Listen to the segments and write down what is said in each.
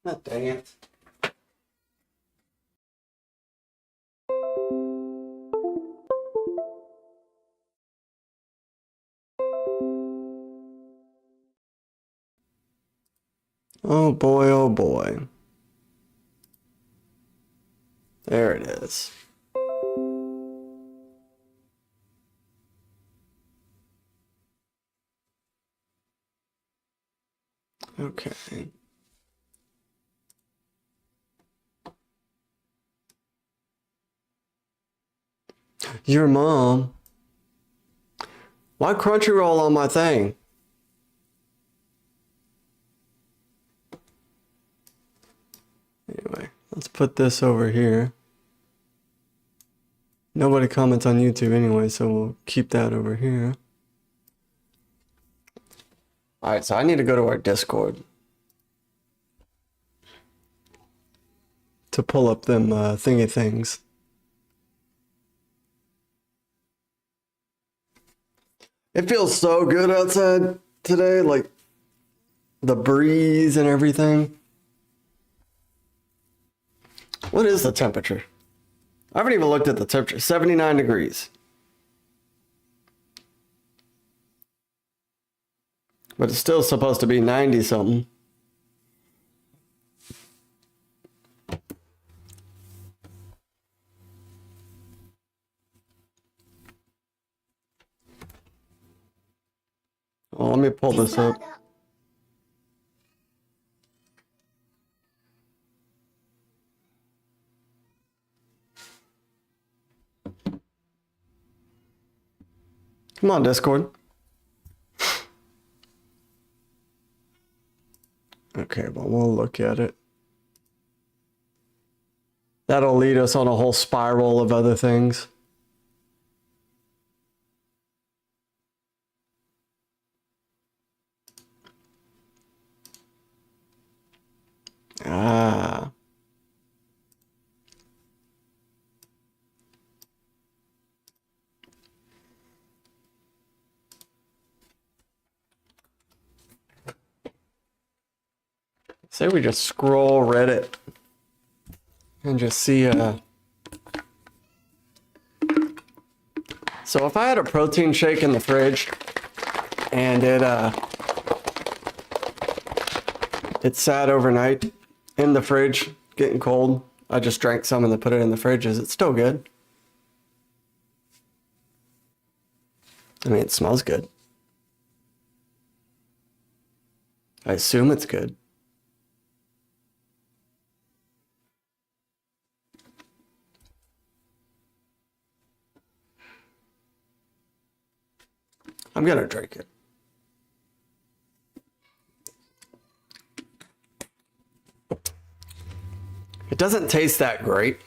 Oh, dang it. Oh boy, oh boy. There it is. Okay. Your mom. Why Crunchyroll on my thing? Anyway, let's put this over here. Nobody comments on YouTube anyway, so we'll keep that over here. Alright, so I need to go to our Discord to pull up them thingy things. It feels so good outside today, like the breeze and everything. What is the temperature? I haven't even looked at the temperature. 79 degrees. But it's still supposed to be 90 something. Well, let me pull this up. Come on, Discord. Okay, well, we'll look at it. That'll lead us on a whole spiral of other things. Ah. Say we just scroll Reddit and just see so if I had a protein shake in the fridge and it sat overnight in the fridge getting cold, I just drank some and then put it in the fridge, is it still good? I mean, it smells good. I assume it's good. I'm gonna drink it. It doesn't taste that great,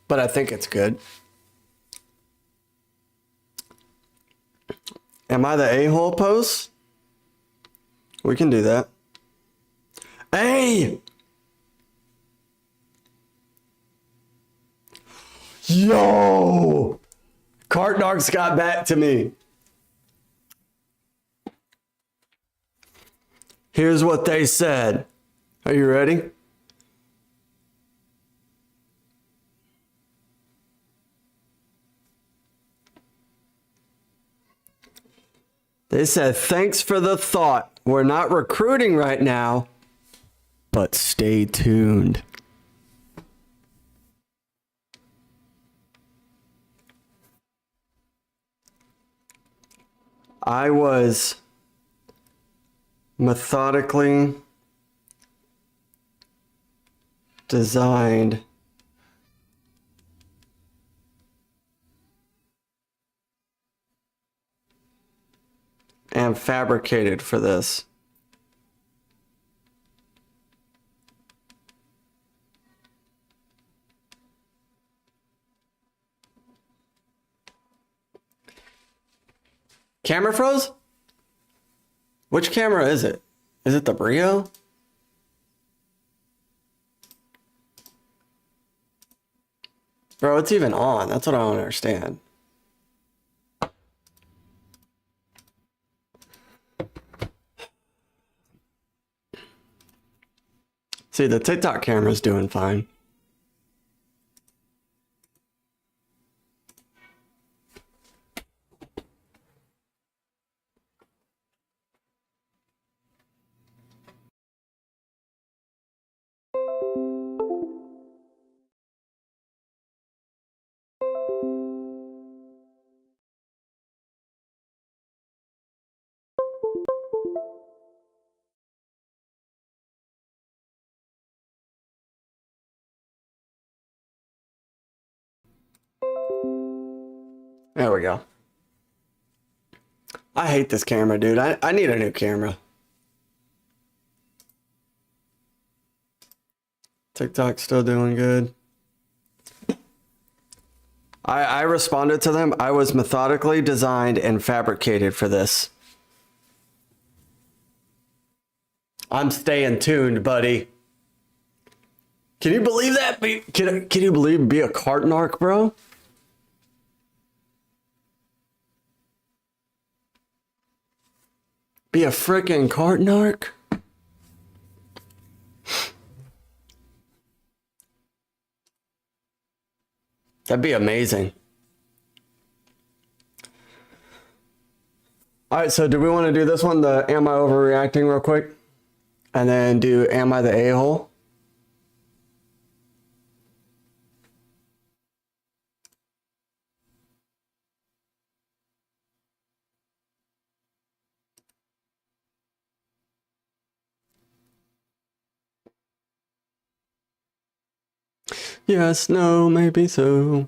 but I think it's good. Am I the a-hole post? We can do that. Hey! Yo! Cart Dogs got back to me. Here's what they said. Are you ready? They said, thanks for the thought. We're not recruiting right now, but stay tuned. I was methodically designed and fabricated for this. Camera froze? Which camera is it? Is it the Brio? Bro, it's even on. That's what I don't understand. See, the TikTok camera's doing fine. There we go. I hate this camera, dude. I need a new camera. TikTok's still doing good. I responded to them. I was methodically designed and fabricated for this. I'm staying tuned, buddy. Can you believe that? Can you believe be a cart narc, bro? Be a frickin' cart narc? That'd be amazing. All right, so do we want to do this one, the am I overreacting real quick? And then do am I the a-hole? Yes, no, maybe so.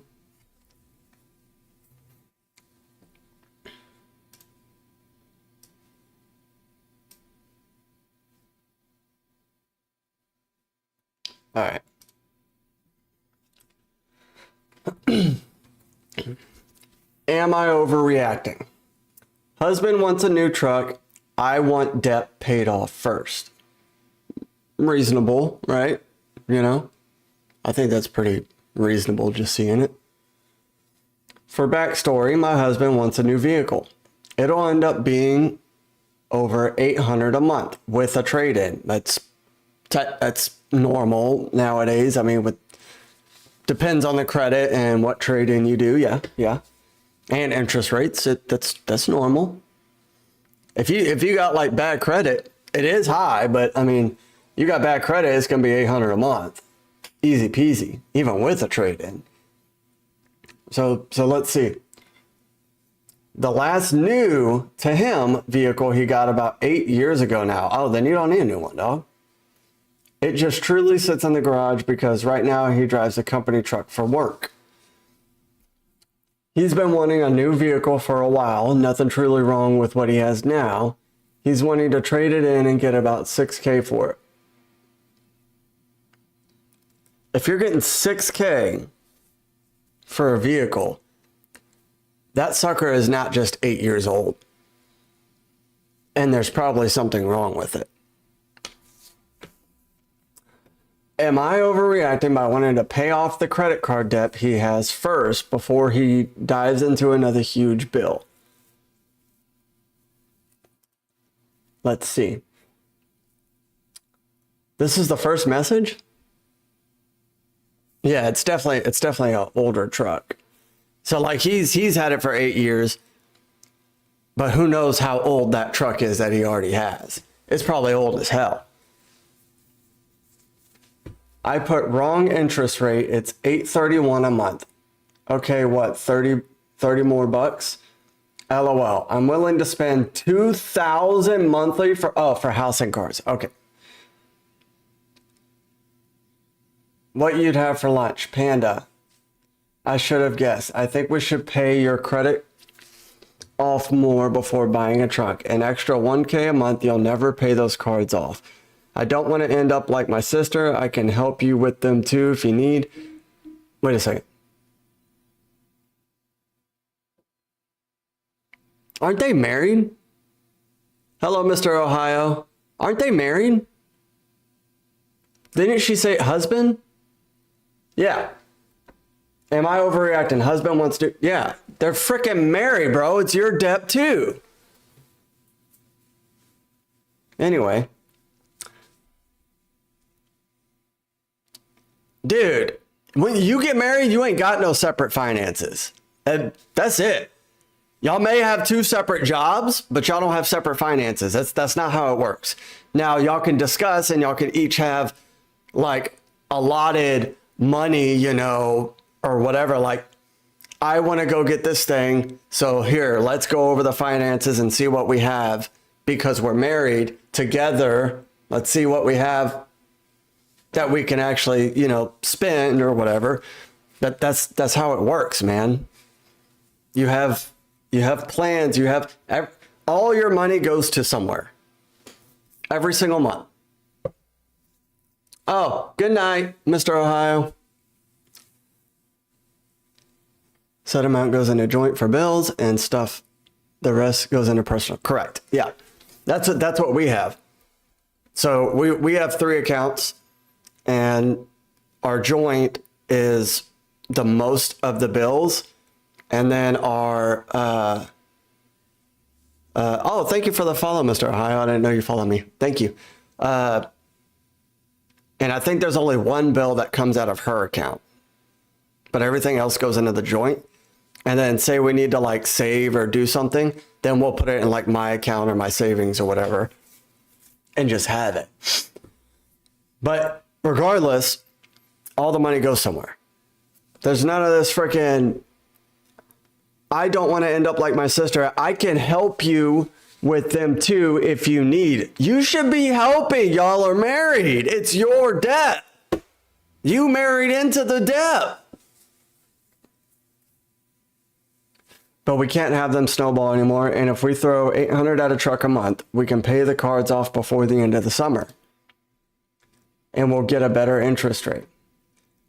All right. Am I overreacting? Husband wants a new truck. I want debt paid off first. Reasonable, right? You know? I think that's pretty reasonable just seeing it. For backstory, my husband wants a new vehicle. It'll end up being over $800 a month with a trade-in. That's normal nowadays. I mean, depends on the credit and what trade-in you do. Yeah. And interest rates. That's normal. If you got like bad credit, it is high, but I mean, you got bad credit, it's gonna be $800 a month. Easy peasy, even with a trade-in. So let's see. The last new to him vehicle he got about 8 years ago now. Oh, then you don't need a new one, dog. It just truly sits in the garage because right now he drives a company truck for work. He's been wanting a new vehicle for a while. Nothing truly wrong with what he has now. He's wanting to trade it in and get about $6K for it. If you're getting $6K for a vehicle, that sucker is not just 8 years old. And there's probably something wrong with it. Am I overreacting by wanting to pay off the credit card debt he has first before he dives into another huge bill? Let's see. This is the first message? Yeah, it's definitely an older truck. So like he's had it for 8 years, but who knows how old that truck is that he already has. It's probably old as hell. I put wrong interest rate. It's $831 a month. Okay, what, 30 more bucks? LOL. I'm willing to spend $2,000 monthly for house and cars. Okay. What you'd have for lunch? Panda. I should have guessed. I think we should pay your credit off more before buying a truck. An extra $1K a month, you'll never pay those cards off. I don't want to end up like my sister. I can help you with them too if you need. Wait a second. Aren't they married? Hello, Mr. Ohio. Aren't they married? Didn't she say husband? Yeah. Am I overreacting? Husband wants to... Yeah. They're freaking married, bro. It's your debt too. Anyway. Dude, when you get married, you ain't got no separate finances. And that's it. Y'all may have two separate jobs, but y'all don't have separate finances. That's not how it works. Now, y'all can discuss and y'all can each have like allotted money, you know, or whatever. Like, I want to go get this thing. So here, let's go over the finances and see what we have because we're married together. Let's see what we have that we can actually, you know, spend or whatever. That's how it works, man. You have plans, all your money goes to somewhere every single month. Oh, good night, Mr. Ohio. Set amount goes into joint for bills and stuff. The rest goes into personal. Correct. Yeah. That's what we have. So we have 3 accounts and our joint is the most of the bills. And then our, oh, thank you for the follow, Mr. Ohio. I didn't know you followed me. Thank you. And I think there's only one bill that comes out of her account, but everything else goes into the joint. And then say we need to like save or do something, then we'll put it in like my account or my savings or whatever and just have it. But regardless, all the money goes somewhere. There's none of this freaking, I don't want to end up like my sister. I can help you with them too if you need. You should be helping. Y'all are married. It's your debt. You married into the debt. But we can't have them snowball anymore. And if we throw $800 at a truck a month, we can pay the cards off before the end of the summer. And we'll get a better interest rate.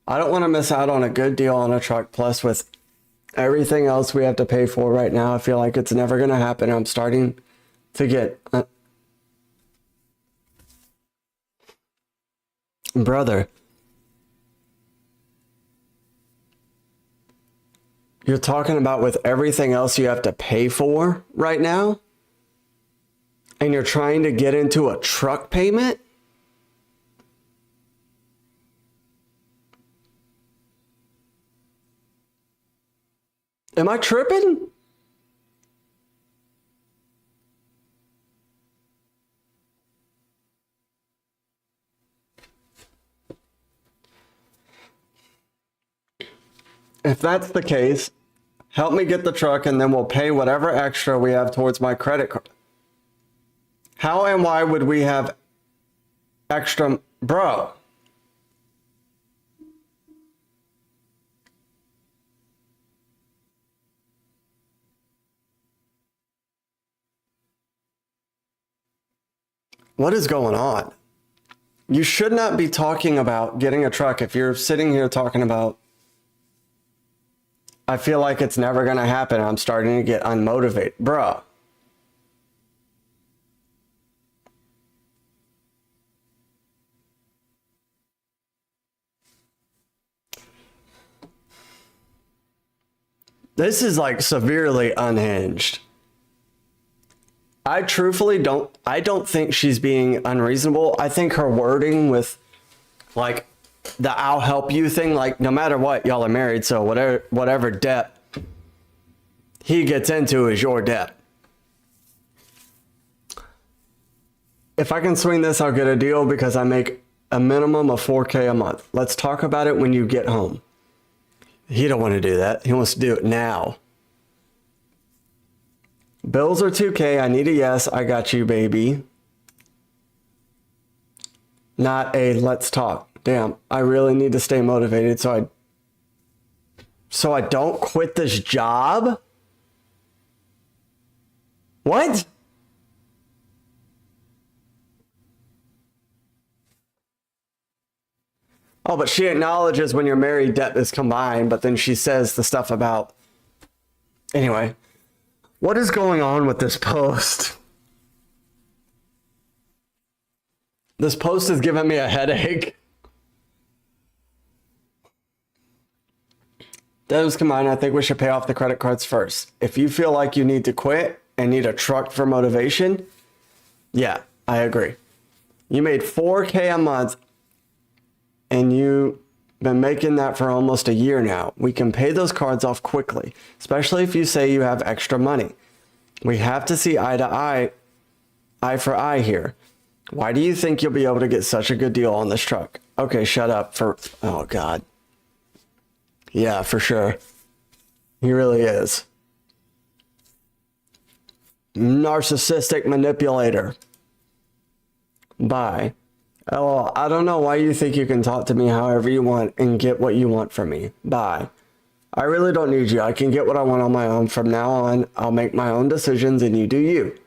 I don't want to miss out on a good deal on a truck. Plus with everything else we have to pay for right now, I feel like it's never going to happen. I'm starting to get... Brother... You're talking about with everything else you have to pay for right now? And you're trying to get into a truck payment? Am I tripping? If that's the case, help me get the truck and then we'll pay whatever extra we have towards my credit card. How and why would we have extra, bro? What is going on? You should not be talking about getting a truck if you're sitting here talking about I feel like it's never going to happen. I'm starting to get unmotivated. Bruh. This is like severely unhinged. I truthfully don't think she's being unreasonable. I think her wording with like the I'll help you thing, like no matter what, y'all are married, so whatever debt he gets into is your debt. If I can swing this, I'll get a deal because I make a minimum of $4,000 a month. Let's talk about it when you get home. He don't want to do that. He wants to do it now. Bills are $2,000. I need a yes. I got you, baby. Not a let's talk. Damn, I really need to stay motivated so I don't quit this job? What? Oh, but she acknowledges when you're married, debt is combined, but then she says the stuff about... Anyway, what is going on with this post? This post is giving me a headache. Those combined, I think we should pay off the credit cards first. If you feel like you need to quit and need a truck for motivation, yeah, I agree. You made $4,000 a month and you been making that for almost a year now. We can pay those cards off quickly, especially if you say you have extra money. We have to see eye to eye for eye here. Why do you think you'll be able to get such a good deal on this truck? Okay, shut up for, oh God. Yeah, for sure. He really is. Narcissistic manipulator. Bye. Oh, I don't know why you think you can talk to me however you want and get what you want from me. Bye. I really don't need you. I can get what I want on my own. From now on, I'll make my own decisions and you do you.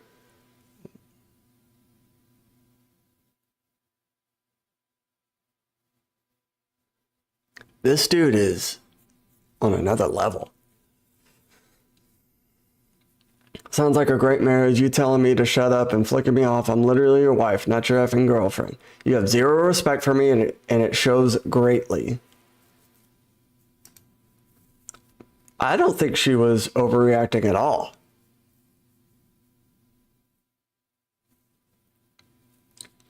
This dude is on another level. Sounds like a great marriage. You telling me to shut up and flicking me off. I'm literally your wife, not your effing girlfriend. You have zero respect for me, and it shows greatly. I don't think she was overreacting at all.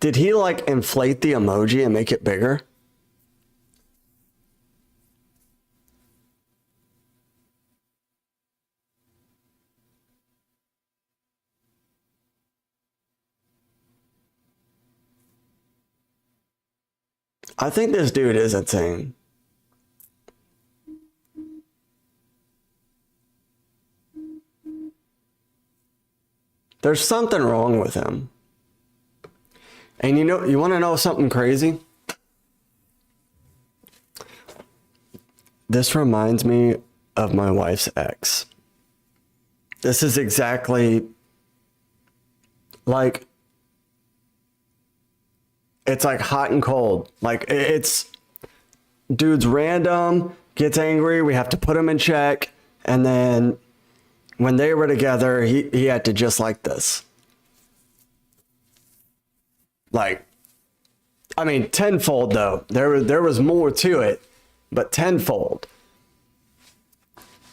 Did he like inflate the emoji and make it bigger? I think this dude is insane. There's something wrong with him. And you want to know something crazy? This reminds me of my wife's ex. This is exactly like, it's like hot and cold. Like it's dude's random, gets angry, we have to put him in check. And then when they were together, he had to just like this. Like, I mean, tenfold though. There was more to it, but tenfold.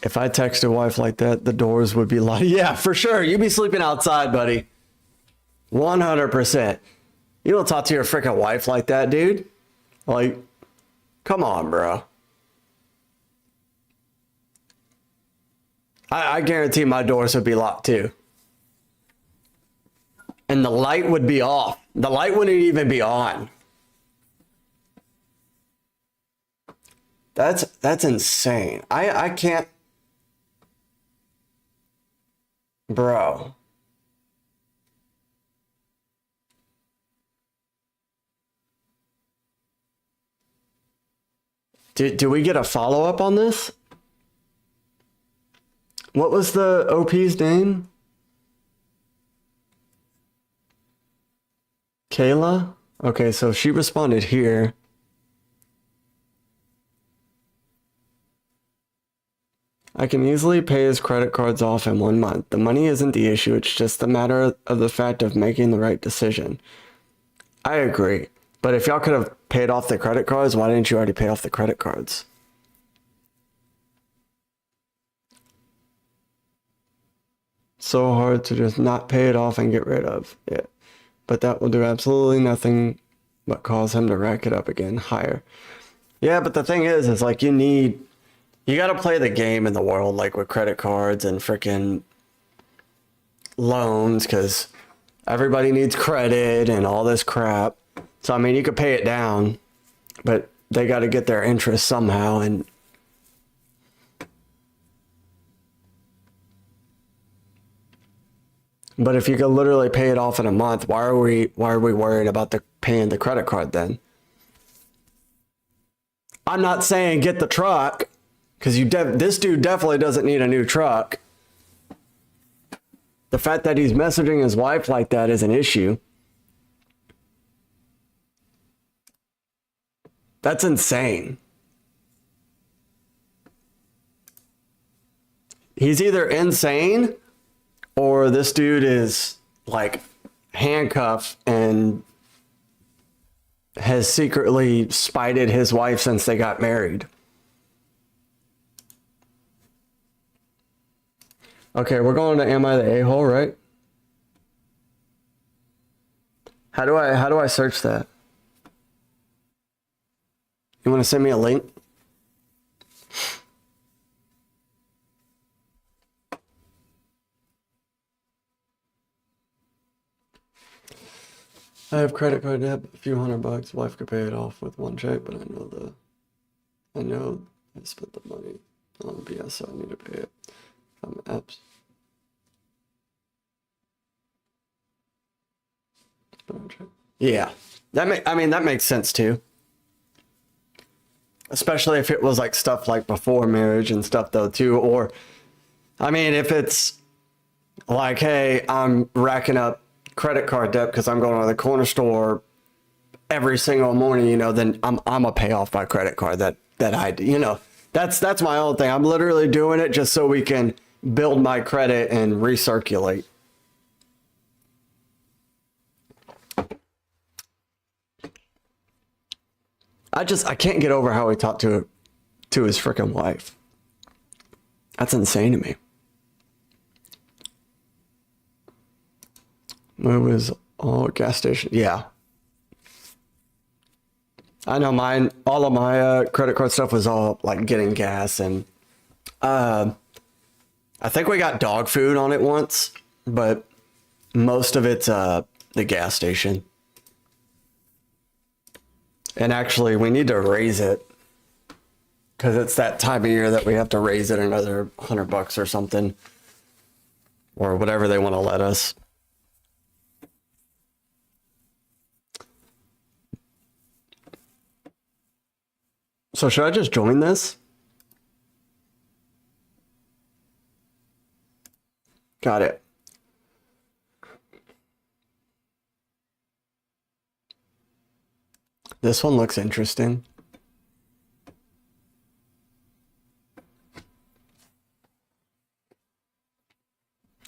If I text a wife like that, the doors would be locked. Yeah, for sure. You'd be sleeping outside, buddy. 100%. You don't talk to your freaking wife like that, dude. Like, come on, bro. I guarantee my doors would be locked too. And the light would be off. The light wouldn't even be on. That's insane. I can't. Bro. Do we get a follow-up on this? What was the OP's name? Kayla? Okay, so she responded here. I can easily pay his credit cards off in 1 month. The money isn't the issue. It's just a matter of the fact of making the right decision. I agree. But if y'all could have paid off the credit cards, why didn't you already pay off the credit cards? So hard to just not pay it off and get rid of it. But that will do absolutely nothing but cause him to rack it up again higher. Yeah, but the thing is like you got to play the game in the world, like with credit cards and freaking loans, because everybody needs credit and all this crap. So, I mean, you could pay it down, but they got to get their interest somehow. And but if you could literally pay it off in a month, why are we worried about paying the credit card then? I'm not saying get the truck, because this dude definitely doesn't need a new truck. The fact that he's messaging his wife like that is an issue. That's insane. He's either insane or this dude is like handcuffed and has secretly spited his wife since they got married. Okay, we're going to Am I the A-hole, right? How do I search that? You want to send me a link? I have credit card debt, a few $100. Wife could pay it off with one check, but I know I spent the money on BS, so I need to pay it from apps. Yeah, that makes sense too. Especially if it was like stuff like before marriage and stuff though too, or I mean, if it's like, hey, I'm racking up credit card debt because I'm going to the corner store every single morning, you know, then I'm gonna pay off my credit card that I do, you know. That's my own thing. I'm literally doing it just so we can build my credit and recirculate. I can't get over how he talked to his freaking wife. That's insane to me. It was all gas station. Yeah. I know all of my credit card stuff was all like getting gas, and I think we got dog food on it once, but most of it's the gas station. And actually, we need to raise it because it's that time of year that we have to raise it another $100 or something, or whatever they want to let us. So should I just join this? Got it. This one looks interesting.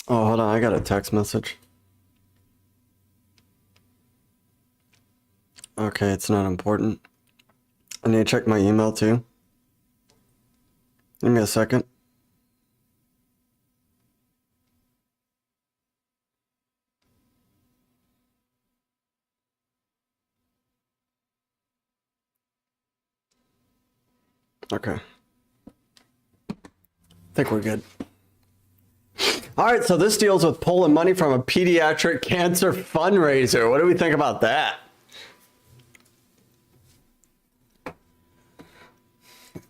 Oh, hold on. I got a text message. Okay, it's not important. I need to check my email too. Give me a second. Okay. I think we're good. All right, so this deals with pulling money from a pediatric cancer fundraiser. What do we think about that?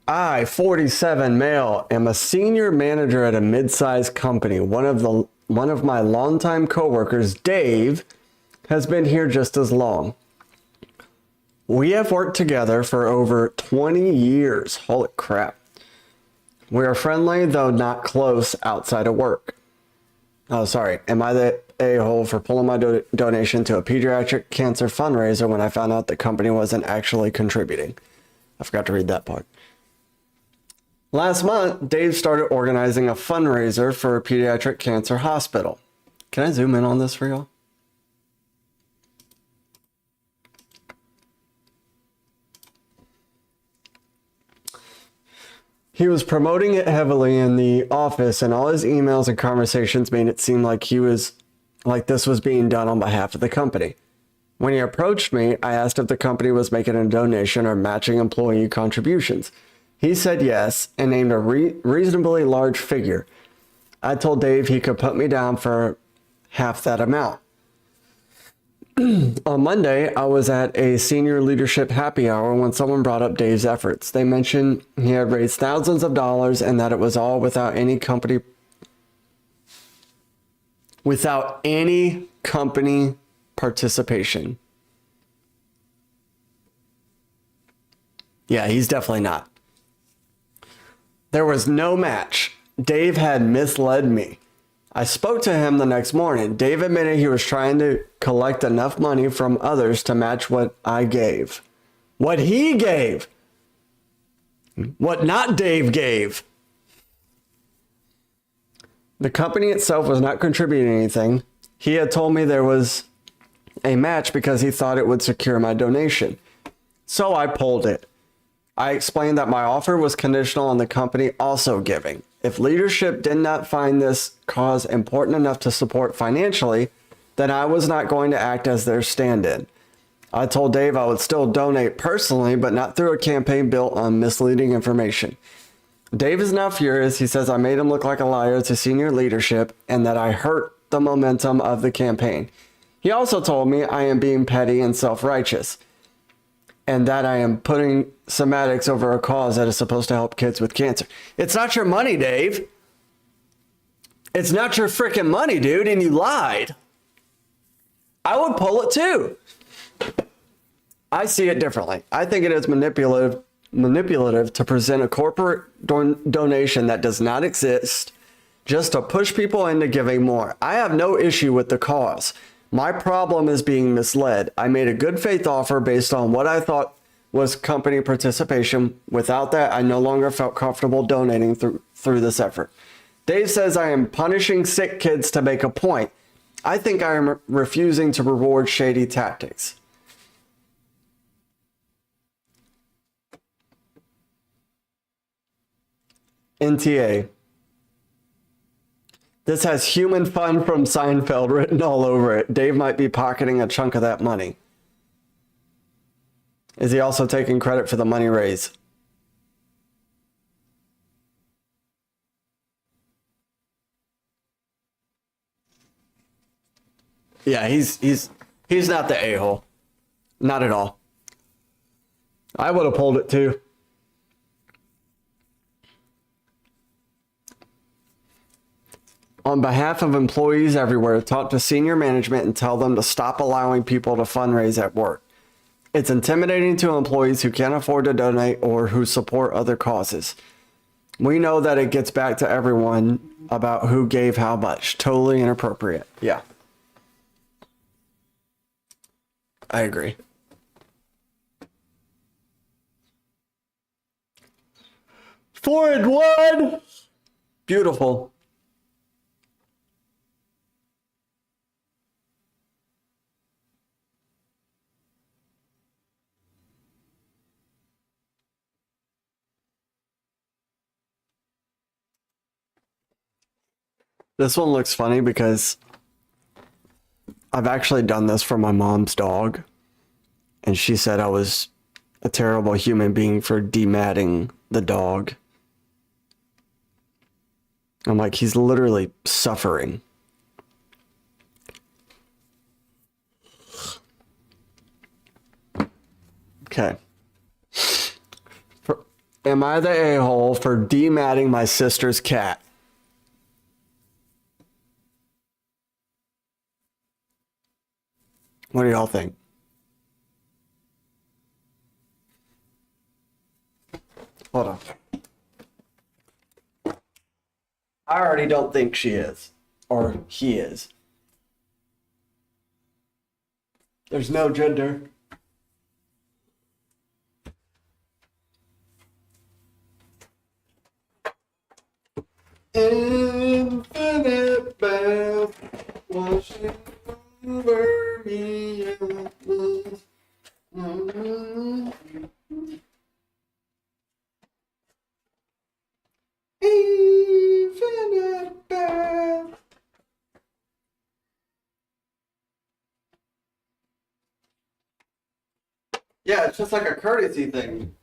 I, 47 male, am a senior manager at a mid-sized company. One of my longtime coworkers, Dave, has been here just as long. We have worked together for over 20 years. Holy crap. We are friendly, though not close outside of work. Oh, sorry. Am I the a-hole for pulling my donation to a pediatric cancer fundraiser when I found out the company wasn't actually contributing? I forgot to read that part. Last month, Dave started organizing a fundraiser for a pediatric cancer hospital. Can I zoom in on this for y'all? He was promoting it heavily in the office, and all his emails and conversations made it seem like this was being done on behalf of the company. When he approached me, I asked if the company was making a donation or matching employee contributions. He said yes and named a reasonably large figure. I told Dave he could put me down for half that amount. On Monday, I was at a senior leadership happy hour when someone brought up Dave's efforts. They mentioned he had raised thousands of dollars and that it was all without any company participation. Yeah, he's definitely not. There was no match. Dave had misled me. I spoke to him the next morning. Dave admitted he was trying to collect enough money from others to match what I gave. What he gave. What not Dave gave. The company itself was not contributing anything. He had told me there was a match because he thought it would secure my donation. So I pulled it. I explained that my offer was conditional on the company also giving. If leadership did not find this cause important enough to support financially, then I was not going to act as their stand-in. I told Dave I would still donate personally, but not through a campaign built on misleading information. Dave is now furious. He says I made him look like a liar to senior leadership and that I hurt the momentum of the campaign. He also told me I am being petty and self-righteous and that I am putting somatics over a cause that is supposed to help kids with cancer. It's not your money, Dave. It's not your freaking money, dude, and you lied. I would pull it too. I see it differently. I think it is manipulative to present a corporate donation that does not exist just to push people into giving more. I have no issue with the cause. My problem is being misled. I made a good faith offer based on what I thought was company participation. Without that, I no longer felt comfortable donating through this effort. Dave says I am punishing sick kids to make a point. I think I am refusing to reward shady tactics. NTA. This has human fun from Seinfeld written all over it. Dave might be pocketing a chunk of that money. Is he also taking credit for the money raised? Yeah, he's not the a-hole. Not at all. I would have pulled it too. On behalf of employees everywhere, talk to senior management and tell them to stop allowing people to fundraise at work. It's intimidating to employees who can't afford to donate or who support other causes. We know that it gets back to everyone about who gave how much. Totally inappropriate. Yeah. I agree. Four and one. Beautiful. This one looks funny because I've actually done this for my mom's dog, and she said I was a terrible human being for dematting the dog. I'm like, he's literally suffering. Okay. Am I the a-hole for dematting my sister's cat? What do y'all think? Hold on. I already don't think she is. Or he is. There's no gender. Infinite bath washing over me. Infinite bath. Yeah, it's just like a courtesy thing.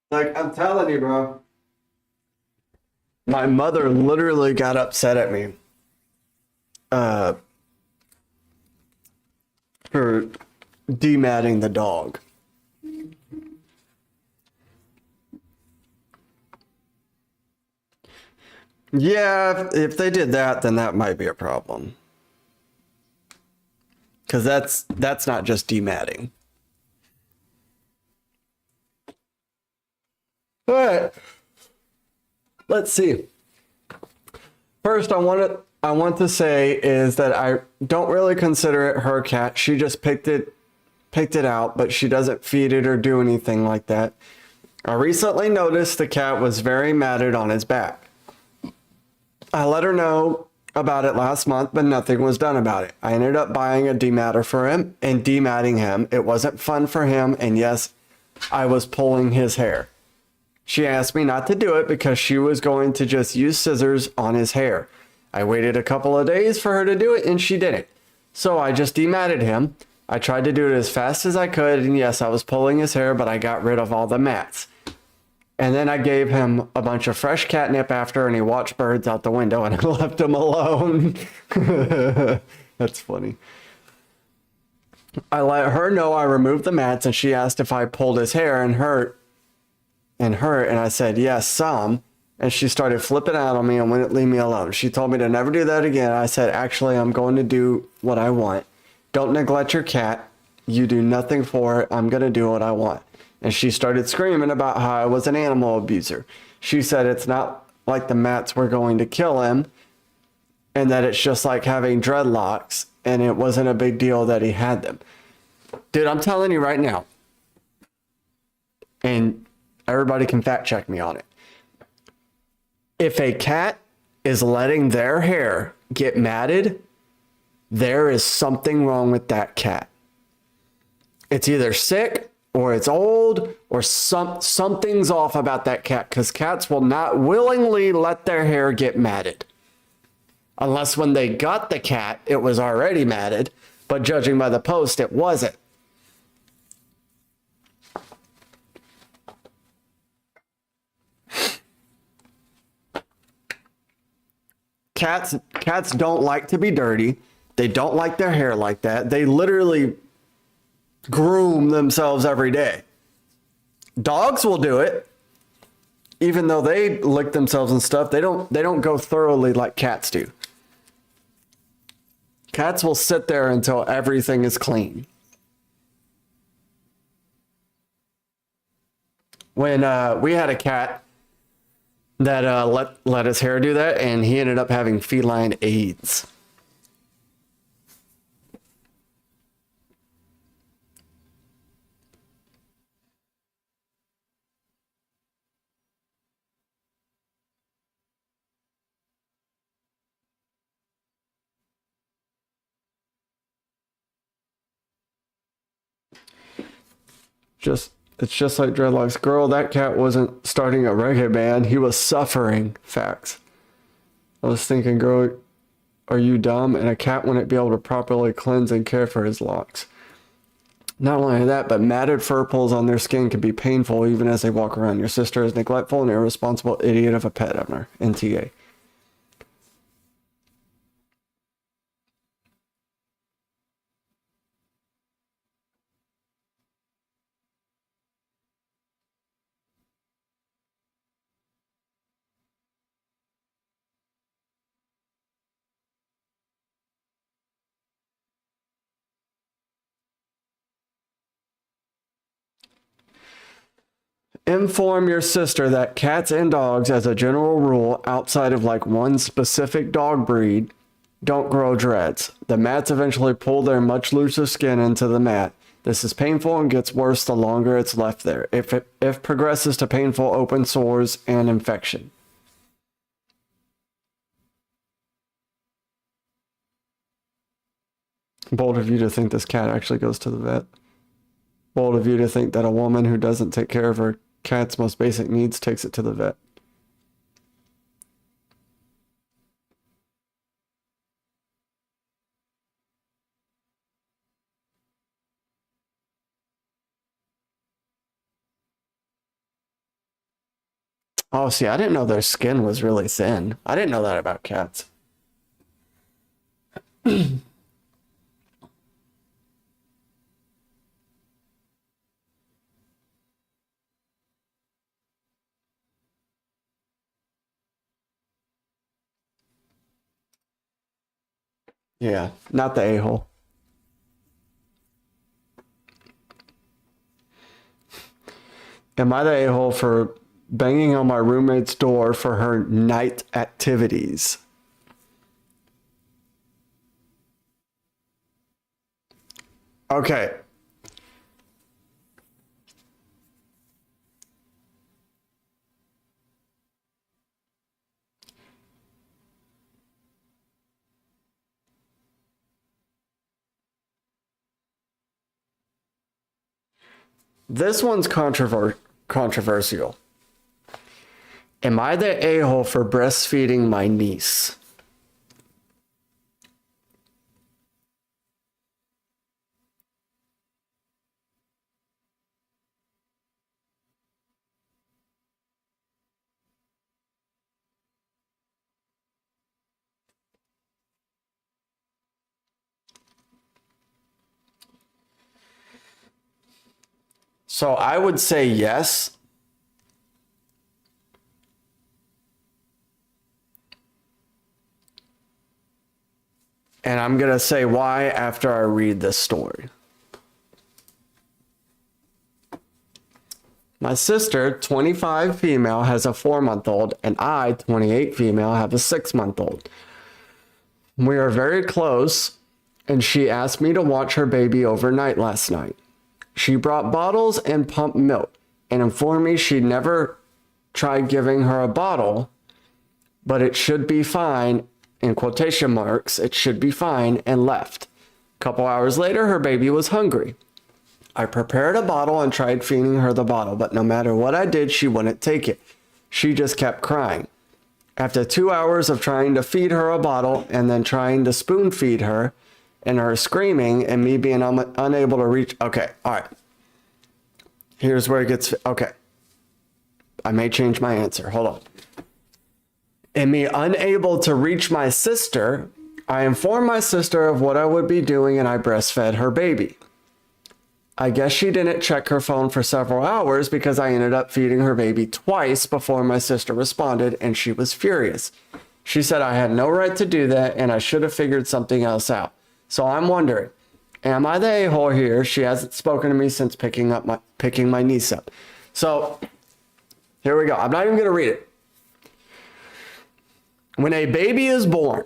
Like, I'm telling you, bro. My mother literally got upset at me for dematting the dog. Yeah, if they did that, then that might be a problem. Because that's not just dematting. All right. Let's see. First, I want to say is that I don't really consider it her cat. She just picked it out, but she doesn't feed it or do anything like that. I recently noticed the cat was very matted on his back. I let her know about it last month, but nothing was done about it. I ended up buying a dematter for him and dematting him. It wasn't fun for him, and yes, I was pulling his hair. She asked me not to do it because she was going to just use scissors on his hair. I waited a couple of days for her to do it, and she didn't. So I just dematted him. I tried to do it as fast as I could, and yes, I was pulling his hair, but I got rid of all the mats. And then I gave him a bunch of fresh catnip after, and he watched birds out the window, and I left him alone. That's funny. I let her know I removed the mats, and she asked if I pulled his hair and hurt, and I said, yes, some. And she started flipping out on me and wouldn't leave me alone. She told me to never do that again. I said, actually, I'm going to do what I want. Don't neglect your cat. You do nothing for it. I'm going to do what I want. And she started screaming about how I was an animal abuser. She said it's not like the mats were going to kill him, and that it's just like having dreadlocks, and it wasn't a big deal that he had them. Dude, I'm telling you right now, and everybody can fact check me on it. If a cat is letting their hair get matted, there is something wrong with that cat. It's either sick or it's old or something's off about that cat, because cats will not willingly let their hair get matted. Unless when they got the cat, it was already matted, but judging by the post, it wasn't. Cats don't like to be dirty. They don't like their hair like that. They literally groom themselves every day. Dogs will do it. Even though they lick themselves and stuff, they don't go thoroughly like cats do. Cats will sit there until everything is clean. When we had a cat that let his hair do that, and he ended up having feline AIDS. It's just like dreadlocks. Girl, that cat wasn't starting a reggae band. He was suffering. Facts. I was thinking, girl, are you dumb? And a cat wouldn't be able to properly cleanse and care for his locks. Not only that, but matted fur pulls on their skin can be painful even as they walk around. Your sister is neglectful and irresponsible idiot of a pet owner. NTA. Inform your sister that cats and dogs, as a general rule, outside of like one specific dog breed, don't grow dreads. The mats eventually pull their much looser skin into the mat. This is painful and gets worse the longer it's left there. If progresses to painful open sores and infection. Bold of you to think this cat actually goes to the vet. Bold of you to think that a woman who doesn't take care of her cat's most basic needs takes it to the vet. Oh, see, I didn't know their skin was really thin. I didn't know that about cats. Yeah, not the a-hole. Am I the a-hole for banging on my roommate's door for her night activities? Okay. This one's controversial. Am I the a-hole for breastfeeding my niece? So I would say yes. And I'm going to say why after I read this story. My sister, 25 female, has a 4-month-old, and I, 28 female, have a 6-month-old. We are very close, and she asked me to watch her baby overnight last night. She brought bottles and pumped milk and informed me she never tried giving her a bottle, but it should be fine, in quotation marks, it should be fine, and left. A couple hours later, her baby was hungry. I prepared a bottle and tried feeding her the bottle, but no matter what I did, she wouldn't take it. She just kept crying. After 2 hours of trying to feed her a bottle and then trying to spoon feed her, and her screaming and me being unable to reach. Okay, all right. Here's where it gets. Okay. I may change my answer. Hold on. And me unable to reach my sister, I informed my sister of what I would be doing and I breastfed her baby. I guess she didn't check her phone for several hours because I ended up feeding her baby twice before my sister responded, and she was furious. She said I had no right to do that and I should have figured something else out. So I'm wondering, am I the a-hole here? She hasn't spoken to me since picking my niece up. So here we go. I'm not even going to read it. When a baby is born,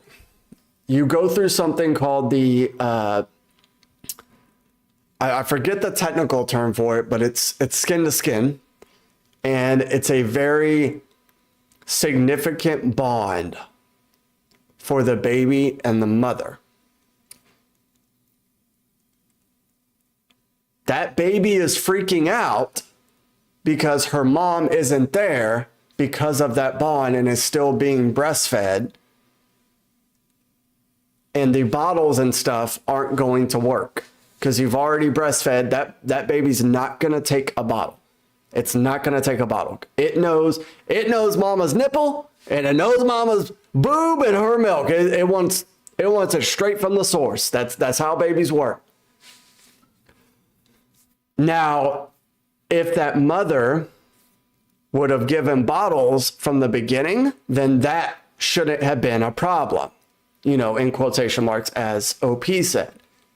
you go through something called the, I forget the technical term for it, but it's skin to skin. And it's a very significant bond for the baby and the mother. That baby is freaking out because her mom isn't there because of that bond and is still being breastfed. And the bottles and stuff aren't going to work because you've already breastfed. That baby's not going to take a bottle. It's not going to take a bottle. It knows mama's nipple and it knows mama's boob and her milk. It wants it straight from the source. That's how babies work. Now, if that mother would have given bottles from the beginning, then that shouldn't have been a problem. You know, in quotation marks, as OP said,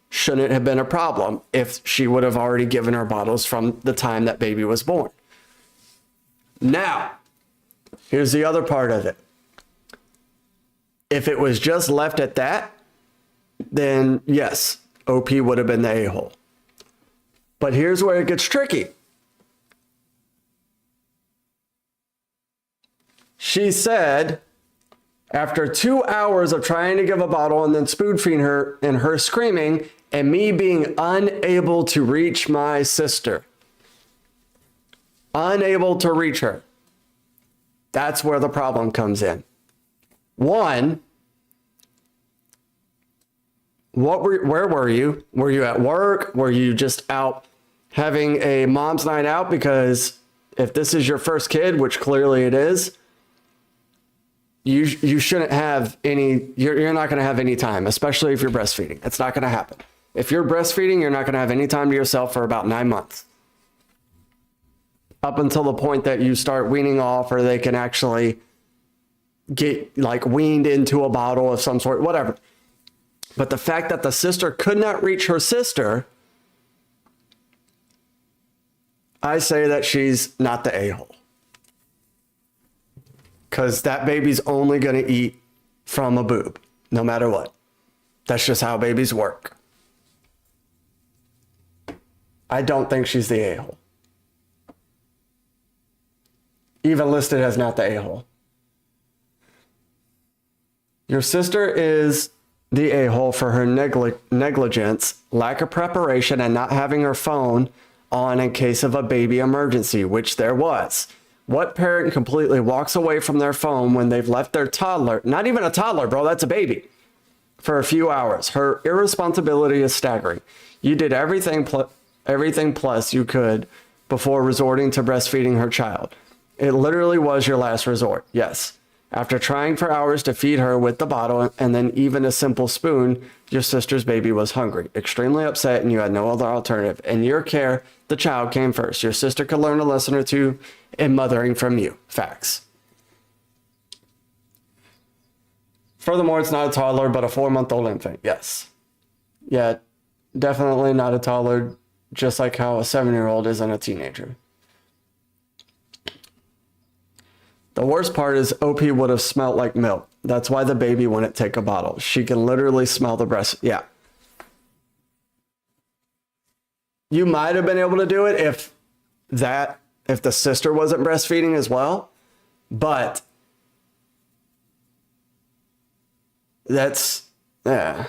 shouldn't have been a problem if she would have already given her bottles from the time that baby was born. Now, here's the other part of it. If it was just left at that, then yes, OP would have been the a-hole. But here's where it gets tricky. She said, after 2 hours of trying to give a bottle and then spoon feeding her and her screaming and me being unable to reach my sister, unable to reach her, that's where the problem comes in. One, where were you? Were you at work? Were you just out having a mom's night out? Because if this is your first kid, which clearly it is, you shouldn't have any, you're not going to have any time, especially if you're breastfeeding. It's not going to happen. If you're breastfeeding, you're not going to have any time to yourself for about 9 months. Up until the point that you start weaning off or they can actually get like weaned into a bottle of some sort, whatever. But the fact that the sister could not reach her sister, I say that she's not the a-hole. Because that baby's only going to eat from a boob, no matter what. That's just how babies work. I don't think she's the a-hole. Even listed as not the a-hole. Your sister is the a-hole for her negligence, lack of preparation, and not having her phone on in case of a baby emergency, which there was. What parent completely walks away from their phone when they've left their toddler, not even a toddler, bro, that's a baby, for a few hours? Her irresponsibility is staggering. You did everything plus you could before resorting to breastfeeding her child. It literally was your last resort, yes. After trying for hours to feed her with the bottle and then even a simple spoon, your sister's baby was hungry, extremely upset, and you had no other alternative. In your care, the child came first. Your sister could learn a lesson or two in mothering from you. Facts. Furthermore, it's not a toddler, but a 4-month-old infant. Yes. Yeah, definitely not a toddler, just like how a 7-year-old isn't a teenager. The worst part is OP would have smelled like milk. That's why the baby wouldn't take a bottle. She can literally smell the breast. Yeah. You might have been able to do it if the sister wasn't breastfeeding as well, but yeah.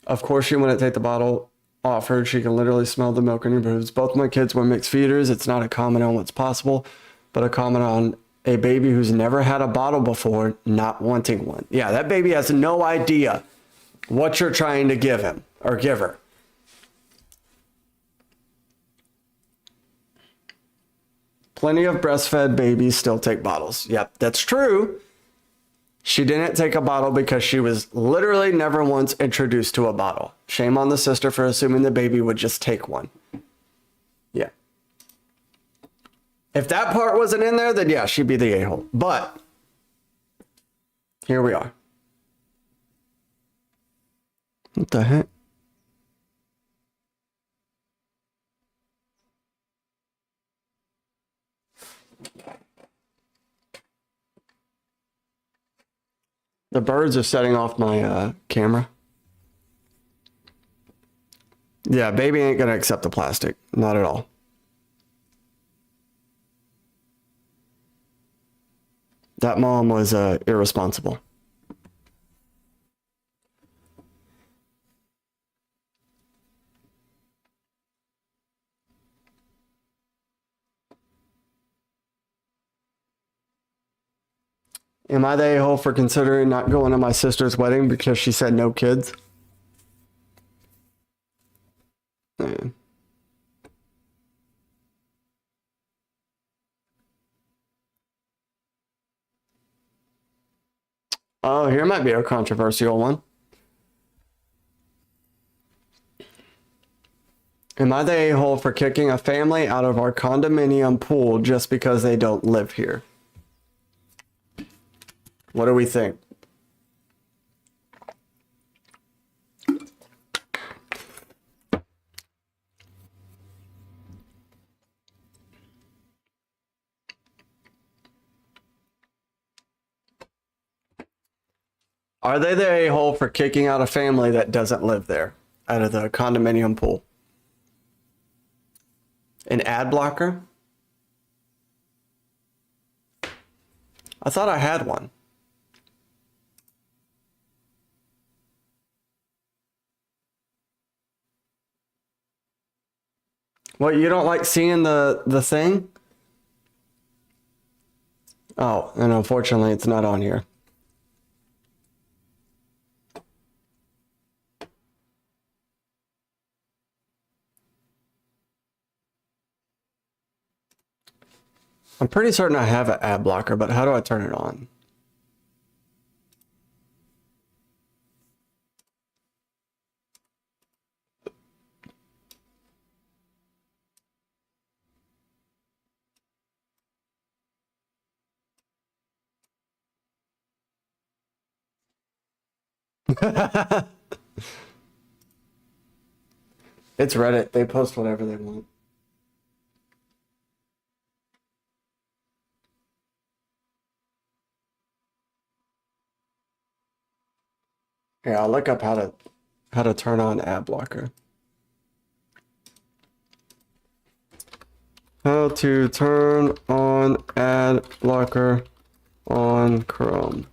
Of course she wouldn't take the bottle off her. She can literally smell the milk in her boobs. Both my kids were mixed feeders. It's not a comment on what's possible, but a comment on a baby who's never had a bottle before not wanting one. Yeah, that baby has no idea what you're trying to give him or give her. Plenty of breastfed babies still take bottles. Yep, that's true. She didn't take a bottle because she was literally never once introduced to a bottle. Shame on the sister for assuming the baby would just take one. Yeah. If that part wasn't in there, then yeah, she'd be the a-hole. But here we are. What the heck? The birds are setting off my camera. Yeah, baby ain't gonna accept the plastic. Not at all. That mom was irresponsible. Am I the a-hole for considering not going to my sister's wedding because she said no kids? Yeah. Oh, here might be a controversial one. Am I the a-hole for kicking a family out of our condominium pool just because they don't live here? What do we think? Are they the a-hole for kicking out a family that doesn't live there out of the condominium pool? An ad blocker? I thought I had one. What, you don't like seeing the thing? Oh, and unfortunately it's not on here. I'm pretty certain I have an ad blocker, but how do I turn it on? It's Reddit. They post whatever they want. Yeah, I'll look up how to turn on ad blocker. How to turn on ad blocker on Chrome.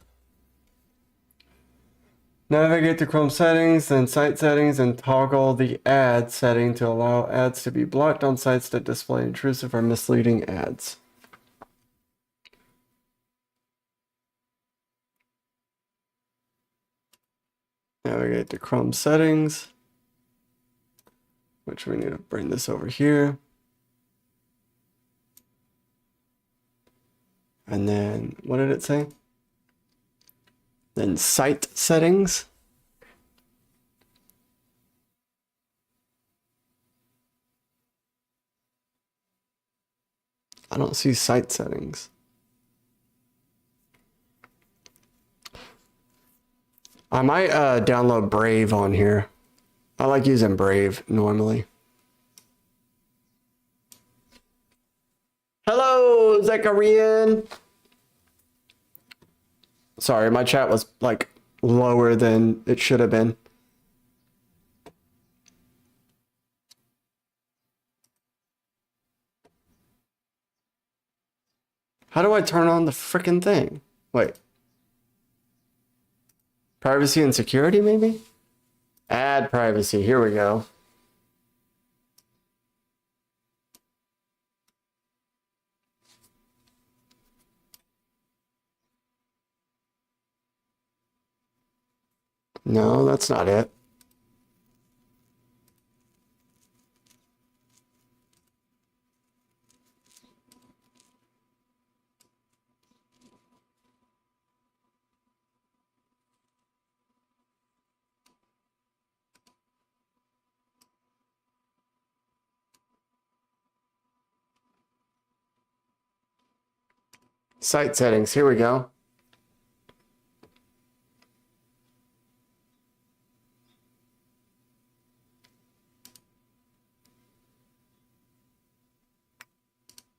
Navigate to Chrome settings, then site settings, and toggle the ad setting to allow ads to be blocked on sites that display intrusive or misleading ads. Navigate to Chrome settings, which we need to bring this over here. And then, what did it say? Then site settings. I don't see site settings. I might download Brave on here. I like using Brave normally. Hello, Zacharian. Sorry, my chat was like lower than it should have been. How do I turn on the freaking thing? Wait. Privacy and security, maybe? Add privacy. Here we go. No, that's not it. Site settings. Here we go.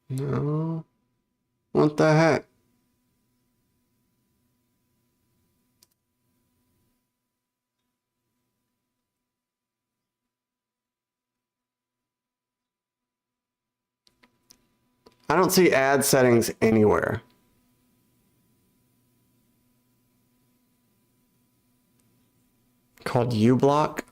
No. What the heck? I don't see ad settings anywhere. Called uBlock.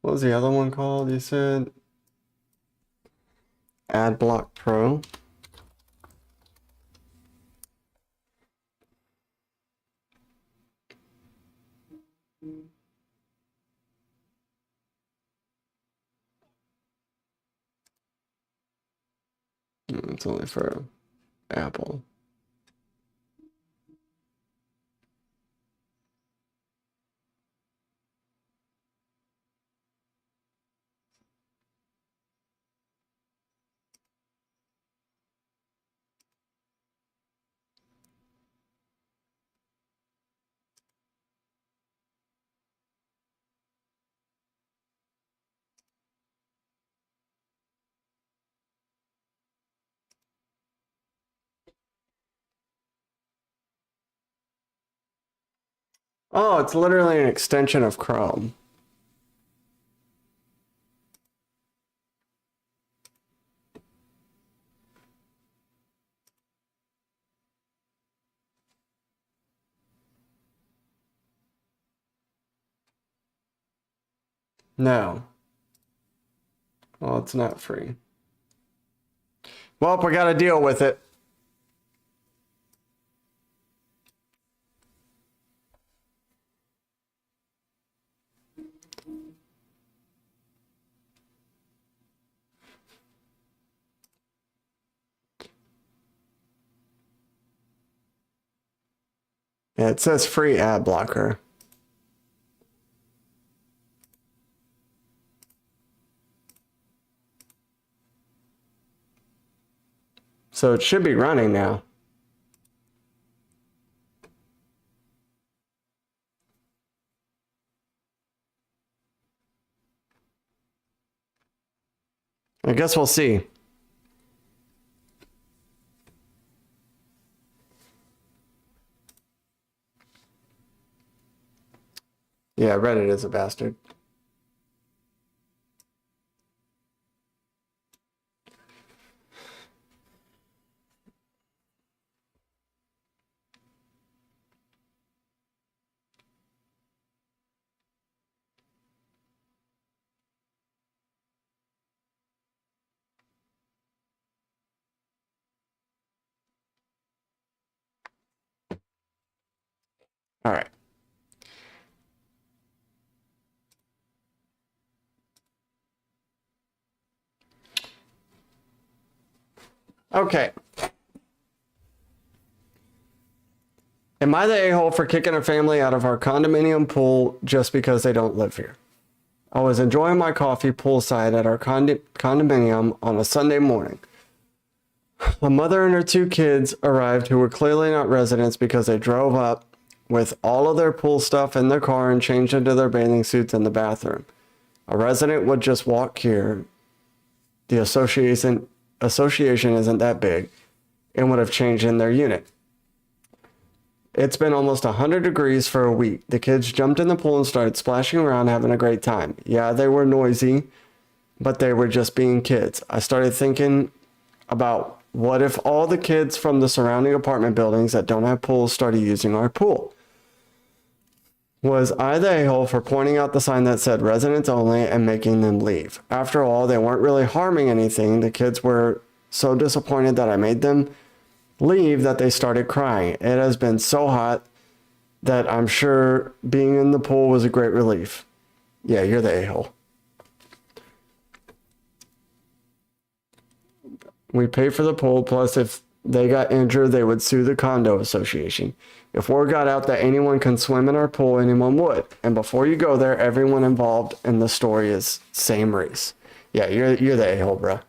What was the other one called? You said AdBlock Pro. It's only for Apple. Oh, it's literally an extension of Chrome. No. Well, it's not free. Well, we got to deal with it. Yeah, it says free ad blocker. So it should be running now. I guess we'll see. Yeah, Reddit is a bastard. All right. Okay. Am I the a-hole for kicking a family out of our condominium pool just because they don't live here? I was enjoying my coffee poolside at our condominium on a Sunday morning. A mother and her two kids arrived who were clearly not residents because they drove up with all of their pool stuff in their car and changed into their bathing suits in the bathroom. A resident would just walk here. The association isn't that big and would have changed in their unit. It's been almost 100 degrees for a week. The kids jumped in the pool and started splashing around, having a great time. Yeah, they were noisy, but they were just being kids. I started thinking about what if all the kids from the surrounding apartment buildings that don't have pools started using our pool? Was I the a-hole for pointing out the sign that said residents only and making them leave? After all, they weren't really harming anything. The kids were so disappointed that I made them leave that they started crying. It has been so hot that I'm sure being in the pool was a great relief. Yeah, you're the a-hole. We pay for the pool, plus if they got injured, they would sue the condo association. If word got out that anyone can swim in our pool, anyone would. And before you go there, everyone involved in the story is same race. Yeah, you're the a-hole, bro.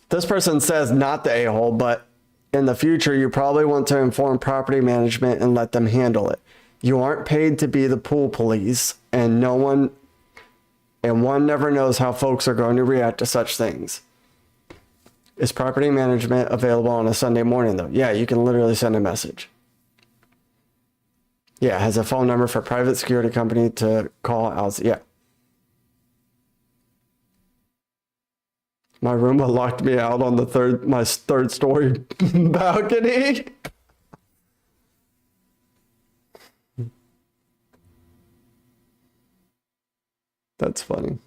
This person says not the a-hole, but in the future, you probably want to inform property management and let them handle it. You aren't paid to be the pool police, and one never knows how folks are going to react to such things. Is property management available on a Sunday morning, though? Yeah, you can literally send a message. Yeah, it has a phone number for private security company to call out. Yeah. My Roomba locked me out on my third story balcony. That's funny.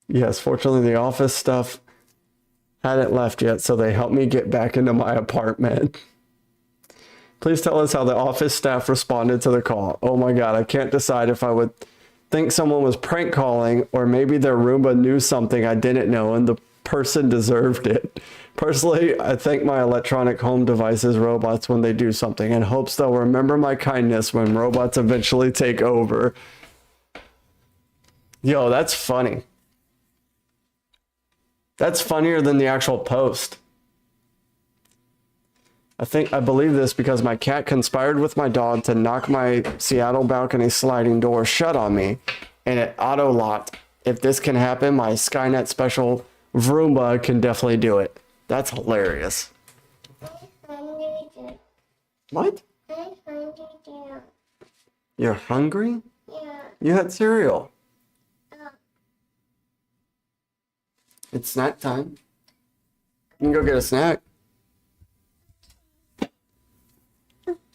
Yes, fortunately the office stuff hadn't left yet, so they helped me get back into my apartment. Please tell us how the office staff responded to the call. Oh my God, I can't decide if I would think someone was prank calling or maybe their Roomba knew something I didn't know and the person deserved it. Personally, I thank my electronic home devices robots when they do something and hopes they'll remember my kindness when robots eventually take over. Yo, that's funny. That's funnier than the actual post. I believe this because my cat conspired with my dog to knock my Seattle balcony sliding door shut on me, and it auto-locked. If this can happen, my Skynet special Roomba can definitely do it. That's hilarious. What? You're hungry? Yeah. You had cereal. It's snack time. You can go get a snack.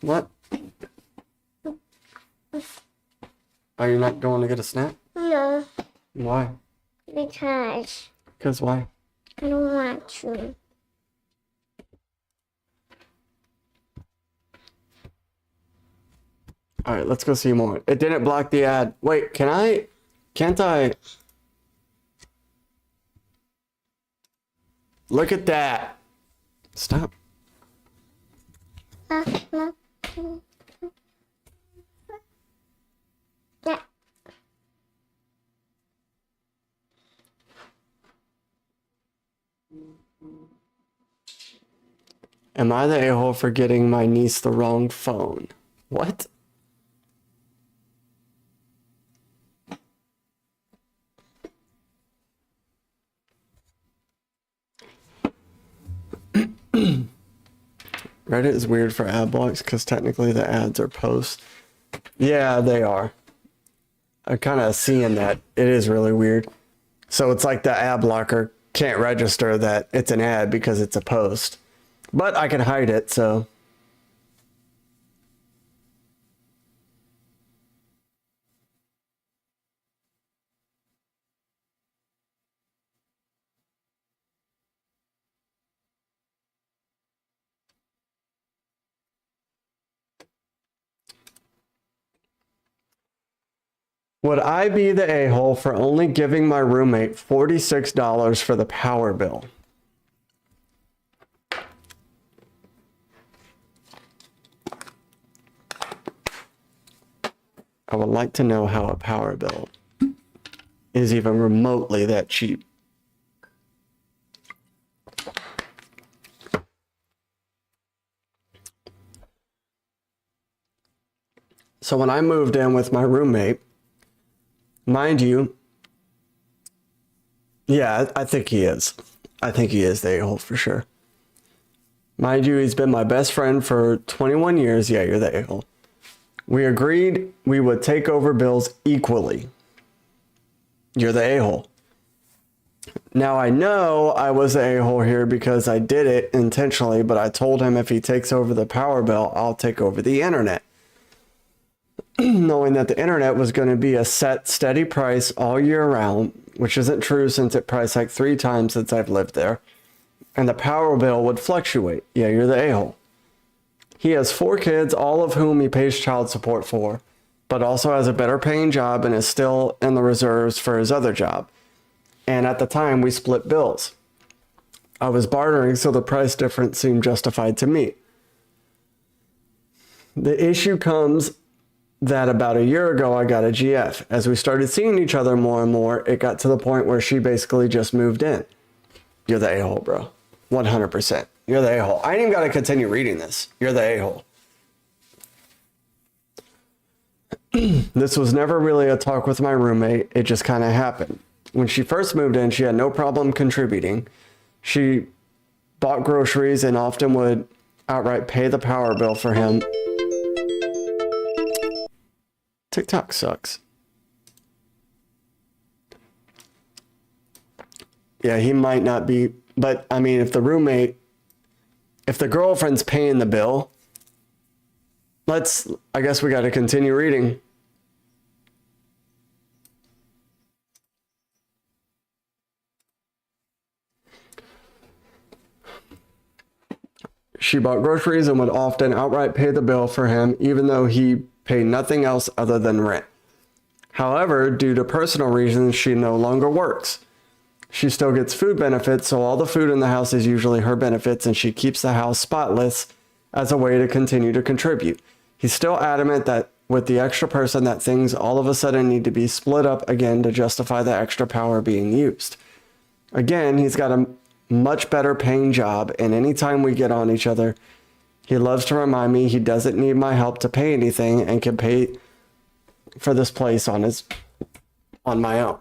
What? Are you not going to get a snack? No. Why? Because. Because why? I don't want to. All right, let's go see more. It didn't block the ad. Wait, can't I? Look at that. Stop. Yeah. Am I the a-hole for getting my niece the wrong phone? What? Reddit is weird for ad blocks because technically the ads are posts. Yeah, they are. I'm kind of seeing that. It is really weird. So it's like the ad blocker can't register that it's an ad because it's a post. But I can hide it, so. Would I be the a-hole for only giving my roommate $46 for the power bill? I would like to know how a power bill is even remotely that cheap. So when I moved in with my roommate, mind you, yeah, I think he is. I think he is the a-hole for sure. Mind you, he's been my best friend for 21 years. Yeah, you're the a-hole. We agreed we would take over bills equally. You're the a-hole. Now, I know I was the a-hole here because I did it intentionally, but I told him if he takes over the power bill, I'll take over the internet. Knowing that the internet was going to be a set, steady price all year round, which isn't true since it priced like 3 times since I've lived there. And the power bill would fluctuate. Yeah, you're the a-hole. He has 4 kids, all of whom he pays child support for, but also has a better paying job and is still in the reserves for his other job. And at the time, we split bills. I was bartering, so the price difference seemed justified to me. The issue comes that about a year ago, I got a GF. As we started seeing each other more and more, it got to the point where she basically just moved in. You're the a-hole, bro. 100%. You're the a-hole. I ain't even got to continue reading this. You're the a-hole. This was never really a talk with my roommate. It just kind of happened. When she first moved in, she had no problem contributing. She bought groceries and often would outright pay the power bill for him. TikTok sucks. Yeah, he might not be, but I mean, if the girlfriend's paying the bill, I guess we got to continue reading. She bought groceries and would often outright pay the bill for him, even though he paid nothing else other than rent. However, due to personal reasons, she no longer works. She still gets food benefits, so all the food in the house is usually her benefits, and she keeps the house spotless as a way to continue to contribute. He's still adamant that with the extra person that things all of a sudden need to be split up again to justify the extra power being used. Again, he's got a much better paying job, and anytime we get on each other, he loves to remind me he doesn't need my help to pay anything and can pay for this place on my own.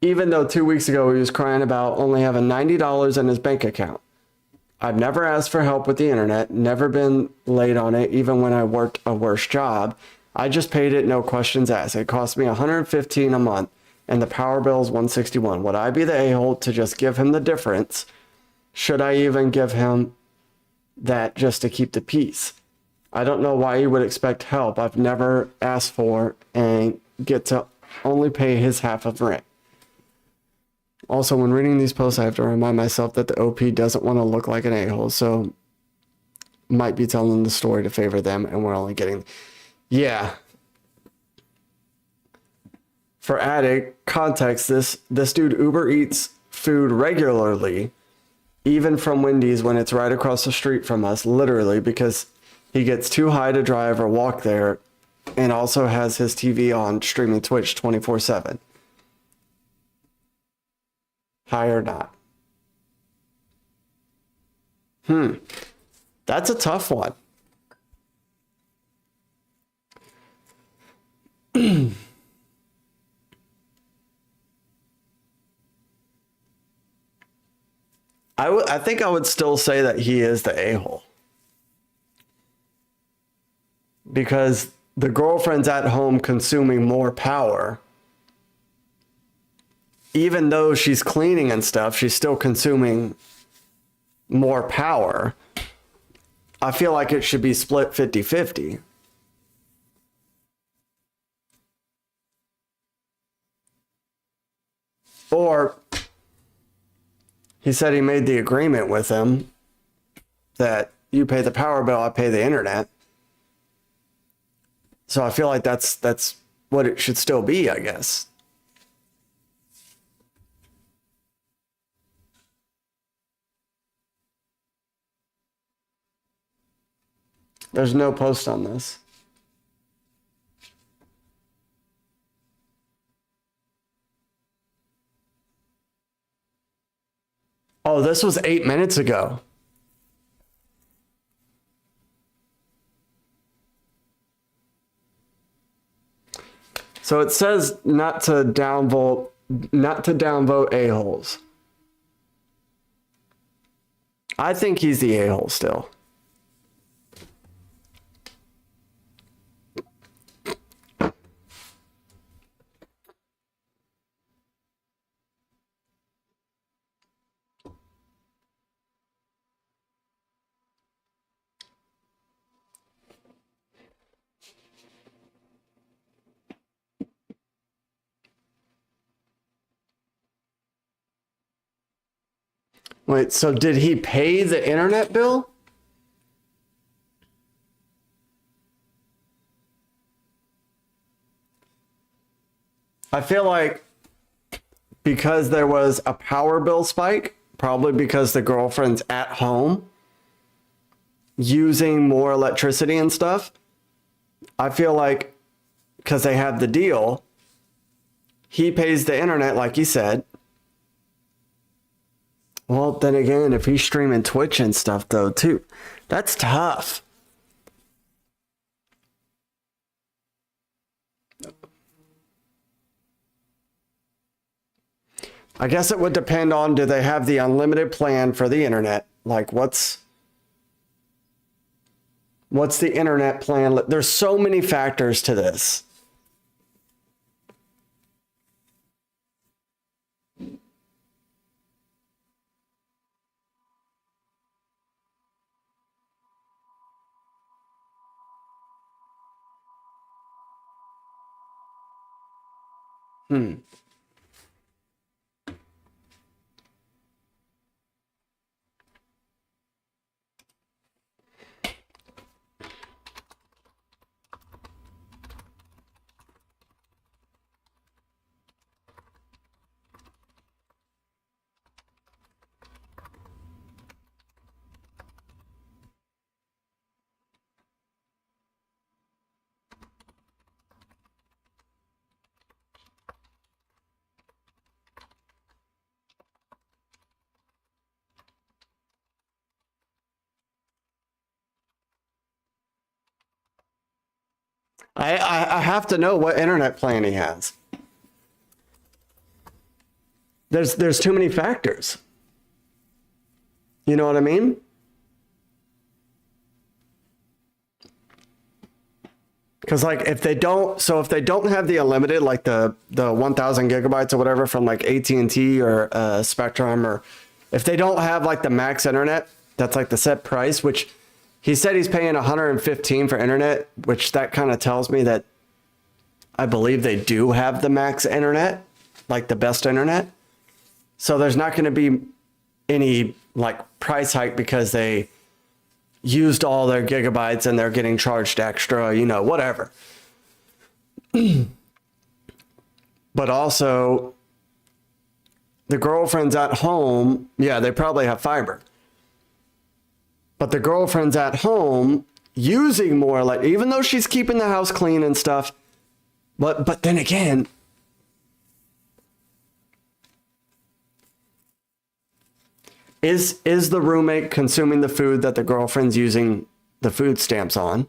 Even though 2 weeks ago he was crying about only having $90 in his bank account. I've never asked for help with the internet, never been late on it, even when I worked a worse job. I just paid it, no questions asked. It cost me $115 a month, and the power bill is $161. Would I be the a-hole to just give him the difference? Should I even give him that just to keep the peace? I don't know why he would expect help. I've never asked for and get to only pay his half of rent. Also, when reading these posts, I have to remind myself that the OP doesn't want to look like an a-hole, so might be telling the story to favor them, and we're only getting... Yeah. For added context, this dude Uber Eats food regularly, even from Wendy's when it's right across the street from us, literally, because he gets too high to drive or walk there, and also has his TV on streaming Twitch 24/7. High or not. That's a tough one. I think I would still say that he is the a-hole. Because the girlfriend's at home consuming more power. Even though she's cleaning and stuff, she's still consuming more power. I feel like it should be split 50-50. Or he said he made the agreement with him that you pay the power bill, I pay the internet. So I feel like that's what it should still be, I guess. There's no post on this. Oh, this was 8 minutes ago. So it says not to downvote a-holes. I think he's the a-hole still. Wait, so did he pay the internet bill? I feel like because there was a power bill spike, probably because the girlfriend's at home using more electricity and stuff. I feel like because they have the deal, he pays the internet like he said. Well, then again, if he's streaming Twitch and stuff, though, too, that's tough. I guess it would depend on, do they have the unlimited plan for the internet? Like, what's the internet plan? There's so many factors to this. I have to know what internet plan he has. There's too many factors. You know what I mean? Because like if they don't have the unlimited, like the 1,000 gigabytes or whatever from like AT&T or Spectrum, or if they don't have like the max internet, that's like the set price, which he said he's paying $115 for internet, which that kind of tells me that I believe they do have the max internet, like the best internet. So there's not going to be any like price hike because they used all their gigabytes and they're getting charged extra, you know, whatever. But also the girlfriend's at home. Yeah, they probably have fiber. But the girlfriend's at home using more, like, even though she's keeping the house clean and stuff. But then again, Is the roommate consuming the food that the girlfriend's using the food stamps on?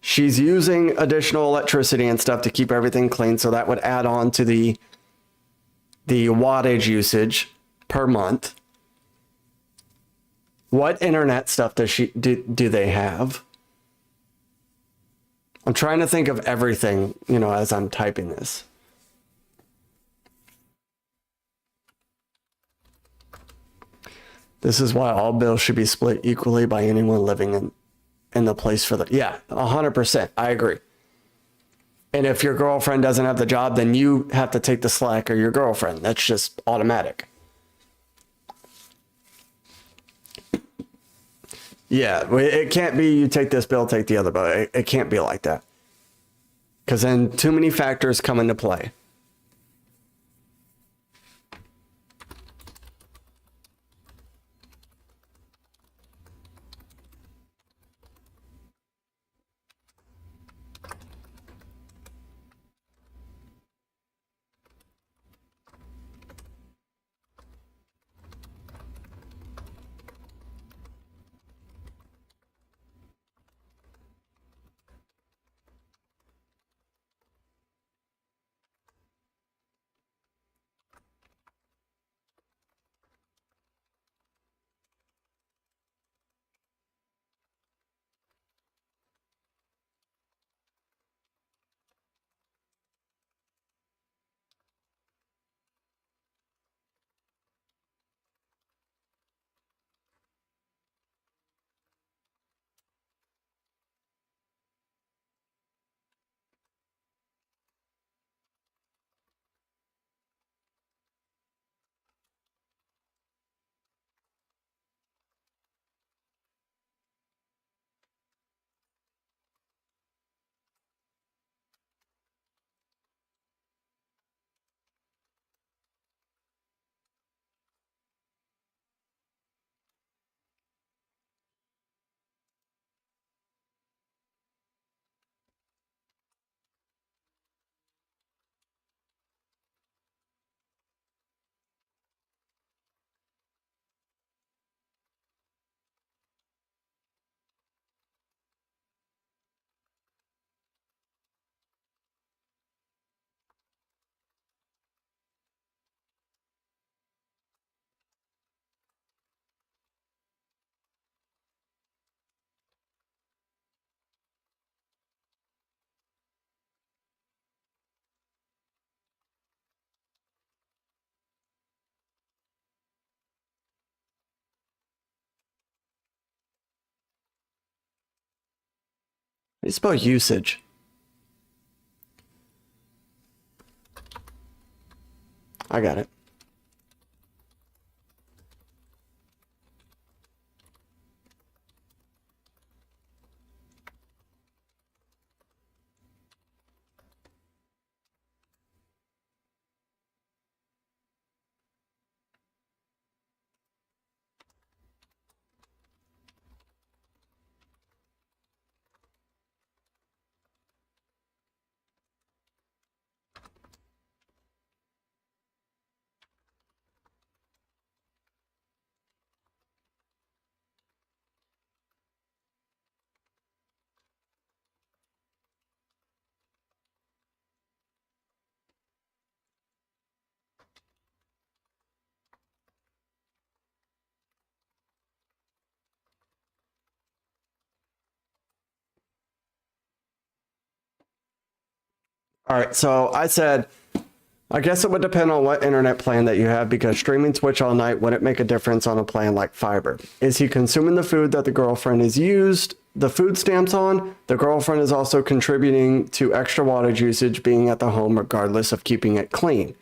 She's using additional electricity and stuff to keep everything clean, so that would add on to the wattage usage per month. What internet stuff does do they have? I'm trying to think of everything, you know, as I'm typing this. This is why all bills should be split equally by anyone living in the place for the, yeah, 100%. I agree. And if your girlfriend doesn't have the job, then you have to take the slack, or your girlfriend. That's just automatic. Yeah, it can't be you take this bill, take the other bill. It can't be like that. Because then too many factors come into play. How do you spell usage? I got it. All right, so I said, I guess it would depend on what internet plan that you have, because streaming Twitch all night wouldn't make a difference on a plan like fiber. Is he consuming the food that the girlfriend has used the food stamps on? The girlfriend is also contributing to extra wattage usage being at the home regardless of keeping it clean.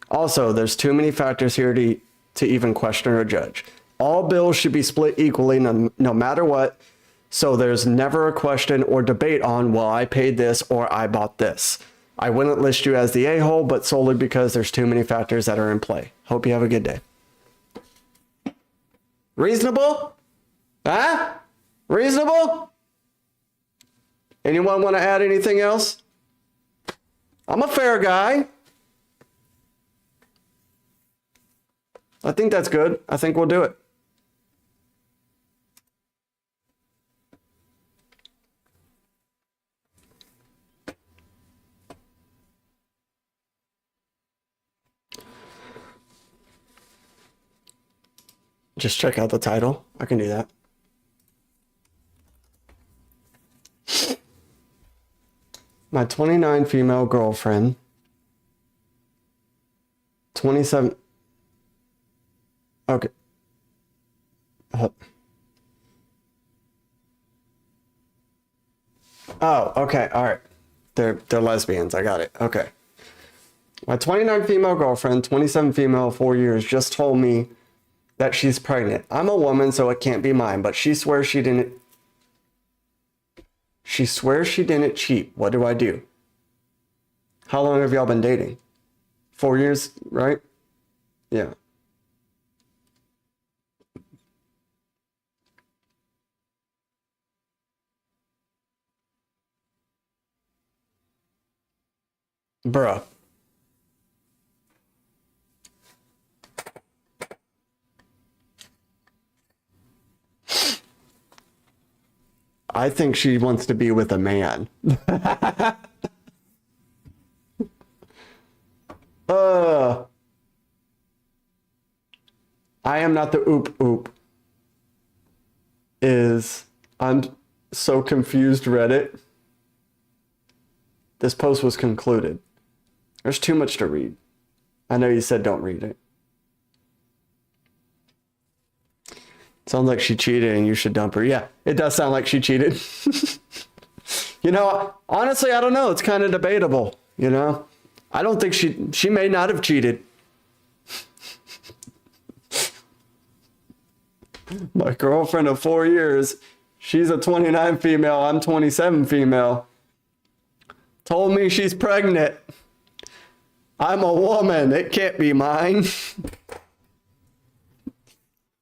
Also, there's too many factors here to even question or judge. All bills should be split equally no matter what, so there's never a question or debate on, well, I paid this or I bought this. I wouldn't list you as the a-hole, but solely because there's too many factors that are in play. Hope you have a good day. Reasonable? Huh? Reasonable? Anyone want to add anything else? I'm a fair guy. I think that's good. I think we'll do it. Just check out the title. I can do that. My 29 female girlfriend, 27. Okay. Oh, okay. All right. They're lesbians. I got it. Okay. My 29 female girlfriend, 27 female, 4 years, just told me that she's pregnant. I'm a woman, so it can't be mine, but she swears she didn't. She swears she didn't cheat. What do I do? How long have y'all been dating? 4 years, right? Yeah. Bruh. I think she wants to be with a man. I am not the oop oop. I'm so confused, Reddit. This post was concluded. There's too much to read. I know you said don't read it. Sounds like she cheated and you should dump her. Yeah, it does sound like she cheated. You know, honestly, I don't know. It's kind of debatable, you know? I don't think she may not have cheated. My girlfriend of 4 years, she's a 29 female, I'm 27 female, told me she's pregnant. I'm a woman, it can't be mine.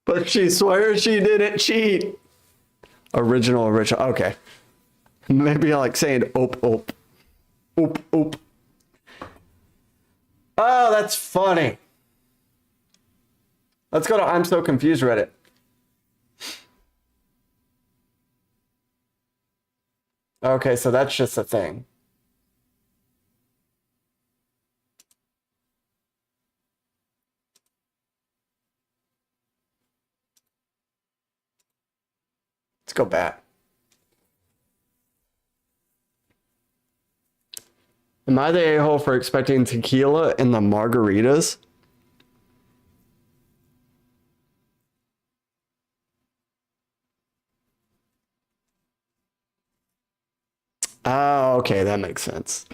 But she swears she didn't cheat. Original. Okay. Maybe I like saying oop, oop. Oop, oop. Oh, that's funny. Let's go to I'm So Confused Reddit. Okay, so that's just a thing. Let's go back. Am I the a-hole for expecting tequila in the margaritas? Oh, okay, that makes sense.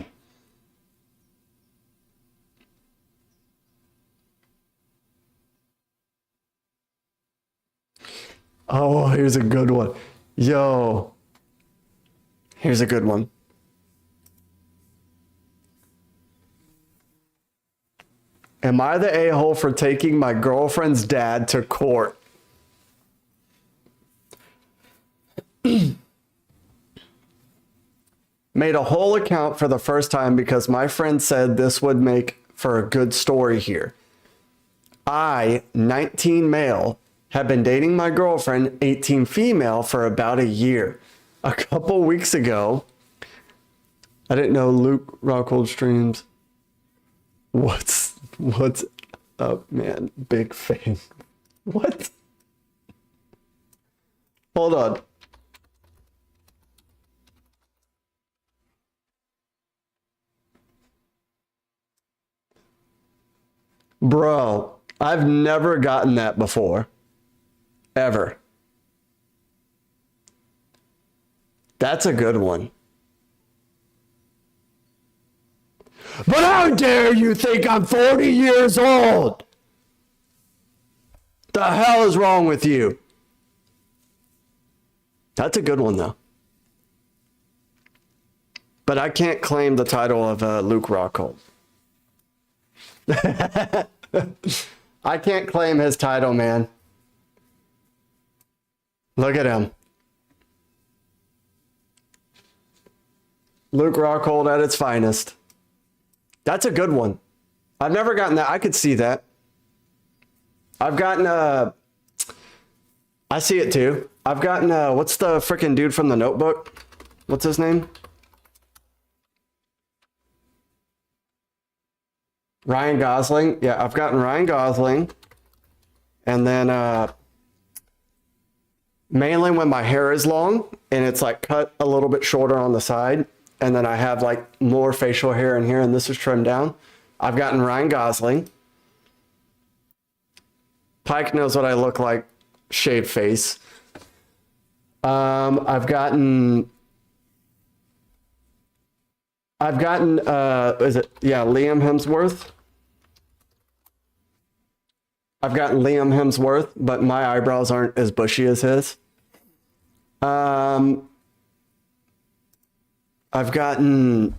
Oh, here's a good one. Yo. Here's a good one. Am I the a-hole for taking my girlfriend's dad to court? Made a whole account for the first time because my friend said this would make for a good story here. I, 19 male, have been dating my girlfriend, 18 female, for about a year. A couple weeks ago, I didn't know Luke Rockhold streams. What's up, man? Big fan. What? Hold on. Bro, I've never gotten that before. Ever. That's a good one. But how dare you think I'm 40 years old? The hell is wrong with you? That's a good one, though. But I can't claim the title of Luke Rockhold. I can't claim his title, man. Look at him. Luke Rockhold at its finest. That's a good one. I've never gotten that. I could see that. I've gotten I see it too. I've gotten what's the freaking dude from The Notebook? What's his name? Ryan Gosling. Yeah, I've gotten Ryan Gosling. And then mainly when my hair is long and it's like cut a little bit shorter on the side, and then I have like more facial hair in here and this is trimmed down, I've gotten Ryan Gosling. Pike knows what I look like, shaved face. I've gotten is it, yeah, Liam Hemsworth. I've gotten Liam Hemsworth, but my eyebrows aren't as bushy as his. I've gotten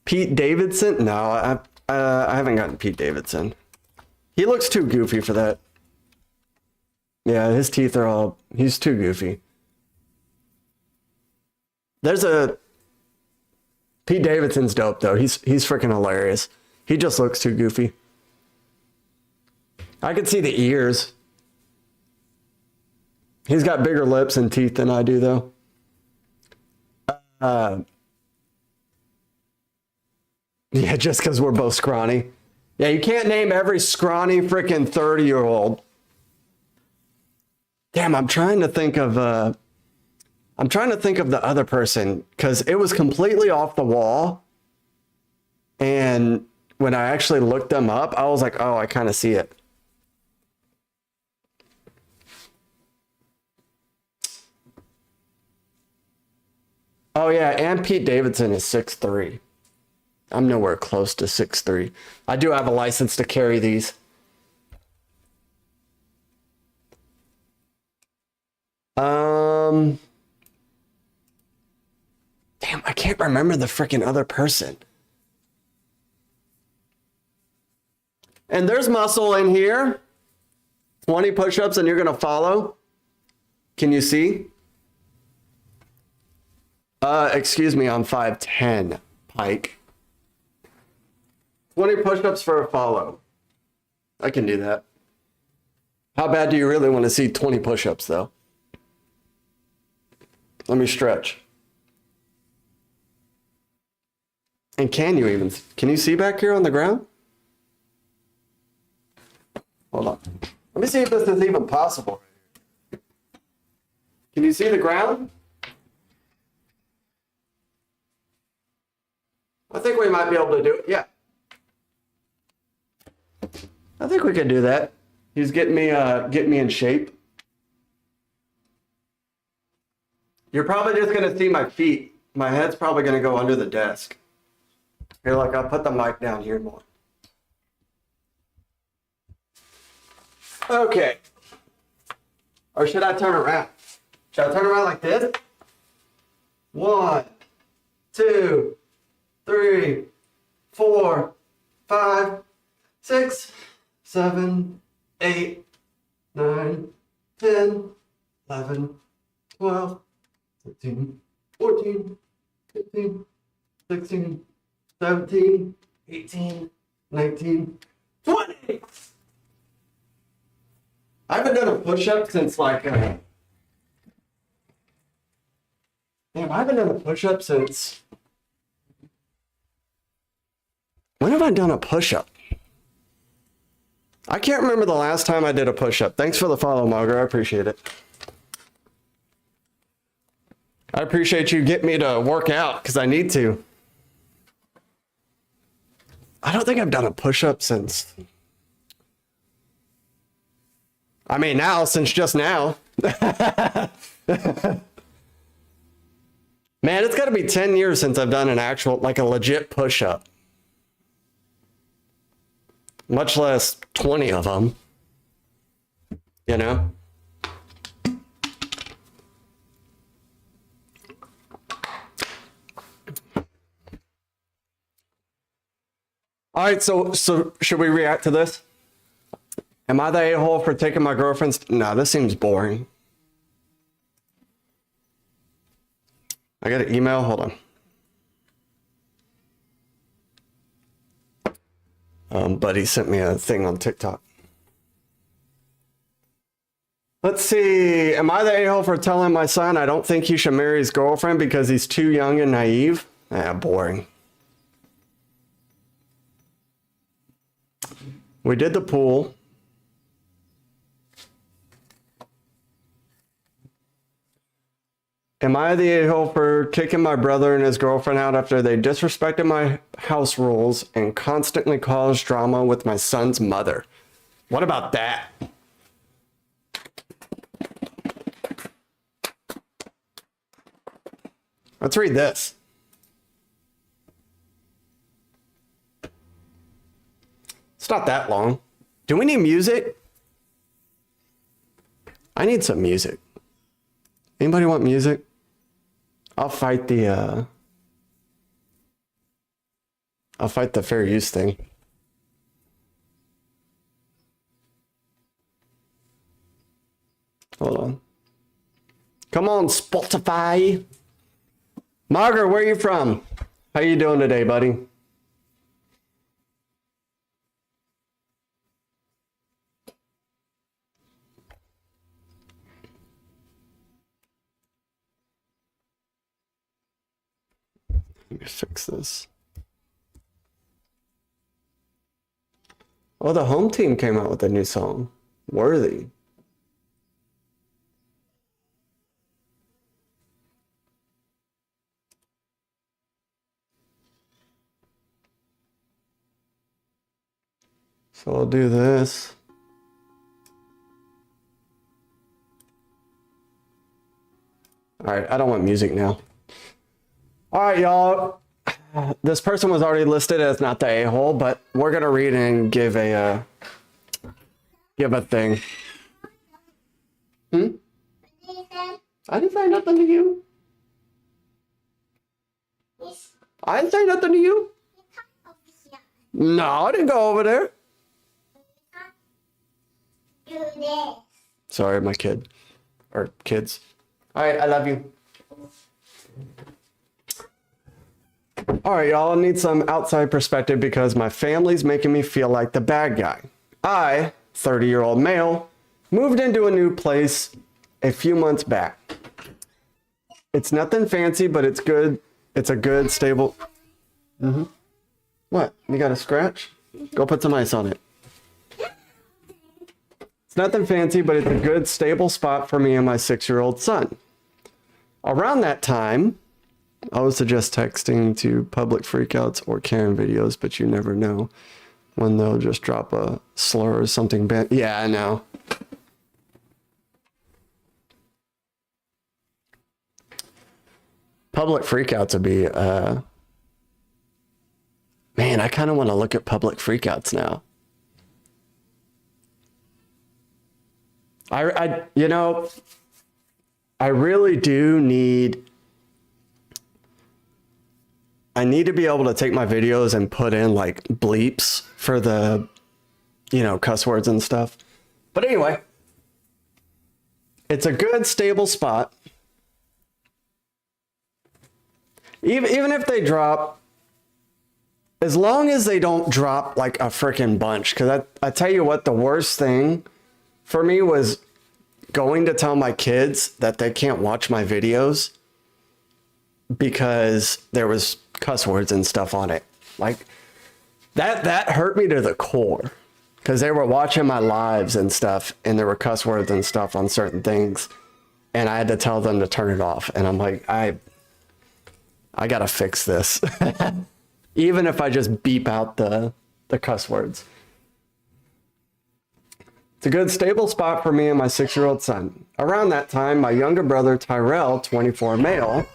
Pete Davidson. No, I haven't gotten Pete Davidson. He looks too goofy for that. Yeah, his teeth are all, he's too goofy. There's a, Pete Davidson's dope though. He's freaking hilarious. He just looks too goofy. I could see the ears. He's got bigger lips and teeth than I do though. Yeah, just because we're both scrawny. Yeah, you can't name every scrawny freaking 30-year-old. Damn, I'm trying to think of the other person because it was completely off the wall. And when I actually looked them up, I was like, oh, I kind of see it. Oh yeah, and Pete Davidson is 6'3". I'm nowhere close to 6'3". I do have a license to carry these. Damn, I can't remember the freaking other person. And there's muscle in here. 20 push-ups and you're gonna follow. Can you see? Excuse me, I'm 5'10", Pike. 20 push-ups for a follow. I can do that. How bad do you really want to see 20 push-ups though? Let me stretch. And can you see back here on the ground? Hold on. Let me see if this is even possible. Can you see the ground? I think we might be able to do it. Yeah. I think we could do that. He's getting me in shape. You're probably just gonna see my feet. My head's probably gonna go under the desk. Here, look, I'll put the mic down here more. Okay. Or should I turn around? Should I turn around like this? 1, 2, 3, 4, 5, 6, 7, 8, 9, 10, 11, 12, 13, 14, 15, 16, 17, 18, 19, 20. I haven't done a push-up since like, damn, I haven't done a push-up since, when have I done a push-up? I can't remember the last time I did a push-up. Thanks for the follow, Margaret. I appreciate it. I appreciate you getting me to work out because I need to. I don't think I've done a push-up since, I mean, now, since just now. Man, it's got to be 10 years since I've done an actual, like a legit push-up. Much less 20 of them, you know? All right, so should we react to this? Am I the a-hole for taking my girlfriend's? No, this seems boring. I got an email, hold on. Buddy sent me a thing on TikTok. Let's see. Am I the a-hole for telling my son I don't think he should marry his girlfriend because he's too young and naive? Boring. We did the pool. Am I the a-hole for kicking my brother and his girlfriend out after they disrespected my house rules and constantly caused drama with my son's mother? What about that? Let's read this. It's not that long. Do we need music? I need some music. Anybody want music? I'll fight the fair use thing. Hold on. Come on, Spotify. Margaret, where are you from? How you doing today, buddy? Let me fix this. Oh, the home team came out with a new song. Worthy. So I'll do this. All right, I don't want music now. All right, y'all. This person was already listed as not the a-hole, but we're gonna read and give a thing. I didn't say nothing to you. I didn't say nothing to you. No, I didn't go over there. Sorry, my kid. Or kids. All right, I love you. All right, y'all, I need some outside perspective because my family's making me feel like the bad guy. I, 30-year-old male, moved into a new place a few months back. It's nothing fancy, but it's good. It's a good, stable... What? You got a scratch? Go put some ice on it. It's nothing fancy, but it's a good, stable spot for me and my 6-year-old son. Around that time, I would suggest texting to public freakouts or Karen videos, but you never know when they'll just drop a slur or something bad. Yeah, I know. Public freakouts would be, man, I kind of want to look at public freakouts now. You know, I really do need... I need to be able to take my videos and put in like bleeps for the, you know, cuss words and stuff. But anyway, it's a good stable spot. Even if they drop, as long as they don't drop like a freaking bunch. Because I tell you what, the worst thing for me was going to tell my kids that they can't watch my videos because there was cuss words and stuff on it. Like that hurt me to the core because they were watching my lives and stuff and there were cuss words and stuff on certain things and I had to tell them to turn it off. And I'm like, I gotta fix this. Even if I just beep out the cuss words. It's a good stable spot for me and my 6-year-old son. Around that time, my younger brother Tyrell, 24 male,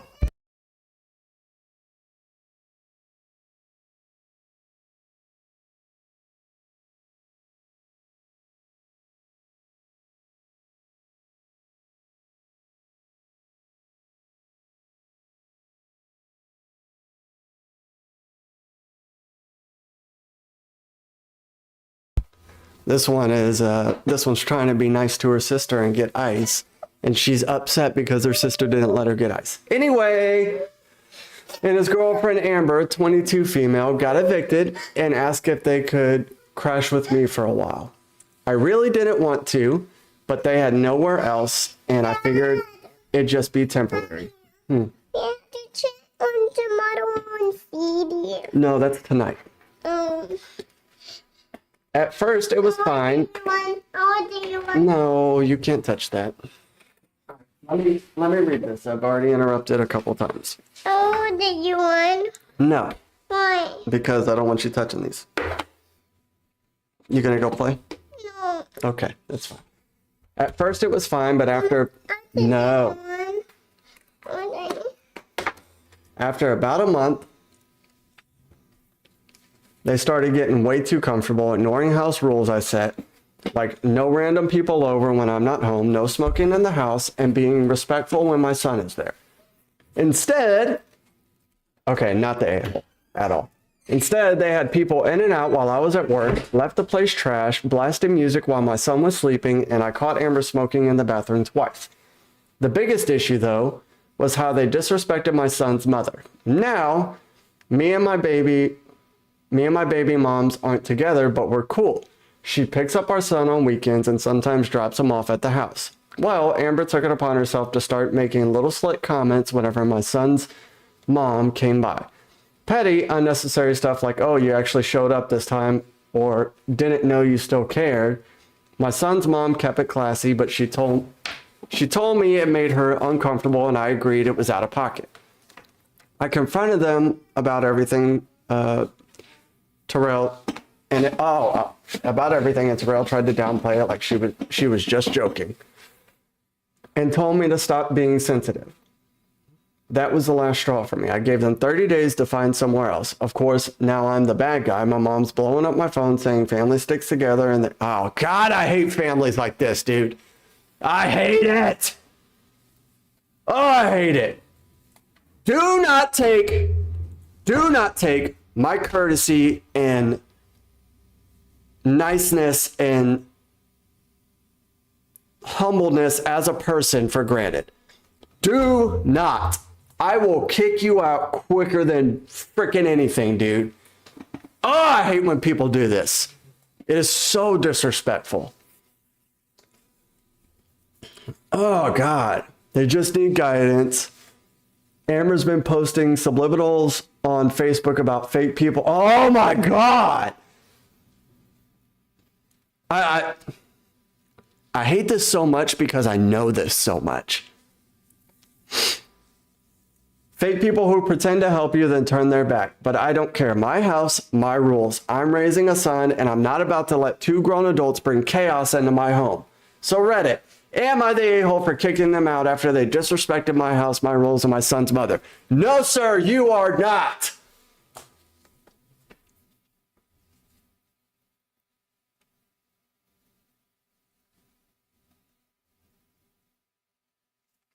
this one's trying to be nice to her sister and get ice. And she's upset because her sister didn't let her get ice. Anyway, and his girlfriend Amber, 22 female, got evicted and asked if they could crash with me for a while. I really didn't want to, but they had nowhere else, and I figured it'd just be temporary. You have to check on tomorrow on video. No, that's tonight. Um, At first, it was fine. No, you can't touch that. Let me read this. I've already interrupted a couple times. Oh, did you want? No, Why? because I don't want you touching these. You gonna go play? No. Okay, that's fine. At first it was fine, but after no. After about a month, they started getting way too comfortable, ignoring house rules I set, like no random people over when I'm not home, no smoking in the house, and being respectful when my son is there. Instead, okay, not the a-hole at all. Instead, they had people in and out while I was at work, left the place trash, blasting music while my son was sleeping, and I caught Amber smoking in the bathroom twice. The biggest issue, though, was how they disrespected my son's mother. Now, me and my baby moms aren't together, but we're cool. She picks up our son on weekends and sometimes drops him off at the house. Well, Amber took it upon herself to start making little slick comments whenever my son's mom came by. Petty, unnecessary stuff like, oh, you actually showed up this time, or didn't know you still cared. My son's mom kept it classy, but she told me it made her uncomfortable, and I agreed it was out of pocket. I confronted them about everything, Terrell, and about everything, and Terrell tried to downplay it like she was just joking, and told me to stop being sensitive. That was the last straw for me. I gave them 30 days to find somewhere else. Of course, now I'm the bad guy. My mom's blowing up my phone saying family sticks together, and oh God, I hate families like this, dude. I hate it. Oh, I hate it. Do not take my courtesy and niceness and humbleness as a person for granted. Do not. I will kick you out quicker than freaking anything, dude. Oh, I hate when people do this. It is so disrespectful. Oh, God. They just need guidance. Amber's been posting subliminals on Facebook about fake people. Oh, my God. I hate this so much because I know this so much. Fake people who pretend to help you then turn their back. But I don't care. My house, my rules. I'm raising a son, and I'm not about to let two grown adults bring chaos into my home. So Reddit, am I the a-hole for kicking them out after they disrespected my house, my rules, and my son's mother? No, sir, you are not.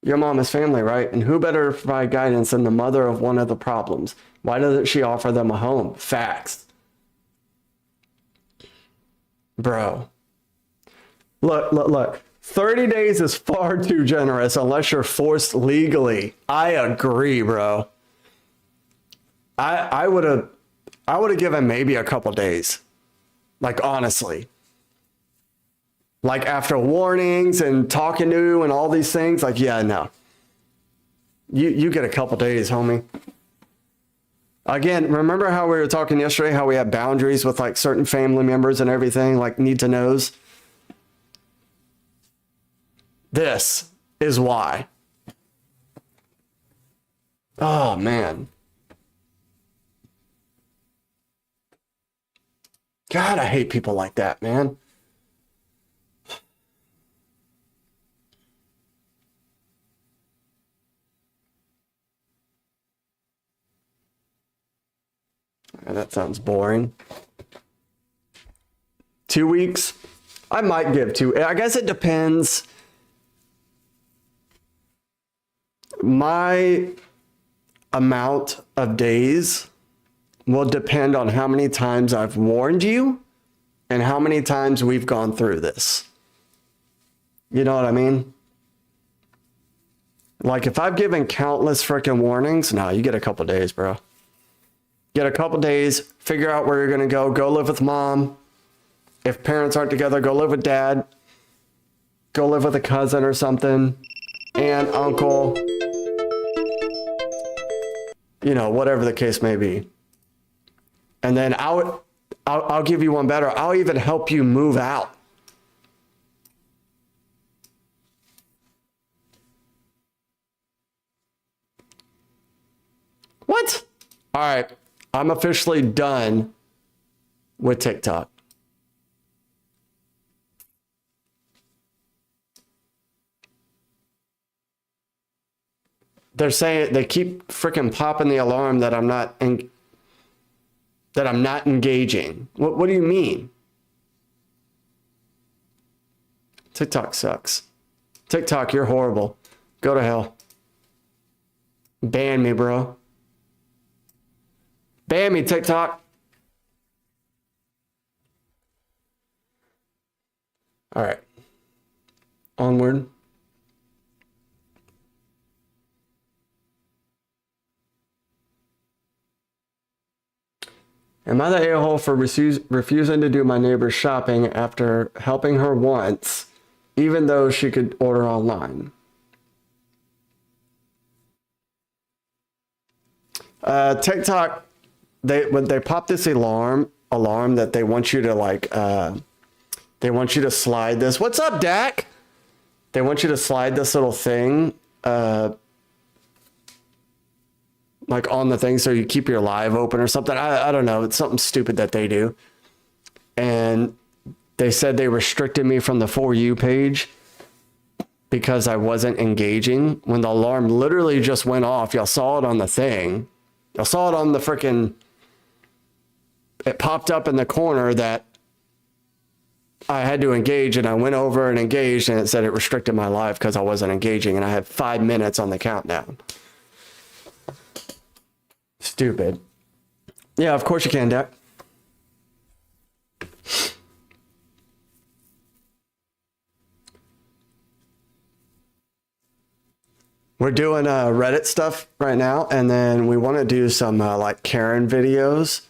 Your mom is family, right? And who better to provide guidance than the mother of one of the problems? Why doesn't she offer them a home? Facts. Bro. Look. 30 days is far too generous unless you're forced legally. I agree, bro. I would have given maybe a couple days. Like, honestly. Like, after warnings and talking to and all these things, like, yeah, no. You get a couple days, homie. Again, remember how we were talking yesterday, how we have boundaries with, like, certain family members and everything, like, need to knows? This is why. Oh, man. God, I hate people like that, man. That sounds boring. 2 weeks? I might give 2. I guess it depends. My amount of days will depend on how many times I've warned you and how many times we've gone through this. You know what I mean? Like, if I've given countless freaking warnings, no, you get a couple days, bro. Get a couple days, figure out where you're going to go live with mom, If parents aren't together, go live with dad. Go live with a cousin or something. Aunt, uncle. You know, whatever the case may be. And then I'll give you one better. I'll even help you move out. What? All right. I'm officially done with TikTok. They're saying they keep freaking popping the alarm that I'm not engaging. What do you mean? TikTok sucks. TikTok, you're horrible. Go to hell. Ban me, bro. Ban me, TikTok. All right. Onward. Am I the a-hole for refusing to do my neighbor's shopping after helping her once, even though she could order online? TikTok, when they pop this alarm that they want you to they want you to slide this. What's up, Dak? They want you to slide this little thing, like on the thing so you keep your live open or something. I don't know. It's something stupid that they do. And they said they restricted me from the For You page because I wasn't engaging when the alarm literally just went off. Y'all saw it on the thing. Y'all saw it on the freaking, it popped up in the corner that I had to engage, and I went over and engaged, and it said it restricted my live because I wasn't engaging, and I had 5 minutes on the countdown. Stupid. Yeah, of course you can, Dak. We're doing Reddit stuff right now, and then we want to do some like Karen videos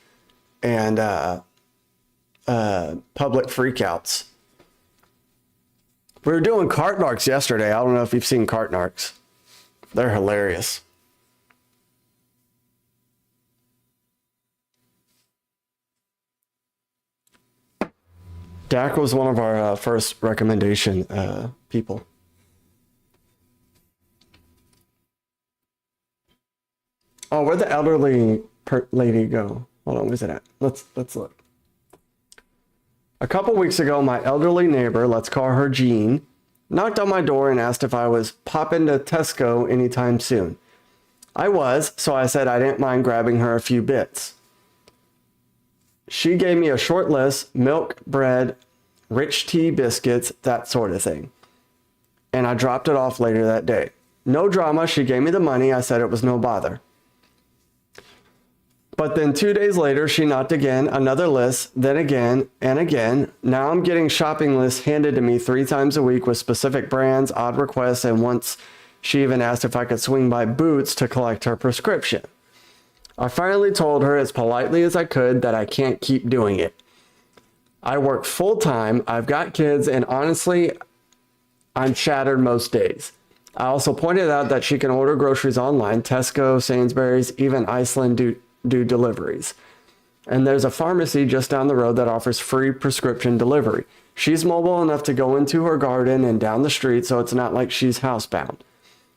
and public freakouts. We were doing cart narcs yesterday. I don't know if you've seen cart narcs. They're hilarious. Dak was one of our first recommendation people. Oh, where'd the elderly lady go? Hold on, where's it at? Let's look. A couple weeks ago, my elderly neighbor, let's call her Jean, knocked on my door and asked if I was popping to Tesco anytime soon. I was, so I said I didn't mind grabbing her a few bits. She gave me a short list: milk, bread, rich tea, biscuits, that sort of thing. And I dropped it off later that day. No drama, she gave me the money. I said it was no bother. But then 2 days later, she knocked again, another list, then again and again. Now I'm getting shopping lists handed to me 3 times a week with specific brands, odd requests, and once she even asked if I could swing by Boots to collect her prescription. I finally told her as politely as I could that I can't keep doing it. I work full time, I've got kids, and honestly, I'm shattered most days. I also pointed out that she can order groceries online, Tesco, Sainsbury's, even Iceland do deliveries. And there's a pharmacy just down the road that offers free prescription delivery. She's mobile enough to go into her garden and down the street, so it's not like she's housebound.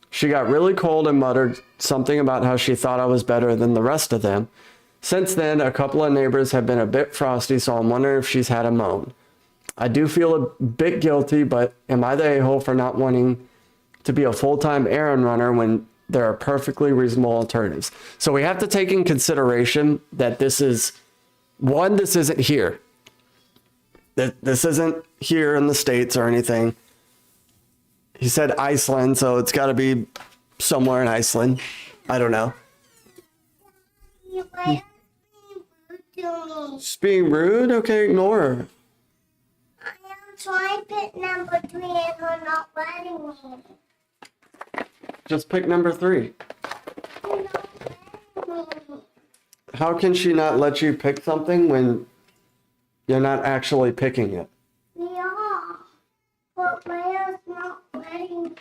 She got really cold and muttered something about how she thought I was better than the rest of them. Since then, a couple of neighbors have been a bit frosty, so I'm wondering if she's had a moan. I do feel a bit guilty, but am I the a-hole for not wanting to be a full-time errand runner when there are perfectly reasonable alternatives? So we have to take in consideration that this isn't here. This isn't here in the States or anything. He said Iceland, so it's got to be somewhere in Iceland. I don't know. She's being rude? Okay, ignore her. I am trying pick number 3 and her not letting me. Just pick number 3. She's not letting me. How can she not let you pick something when You're not actually picking it. We are. But Leo's not letting me.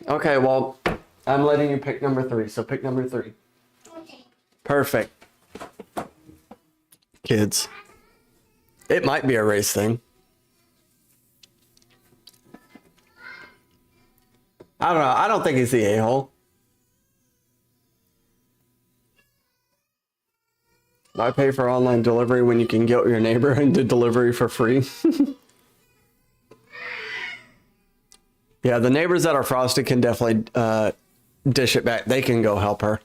Okay, well, I'm letting you pick number 3, so pick number 3. Okay. Perfect. Kids. It might be a race thing. I don't know. I don't think he's the a-hole. Why pay for online delivery when you can get your neighbor into delivery for free? Yeah, the neighbors that are frosted can definitely dish it back. They can go help her.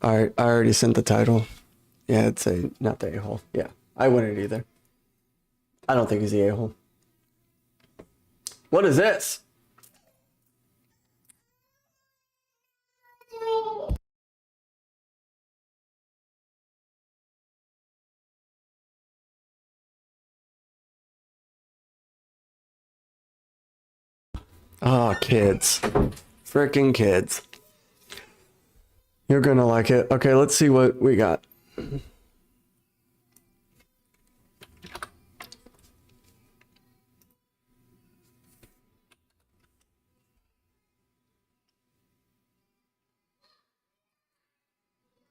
All right, I already sent the title. Yeah, it's not the a-hole. Yeah, I wouldn't either. I don't think he's the a-hole. What is this? Oh, kids. Freaking kids. You're gonna like it. Okay, let's see what we got.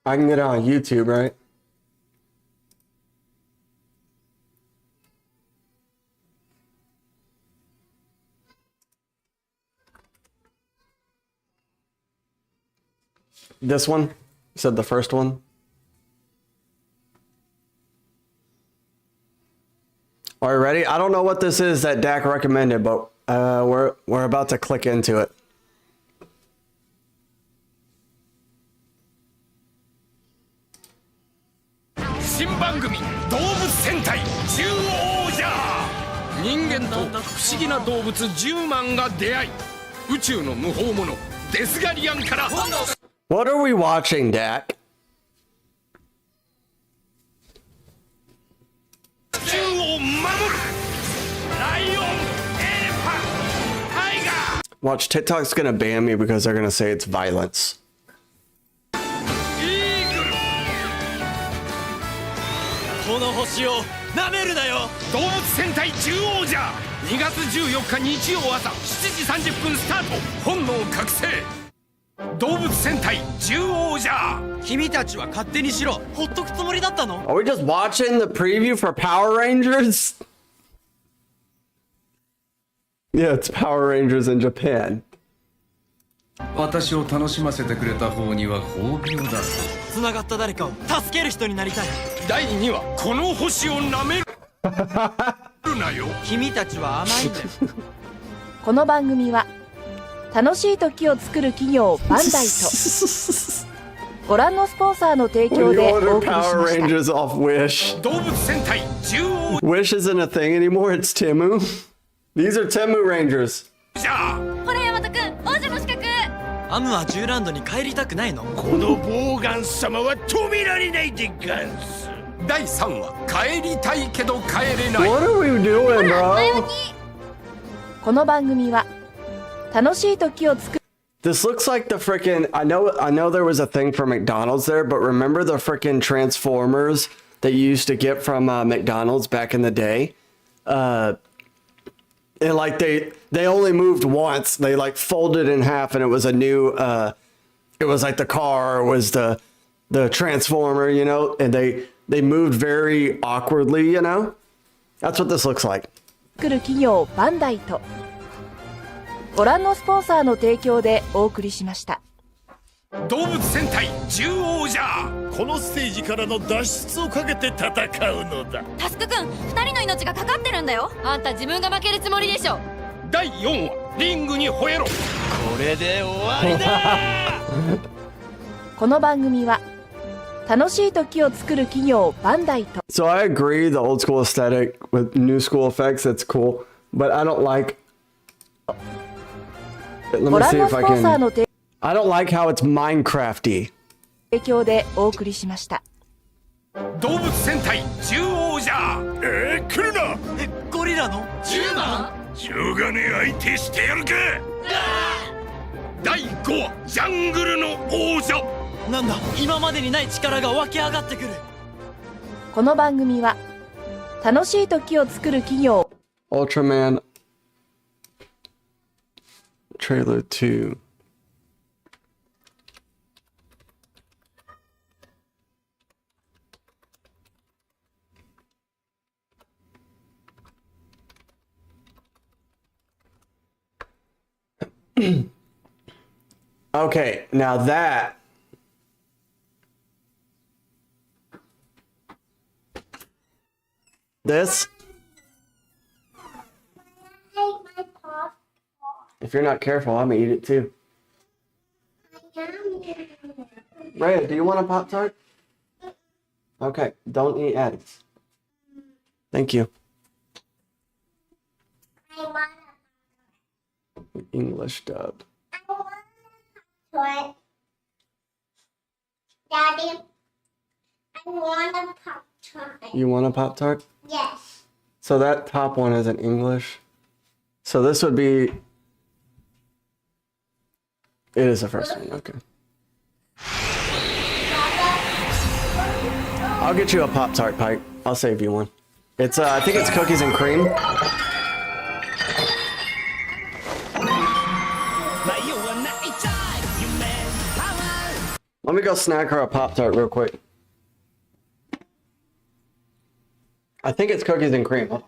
I can get it on YouTube, right? This one? You said the first one? Are you ready? I don't know what this is that Dak recommended, but we're about to click into it. What are we watching, Dak? Watch, TikTok's gonna ban me because they're gonna say it's violence. この星をなめるなよ。動物戦隊獣王じゃ。2月14日日曜朝7時30分スタート。本能覚醒。動物戦隊獣王じゃ。君たちは勝手にしろ。ほっとくつもりだったの？ Are we just watching the preview for Power Rangers? Yeah, it's Power Rangers in Japan. 私を楽しませてくれた方には褒美を出す。繋がった誰かを助ける人になりたい。第2話この星をなめるなよ。君たちは甘いんだよ。この番組は楽しい時を作る企業バンダイとご覧のスポンサーの提供 We でお ordered 送りし Power ました。 Rangers off Wish. 動物戦隊獣王 Wish isn't a thing anymore, it's Temu. These are Temu Rangers. じゃ。ほら大和くん王者の資格。アムは10ランドに帰りたくないの？このボーガン様は止められないでガンス。第3話帰りたいけど帰れない。 What are we doing, bro? この番組は楽しい時を作る This looks like the frickin' I know there was a thing for McDonald's there, but remember the frickin' Transformers that you used to get from McDonald's back in the day? And like they only moved once. They like folded in half and it was a new it was like the car was the Transformer, you know, and they moved very awkwardly, you know? That's what this looks like. る企業バンダイとご覧のスポンサーの提供でお送りしました。動物戦隊獣王じゃ。このステージからの脱出をかけて戦うのだ。タスクくん2人の命がかかってるんだよ。あんた自分が負けるつもりでしょ。第4話リングに吠えろ。これで終わりだ。この番組は楽しい時を作る企業バンダイと So I agree the old school aesthetic with new school effects, that's cool, but I don't like Let ご me 覧 see の if ス I ポンサー can の提 I don't like how it's Minecrafty. 供でお送りしました。動物戦隊獣王じゃ。来るな。ゴリラの10番。しょうがねえ相手してやるか。第5話ジャングルの王者。なんだ今までにない力が湧き上がってくる。この番組は楽しい時を作る企業 Ultraman trailer 2. Okay, now that this, I hate my pop. if you're not careful, I'm gonna eat it too. Yummy. Rhea, do you want a Pop-Tart? Okay, don't eat Addie's. Thank you. I want English dub. a Pop-Tart. Daddy, I want a Pop-Tart. You want a Pop-Tart? Yes. So that top one is in English. So this would be... It is the first one, okay. I'll get you a Pop-Tart, Pike. I'll save you one. It's, I think it's cookies and cream. Let me go snack her a Pop-Tart real quick. I think it's cookies and cream.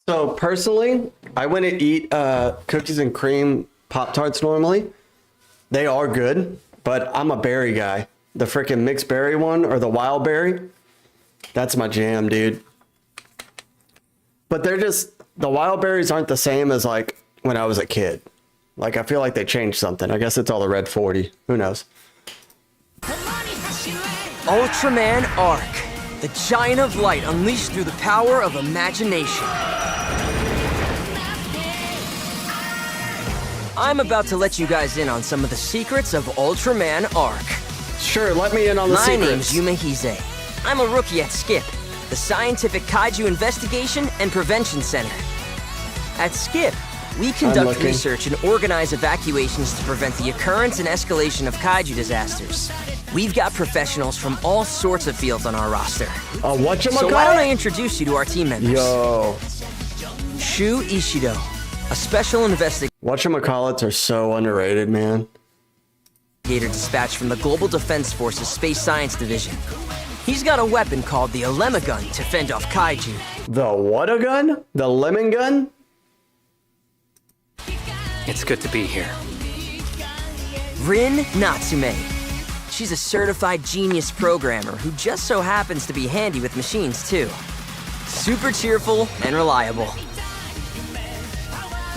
So personally, I wouldn't eat cookies and cream Pop-Tarts normally. They are good, but I'm a berry guy. The freaking mixed berry one or the wild berry, that's my jam, dude. But they're just, the wild berries aren't the same as like when I was a kid. Like I feel like they changed something. I guess it's all the red 40. Who knows? Ultraman Arc, the giant of light unleashed through the power of imagination. I'm about to let you guys in on some of the secrets of Ultraman Arc. Sure, let me in on the secrets. My name's Yumehise. I'm a rookie at SKIP, the Scientific Kaiju Investigation and Prevention Center. At SKIP, we conduct research and organize evacuations to prevent the occurrence and escalation of kaiju disasters. We've got professionals from all sorts of fields on our roster. Whatchamacallit? So why don't I introduce you to our team members? Yo. Shu Ishido, a special investigator Whatchamacallits are so underrated, man. dispatched from the Global Defense Force's Space Science Division. He's got a weapon called the Alema Gun to fend off kaiju. The what a gun? The lemon gun? It's good to be here. Rin Natsume. She's a certified genius programmer who just so happens to be handy with machines, too. Super cheerful and reliable.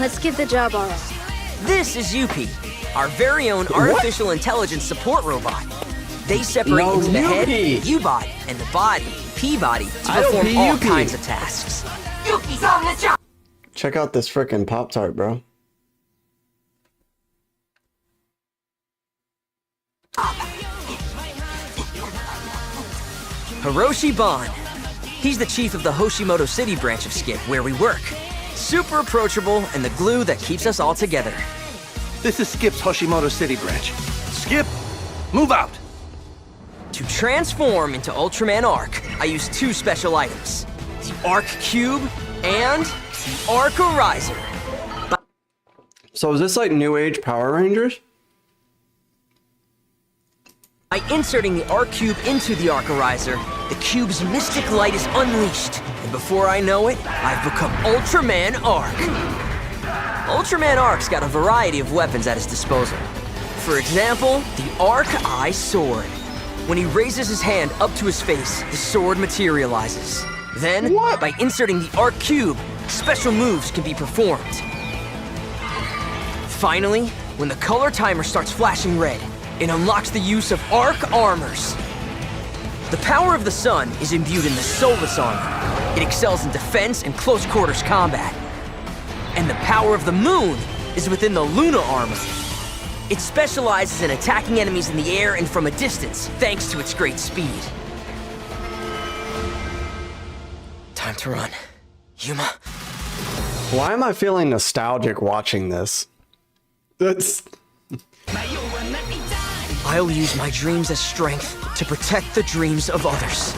Let's give the job our all. This is Yuppie, our very own artificial intelligence support robot. They separate into the head, U-bot, and the body, P-body, to perform all kinds of tasks. Yuppie's on the job! Check out this frickin' Pop-Tart, bro. Hiroshi Ban. He's the chief of the Hoshimoto City branch of SKIP, where we work. Super approachable and the glue that keeps us all together. This is Skip's Hoshimoto City branch. Skip, move out! To transform into Ultraman Arc, I use two special items. The Arc Cube and the Arc Ariser. So is this like New Age Power Rangers? By inserting the Arc Cube into the Arc Ariser, the cube's mystic light is unleashed, and before I know it, I've become Ultraman Arc. Ultraman Arc's got a variety of weapons at his disposal. For example, the Arc Eye Sword. When he raises his hand up to his face, the sword materializes. Then, by inserting the arc cube, special moves can be performed. Finally, when the color timer starts flashing red, it unlocks the use of arc armors. The power of the sun is imbued in the Solus armor. It excels in defense and close quarters combat. And the power of the moon is within the Luna armor. It specializes in attacking enemies in the air and from a distance, thanks to its great speed. Time to run. Yuma. Why am I feeling nostalgic watching this? That's... I'll use my dreams as strength to protect the dreams of others.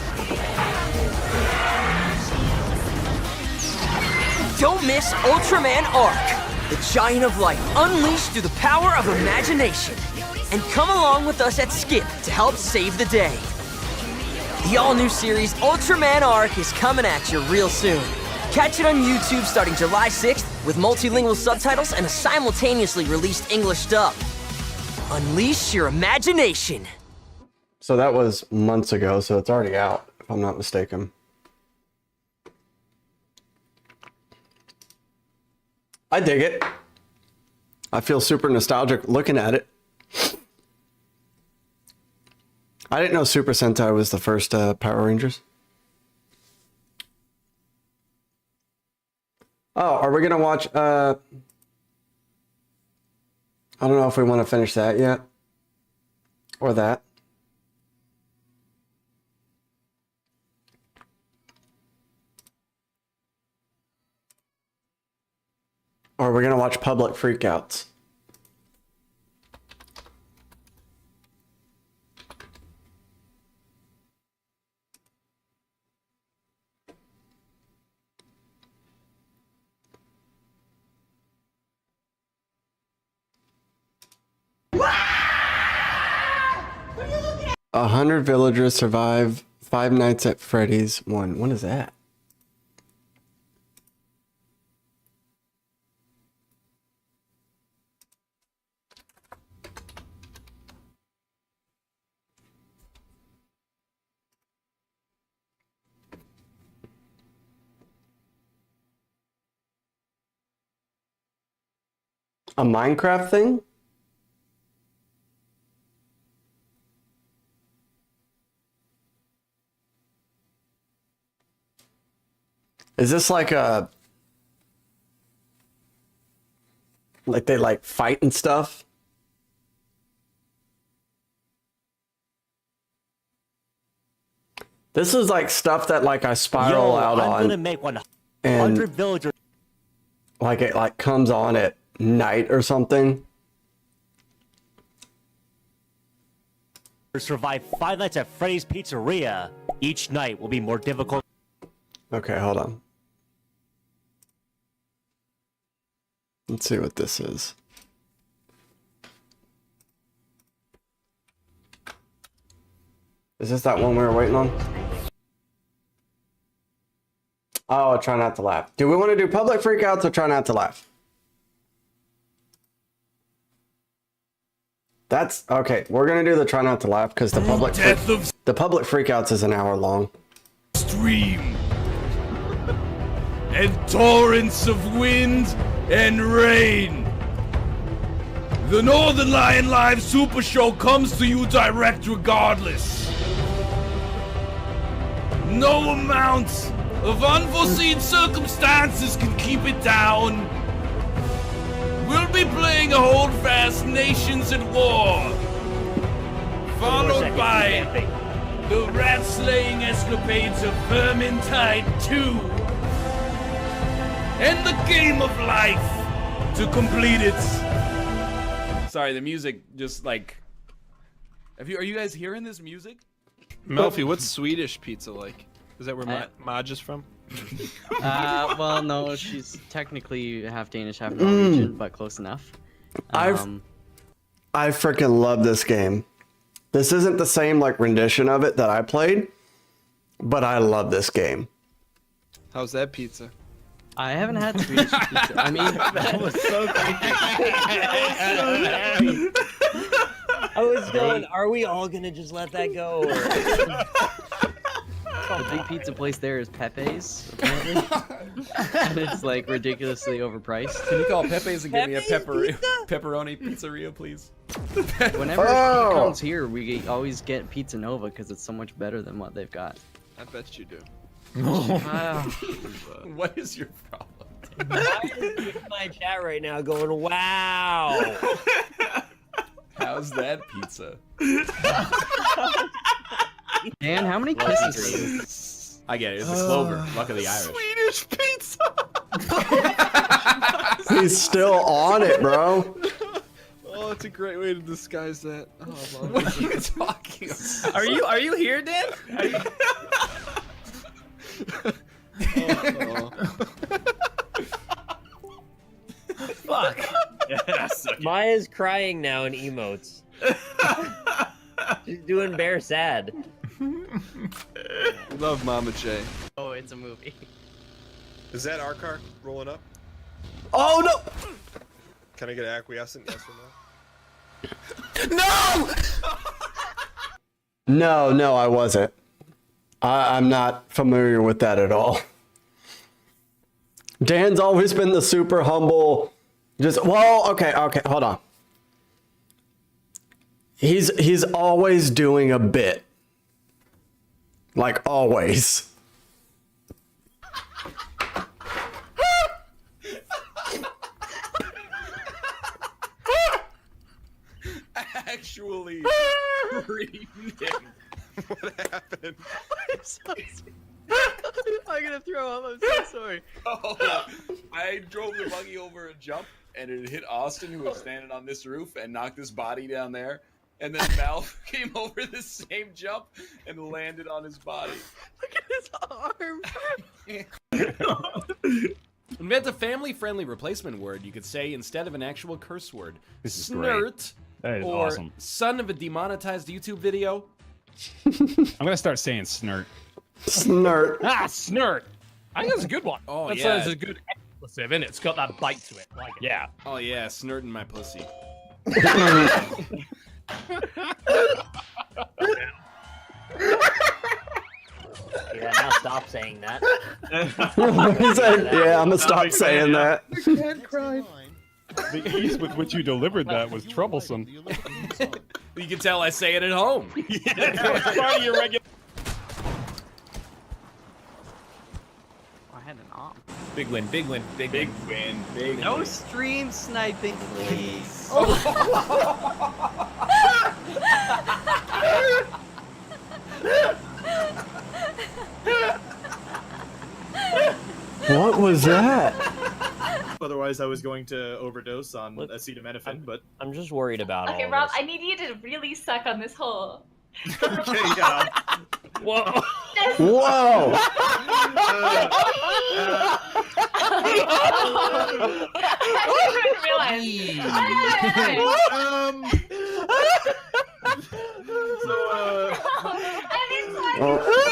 Don't miss Ultraman Arc, the Giant of Light unleashed through the power of imagination. And come along with us at Skip to help save the day. The all-new series Ultraman Arc is coming at you real soon. Catch it on YouTube starting July 6th with multilingual subtitles and a simultaneously released English dub. Unleash your imagination. So that was months ago, so it's already out, if I'm not mistaken. I dig it. I feel super nostalgic looking at it. I didn't know Super Sentai was the first Power Rangers. Oh, are we gonna watch I don't know if we want to finish that yet. Or that. Or we're gonna watch Public Freakouts. A 100 villagers survive 5 nights at Freddy's 1. What is that? A Minecraft thing? Is this like a... like they like fight and stuff? This is like stuff that like I spiral out on. I'm gonna make 100 and villagers. like it like comes on at night or something. Survive 5 nights at Freddy's Pizzeria. Each night will be more difficult. Okay, hold on. Let's see what this is. Is this that one we were waiting on? Oh, try not to laugh. Do we want to do Public Freakouts or try not to laugh? That's okay. We're gonna do the try not to laugh because the public freakouts is an hour long. Stream and torrents of wind and rain. The Northern Lion Live Super Show comes to you direct regardless. No amount of unforeseen circumstances can keep it down. We'll be playing a Holdfast Nations at War, followed by the rat-slaying escapades of Vermintide 2, and the Game of Life to complete it. Sorry, the music just like... are you guys hearing this music? Melfi, what's Swedish pizza like? Is that where Maj is from? Well, no, she's technically half Danish, half Norwegian, but close enough. I freaking love this game. This isn't the same like rendition of it that I played, but I love this game. How's that pizza? I haven't had Swedish pizza. I mean, that was so creepy. I was going are we all gonna just let that go? The big pizza place there is Pepe's, apparently. And it's like ridiculously overpriced. Can you call Pepe's and give me a pepperoni pizzeria, please? Whenever she comes here, we always get Pizza Nova because it's so much better than what they've got. I bet you do. What is your problem? My chat right now going, wow. How's that pizza? Dan, how many kisses? I get it. It's a clover. Luck of the Irish. Swedish pizza. He's still on it, bro. Oh, it's a great way to disguise that. Oh, what are you talking about? Are you here, Dan? Are you... Fuck. Yes. Maya's crying now in emotes. She's doing bear sad. We love Mama J. Oh, it's a movie. Is that our car rolling up? Oh no! Can I get acquiescent? Yes or no? No! No, I wasn't. I'm not familiar with that at all. Dan's always been the super humble. Okay, hold on. He's always doing a bit. Like always. Actually screamed him. What happened? I'm gonna throw up. I'm so sorry. Oh, I drove the buggy over a jump, and it hit Austin, who was standing on this roof, and knocked his body down there. And then Valve came over the same jump and landed on his body. Look at his arm. Invent a family-friendly replacement word you could say instead of an actual curse word. This is Snurt, great. That is or awesome. son of a demonetized YouTube video. I'm gonna start saying snurt. Snurt. Ah, snurt. I think that's a good one. Oh, that yeah. sounds a good expletive, and it's got that bite to it. Like it. Yeah. Oh yeah, snurting my pussy. Yeah, now stop saying that. He's like, yeah, I'm gonna stop saying that. The ease with which you delivered that was troublesome. You can tell I say it at home. It's part of your regular. I had an arm. Big win, big win, big win, big No win. stream sniping, please. What was that? Otherwise, I was going to overdose on acetaminophen, but... I'm just worried about Okay, all Rob, this. I need you to really suck on this hole. Okay, yeah. Whoa! Whoa! I didn't realize. I mean, Oh. so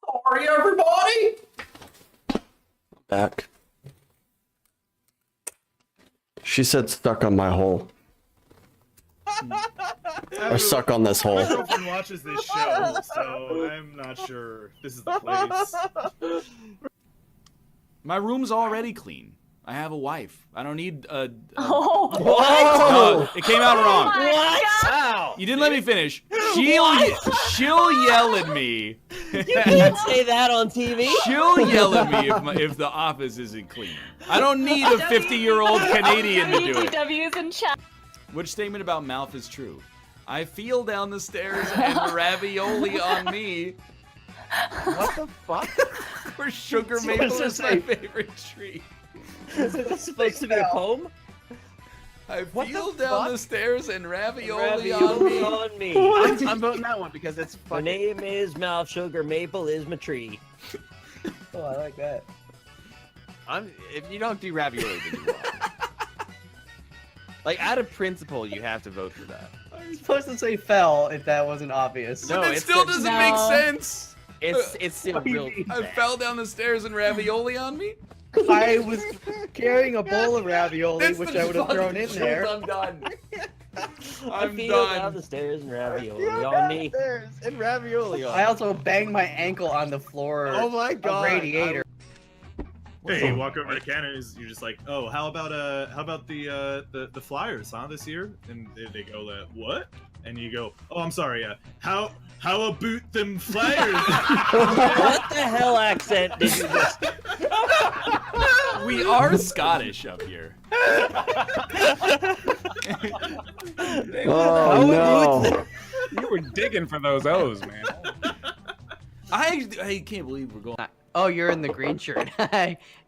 Sorry, everybody. Back. She said stuck on my hole. Or stuck on this hole. My girlfriend watches this show, so I'm not sure this is the place. My room's already clean. I have a wife. I don't need a Oh, what? It came out wrong. What? Wow. You didn't let me finish. She'll yell at me. You can't say that on TV. She'll yell at me if the office isn't clean. I don't need a 50-year-old Canadian to do it. WWs in chat. Which statement about mouth is true? I feel down the stairs and ravioli on me. What the fuck? Or sugar maple is my favorite treat. Is this supposed to be a poem? I feel down the stairs and ravioli Ravioli on on me. I'm voting that one because it's My fucking. name is Mouth Sugar Maple is my tree. Oh, I like that. If you don't do ravioli, then you won't. Like, out of principle, you have to vote for that. I'm supposed to say fell if that wasn't obvious. But it still doesn't make sense. It's still real. I fell down the stairs and ravioli on me? I was carrying a bowl of ravioli, That's which the I would have thrown in fucking there. truth. I'm done. I I'm feel done. down the stairs and ravioli on me. There's and ravioli on. I also banged my ankle on the floor Oh my of god. radiator. Hey, you walk over to Ken and you're just like, oh, how about the Flyers, huh, this year? And they go like, what? And you go, oh, I'm sorry, how about them Flyers? What the hell accent did you just? We are Scottish up here. Oh no. You were digging for those O's, man. I can't believe we're going. Oh, you're in the green shirt.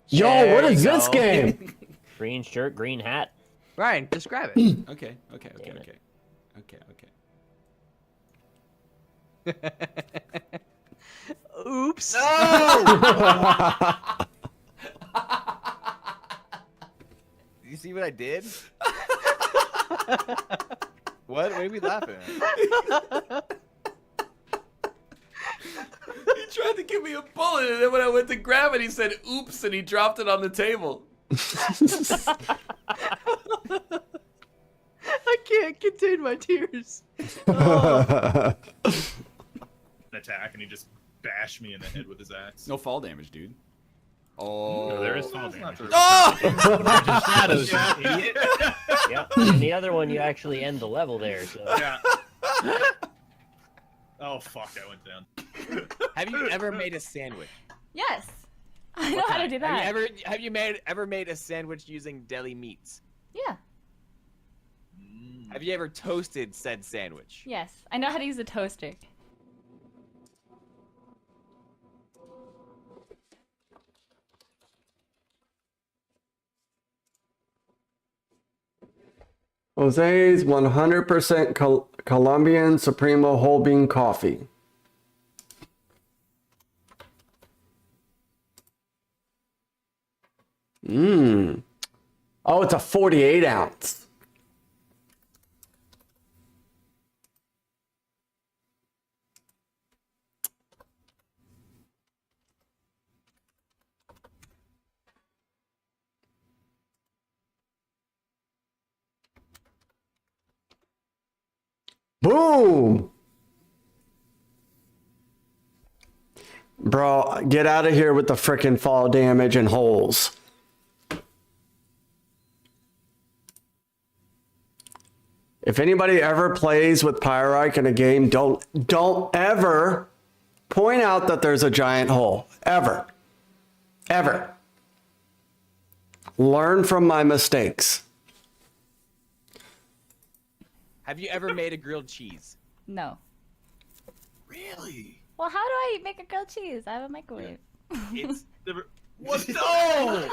Yo, what is There you this go. game? Green shirt, green hat. Ryan, just grab it. Okay. Oops. No! You see what I did? What are we laughing at? He tried to give me a bullet, and then when I went to grab it, he said, oops, and he dropped it on the table. I can't contain my tears. An attack, and he just bashed me in the head with his axe. No fall damage, dude. Oh. No, there is fall damage. Oh! Just shadows, you idiot. Yep. And the other one, you actually end the level there. So. Yeah. Oh fuck! I went down. Have you ever made a sandwich? Yes. I know how to do that. Have you ever made a sandwich using deli meats? Yeah. Have you ever toasted said sandwich? Yes. I know how to use a toaster. Jose's 100% Colombian Supremo whole bean coffee. Mmm. Oh, it's a 48 ounce. Boom! Bro, get out of here with the frickin' fall damage and holes. If anybody ever plays with Pyrite in a game, don't ever point out that there's a giant hole. Ever. Ever. Learn from my mistakes. Have you ever made a grilled cheese? No. Really? Well, how do I make a grilled cheese? I have a microwave. It's What? No!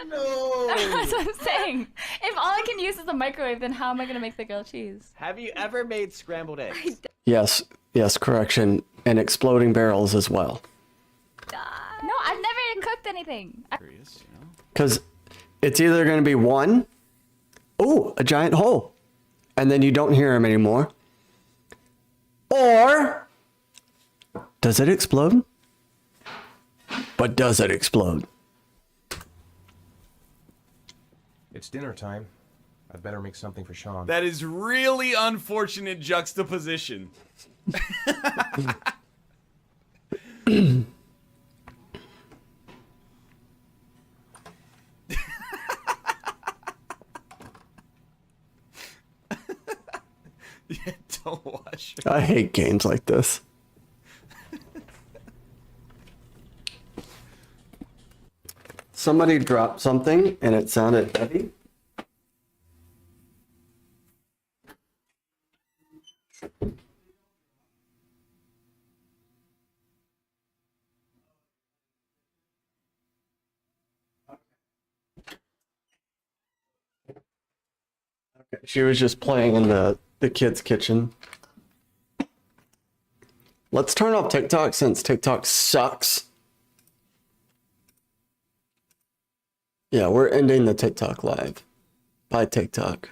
No! That's what I'm saying. If all I can use is a microwave, then how am I gonna make the grilled cheese? Have you ever made scrambled eggs? Yes, correction. And exploding barrels as well. No, I've never cooked anything. Because it's either going to be one, oh, a giant hole, and then you don't hear him anymore. Or does it explode? But does it explode? It's dinner time. I'd better make something for Sean. That is really unfortunate juxtaposition. Yeah, don't watch it. I hate games like this. Somebody dropped something and it sounded heavy. She was just playing in the kids' kitchen. Let's turn off TikTok since TikTok sucks. Yeah, we're ending the TikTok live. Bye, TikTok.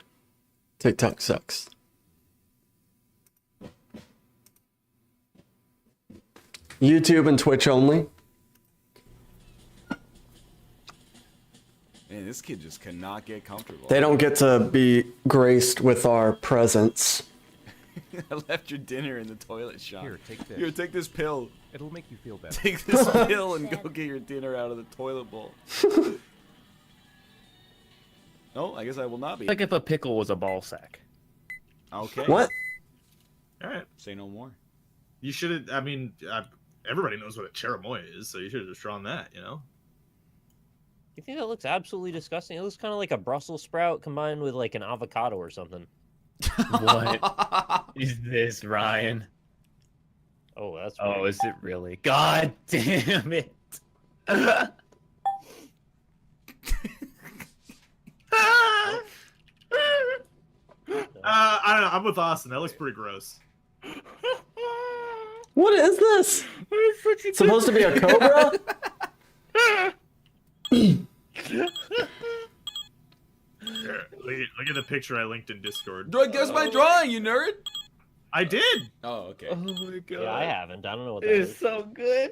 TikTok sucks. YouTube and Twitch only. Man, this kid just cannot get comfortable. They don't get to be graced with our presence. I left your dinner in the toilet, Sean. Here, take this. Here, take this pill. It'll make you feel better. Take this pill and go get your dinner out of the toilet bowl. No, I guess I will not be. Like if a pickle was a ball sack. Okay. What? All right. Say no more. You should have. I mean, everybody knows what a cherimoya is, so you should have just drawn that. You know. You think that looks absolutely disgusting? It looks kind of like a Brussels sprout combined with like an avocado or something. What is this, Ryan? Oh, that's. Oh, weird. is it really? God damn it! I don't know. I'm with Austin. That looks pretty gross. What is this? It's supposed to be a cobra? Here, look at the picture I linked in Discord. Do I guess my drawing, you nerd? I did. Oh, okay. Oh my god. Yeah, I haven't. I don't know what that It's is. so good.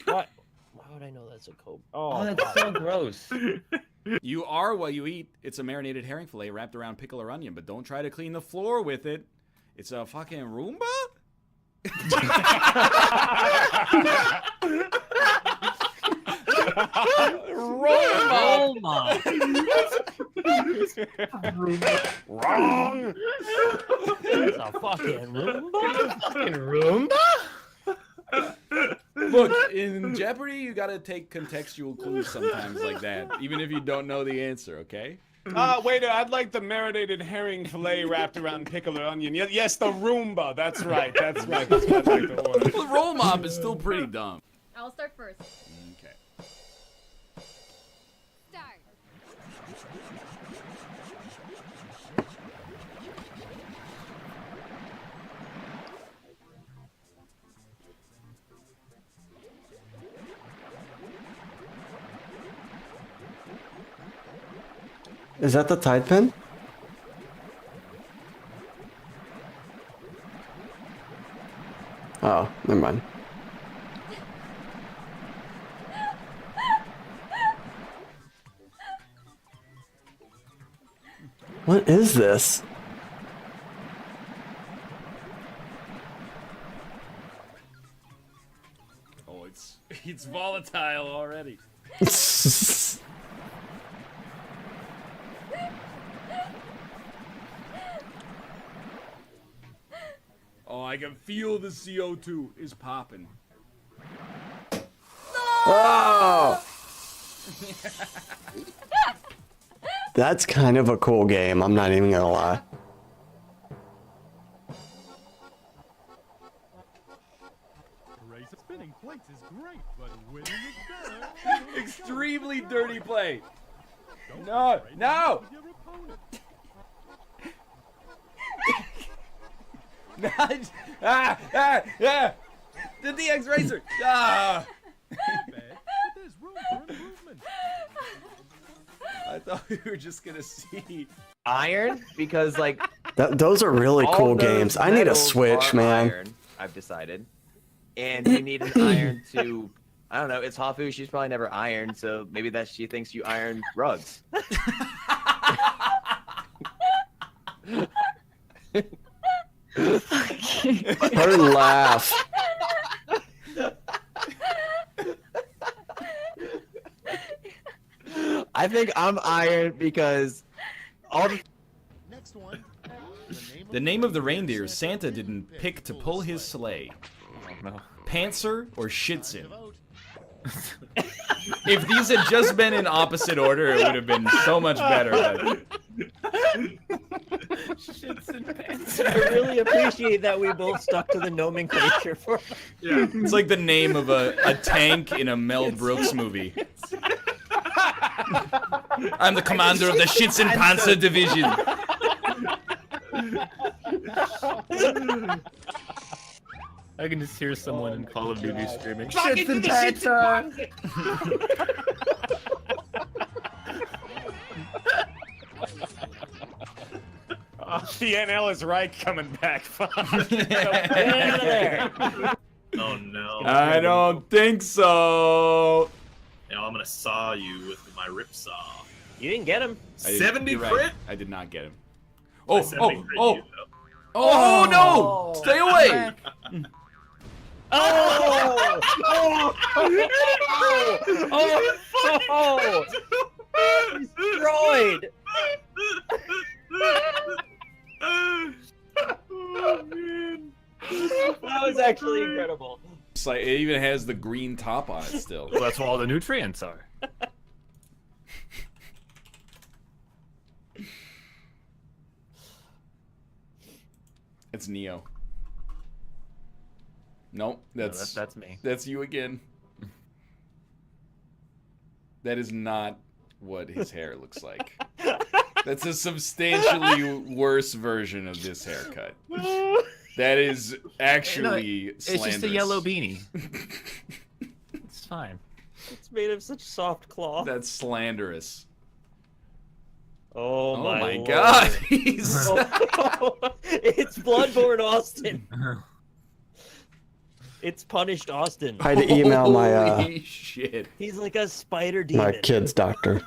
What? Why would I know that's a cobra? Oh, that's so gross. You are what you eat. It's a marinated herring fillet wrapped around pickle or onion, but don't try to clean the floor with it. It's a fucking Roomba? Roma. Wrong. It's a fucking Roomba. Fucking Roomba? Look, in Jeopardy, you gotta take contextual clues sometimes like that, even if you don't know the answer, okay? Waiter, I'd like the marinated herring fillet wrapped around pickle or onion. Yes, the Roomba. That's right. That's right. That's what I'd like to order. The roll mob is still pretty dumb. I'll start first. Okay. Start. Is that the Tide Pen? Oh, never mind. What is this? Oh, it's volatile already. Oh, I can feel the CO2 is popping. Oh! That's kind of a cool game, I'm not even gonna lie. Spinning plates is great, but winning is better. Extremely dirty play. No, no! Yeah! The DX Racer! Ah! I thought we were just gonna see Iron? Because, like... Those are really all cool those games. I need a metals Switch, are man. iron. I've decided. And you need an iron to, I don't know, it's Hafu, she's probably never ironed, so maybe that she thinks you iron rugs. Her laugh. I think I'm iron because all the... Next one. The name of the reindeer Santa didn't pick to pull his sleigh. Panzer or Schitzen? If these had just been in opposite order, it would have been so much better. I really appreciate that we both stuck to the nomenclature for. Yeah, it's like the name of a tank in a Mel Brooks movie. I'm the commander of the Schützenpanzer Division. I can just hear someone in Call of Duty screaming. Schützenpanzer! The NL is right coming back. Oh no. I don't think so. Now I'm gonna saw you with my rip saw. You didn't get him. 70 You're crit? right. I did not get him. Oh, 70 oh, crit oh. you, though. Oh, no! Stay away! Oh! Oh! Destroyed! Oh man. That was actually incredible. It's like, it even has the green top on it still. Well, that's where all the nutrients are. It's Neo. Nope, that's me. That's you again. That is not what his hair looks like. That's a substantially worse version of this haircut. That is actually It's just a slanderous. yellow beanie. It's fine. It's made of such soft cloth. That's slanderous. Oh my my God! He's it's Bloodborne Austin. It's punished Austin. I had to email my Holy shit. He's like a spider demon. my kid's doctor.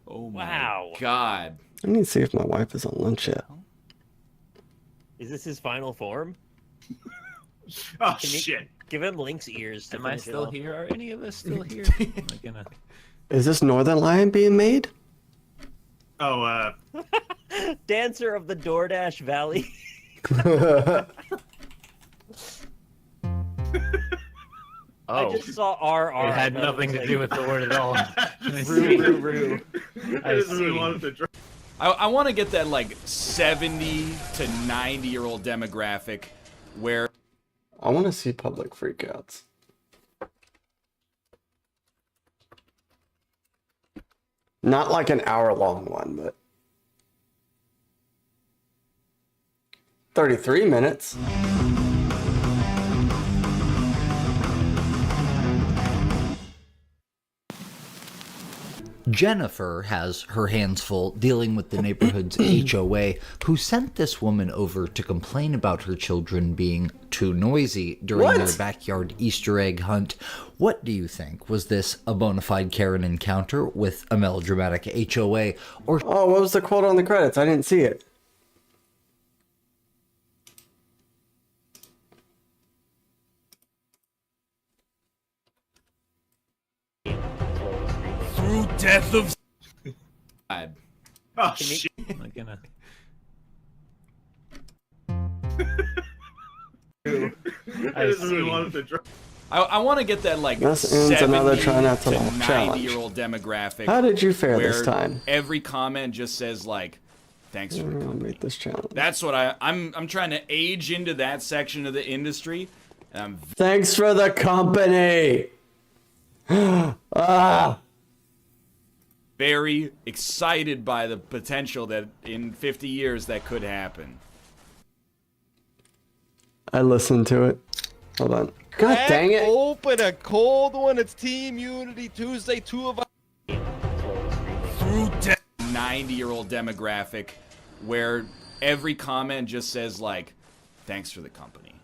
Oh my Wow. God. I need to see if my wife is on lunch yet. Is this his final form? Oh Can you shit. Give him Link's ears. To Am I finish it still off. here? Are any of us still here? Am I gonna... Is this Northern Lion being made? Oh, Dancer of the DoorDash Valley. I just saw RR. It had and I nothing was to like, do with the word at all. Roo. I just really wanted to draw. I want to get that like 70 to 90-year-old demographic where I want to see public freakouts. Not like an hour-long one, but 33 minutes. Jennifer has her hands full dealing with the neighborhood's HOA, who sent this woman over to complain about her children being too noisy during their backyard Easter egg hunt. What do you think? Was this a bona fide Karen encounter with a melodramatic HOA, or... Oh, what was the quote on the credits? I didn't see it. Through death of... God. Oh shit. Am I gonna... I just really wanted to draw. I want to get that like This ends 70 another try not to to laugh challenge. 90-year-old demographic. How did you fare where this time? Every comment just says like, "Thanks for I'll make this challenge. That's what I'm trying to age into that section of the industry. And I'm Thanks for the company. Ah. very excited by the potential that in 50 years that could happen. I listened to it. Hold on. God dang it. Open a cold one. It's Team Unity Tuesday. Two of us. Through 90-year-old demographic where every comment just says like, "Thanks for the company."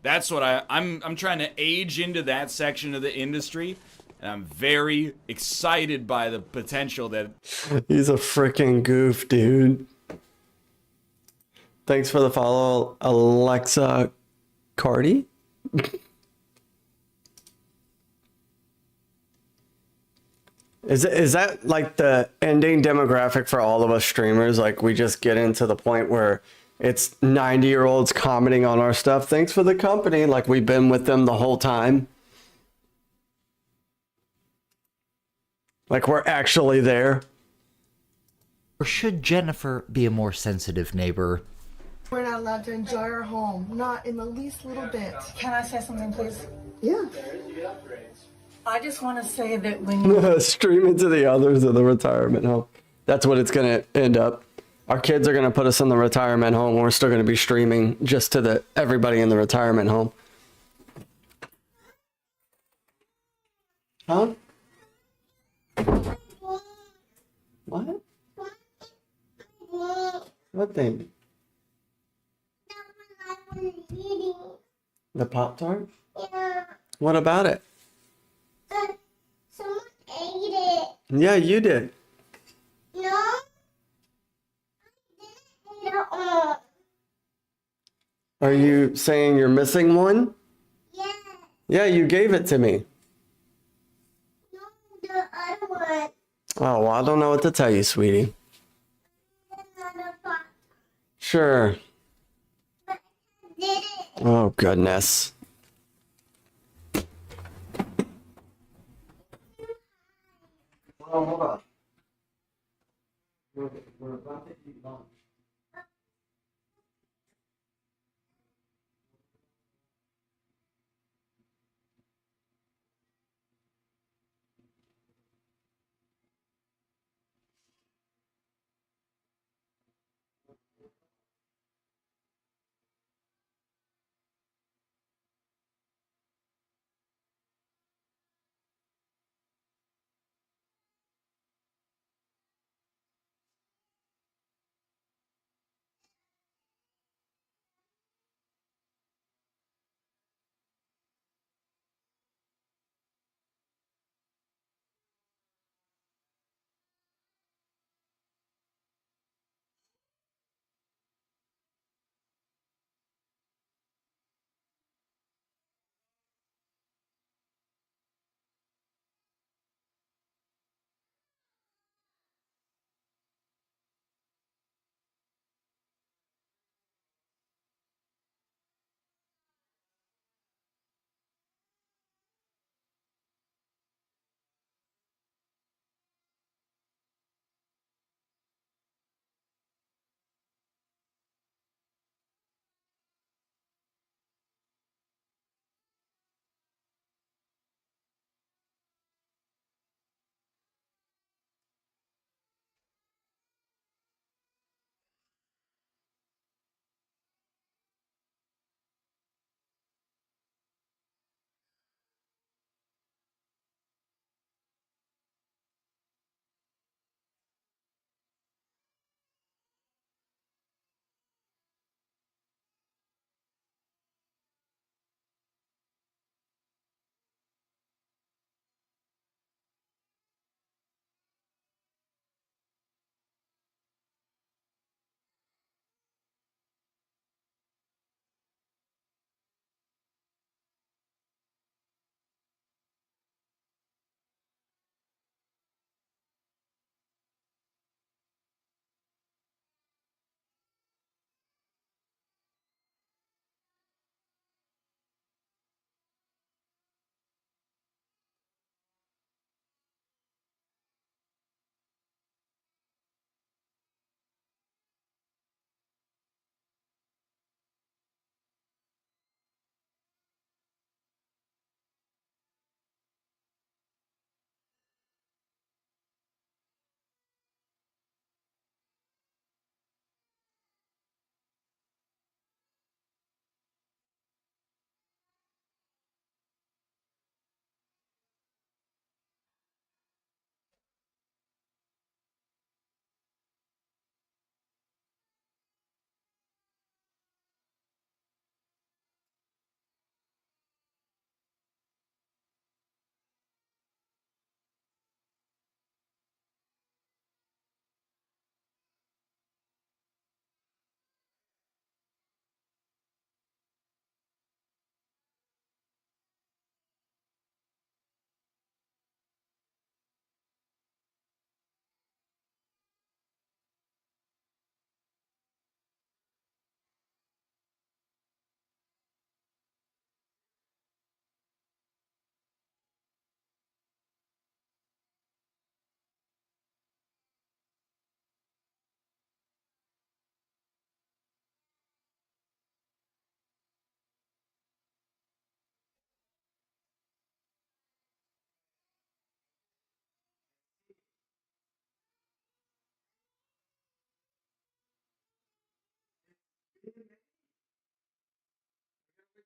That's what I'm trying to age into that section of the industry, and I'm very excited by the potential that. He's a freaking goof, dude. Thanks for the follow, Alexa Cardi. Is that like the ending demographic for all of us streamers? Like we just get into the point where it's 90-year-olds commenting on our stuff. Thanks for the company. Like we've been with them the whole time. Like we're actually there. Or should Jennifer be a more sensitive neighbor? We're not allowed to enjoy our home, not in the least little bit. Can I say something, please? Yeah. I just want to say that when you... Stream into the others of the retirement home. That's what it's going to end up. Our kids are going to put us in the retirement home. We're still going to be streaming just to everybody in the retirement home. Huh? What? What thing? The Pop-Tart? Yeah. What about it? Someone ate it. Yeah, you did. No. I didn't eat it all. Are you saying you're missing one? Yeah. Yeah, you gave it to me. No, the other one. Oh, well, I don't know what to tell you, sweetie. Another pot. Sure. But I did it. Oh, goodness. Oh, hold on. We're about to eat lunch.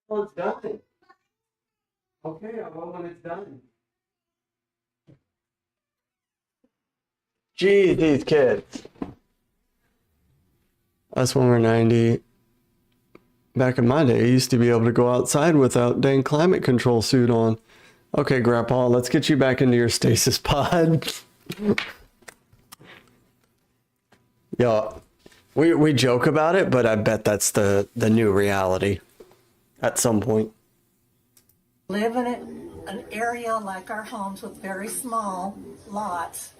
Well, it's done. Okay, I will when it's done. Gee, these kids. Us when we're 90. Back in my day, I used to be able to go outside without dang climate control suit on. Okay, Grandpa, let's get you back into your stasis pod. Yo, we joke about it, but I bet that's the new reality at some point. Live in an area like our homes with very small lots,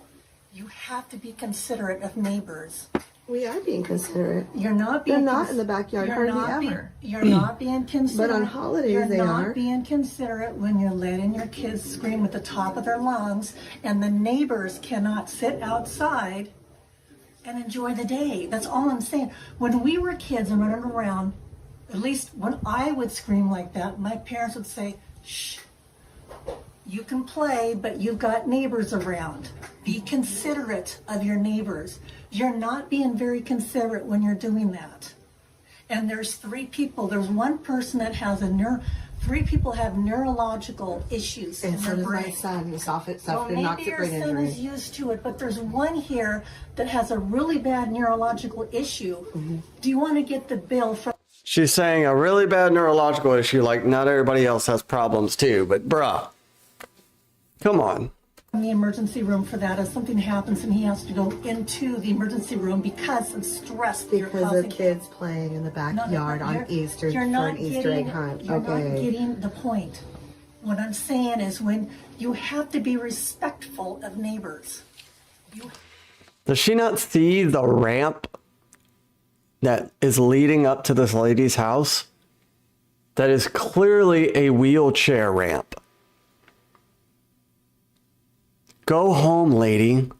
you have to be considerate of neighbors. We are being considerate. You're not They're being not in the backyard hardly ever. You're not being considerate. But on holidays they You're are. not being considerate when you're letting your kids scream at the top of their lungs and the neighbors cannot sit outside and enjoy the day. That's all I'm saying. When we were kids and running around, at least when I would scream like that, my parents would say, shh, you can play, but you've got neighbors around. Be considerate of your neighbors. You're not being very considerate when you're doing that. And there's 3 people. There's one person that has 3 people have neurological issues in And so their does my brain. son. He suffered Well, and knocks maybe it your brain son injury. is used to it, but there's one here that has a really bad neurological issue. Mm-hmm. Do you want to get the bill from? She's saying a really bad neurological issue, like not everybody else has problems too, but bruh, come on. The emergency room for that if something happens and he has to go into the emergency room because of stress that you're Because causing. of kids playing in the backyard on Easter for an Easter egg hunt. You're not Okay. getting the point. What I'm saying is when you have to be respectful of neighbors. Does she not see the ramp that is leading up to this lady's house? That is clearly a wheelchair ramp. Go home, lady.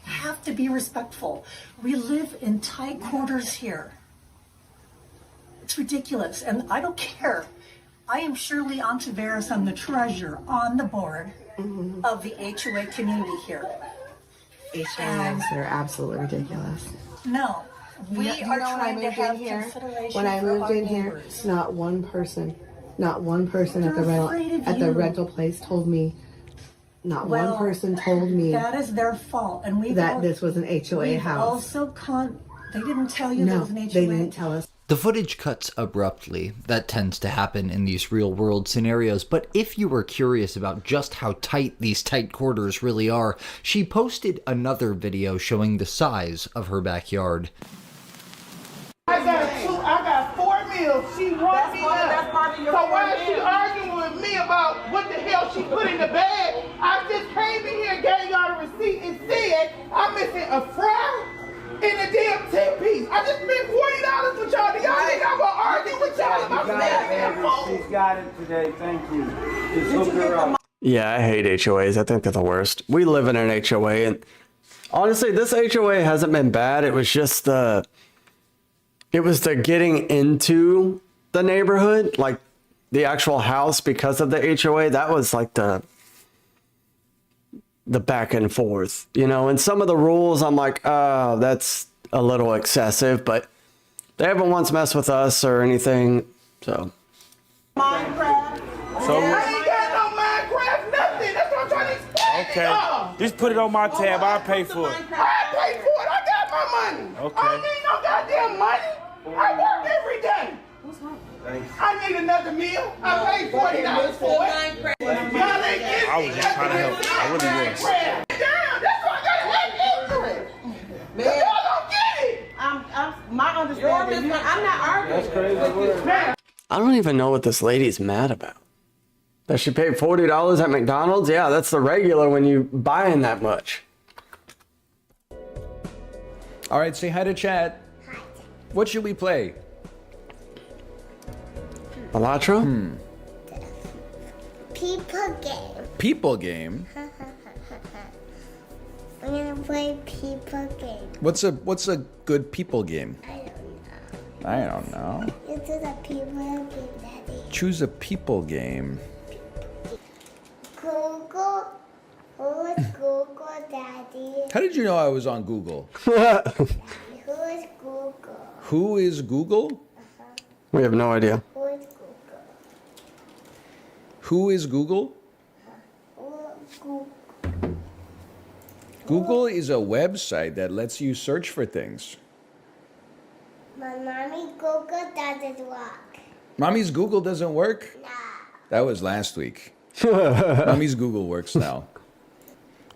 Have to be respectful. We live in tight quarters here. It's ridiculous, and I don't care. I am Shirley Ontiveros. I'm the treasurer on the board of the HOA community here. HOAs are absolutely ridiculous. No, we You know are when I trying to moved in have here? consideration When I for moved our in here, neighbors. not one person at the They're afraid of rental you. place told me. Not Well, one person told me that is their fault, and we that this was an HOA house. They didn't tell you there No, was an HOA. they didn't tell us. The footage cuts abruptly. That tends to happen in these real-world scenarios, but if you were curious about just how tight these tight quarters really are, she posted another video showing the size of her backyard. I got 4 meals. She wants me up. So why is she arguing with me about what the hell she put in the bag? I just came in here and gave y'all the receipt and said I'm missing a fry and a damn 10-piece. I just spent $40 with y'all. Do y'all think I'm gonna argue with y'all about that? She's got it today. Thank you. Just hook her up. Yeah, I hate HOAs. I think they're the worst. We live in an HOA, and honestly, this HOA hasn't been bad. It was just the getting into the neighborhood, like the actual house because of the HOA. That was like the back and forth, you know, and some of the rules I'm like, oh, that's a little excessive, but they haven't once messed with us or anything. So Minecraft. I ain't got no Minecraft, nothing. That's what I'm trying to explain to Okay. y'all. Just put it on my tab. I'll pay for it. I pay for it. I got my money. Okay. I don't need no goddamn money. I work every day. I need another meal. I paid $40 for it. Y'all ain't getting I was just trying to help. I really was. Damn, that's why I gotta look into it. Y'all don't get it. My understanding. I'm not arguing. That's crazy. I don't even know what this lady's mad about. That she paid $40 at McDonald's? Yeah, that's the regular when you buying that much. All right, say hi to chat. What should we play? Alatra? People game. People game. I'm gonna play people game. What's a good people game? I don't know. This is a people game, Daddy. Choose a people game. Google. Who is Google, Daddy? How did you know I was on Google? Who is Google? Who is Google? We have no idea. Who is Google? Google is a website that lets you search for things. My mommy Google doesn't work. Mommy's Google doesn't work? No. That was last week. Mommy's Google works now.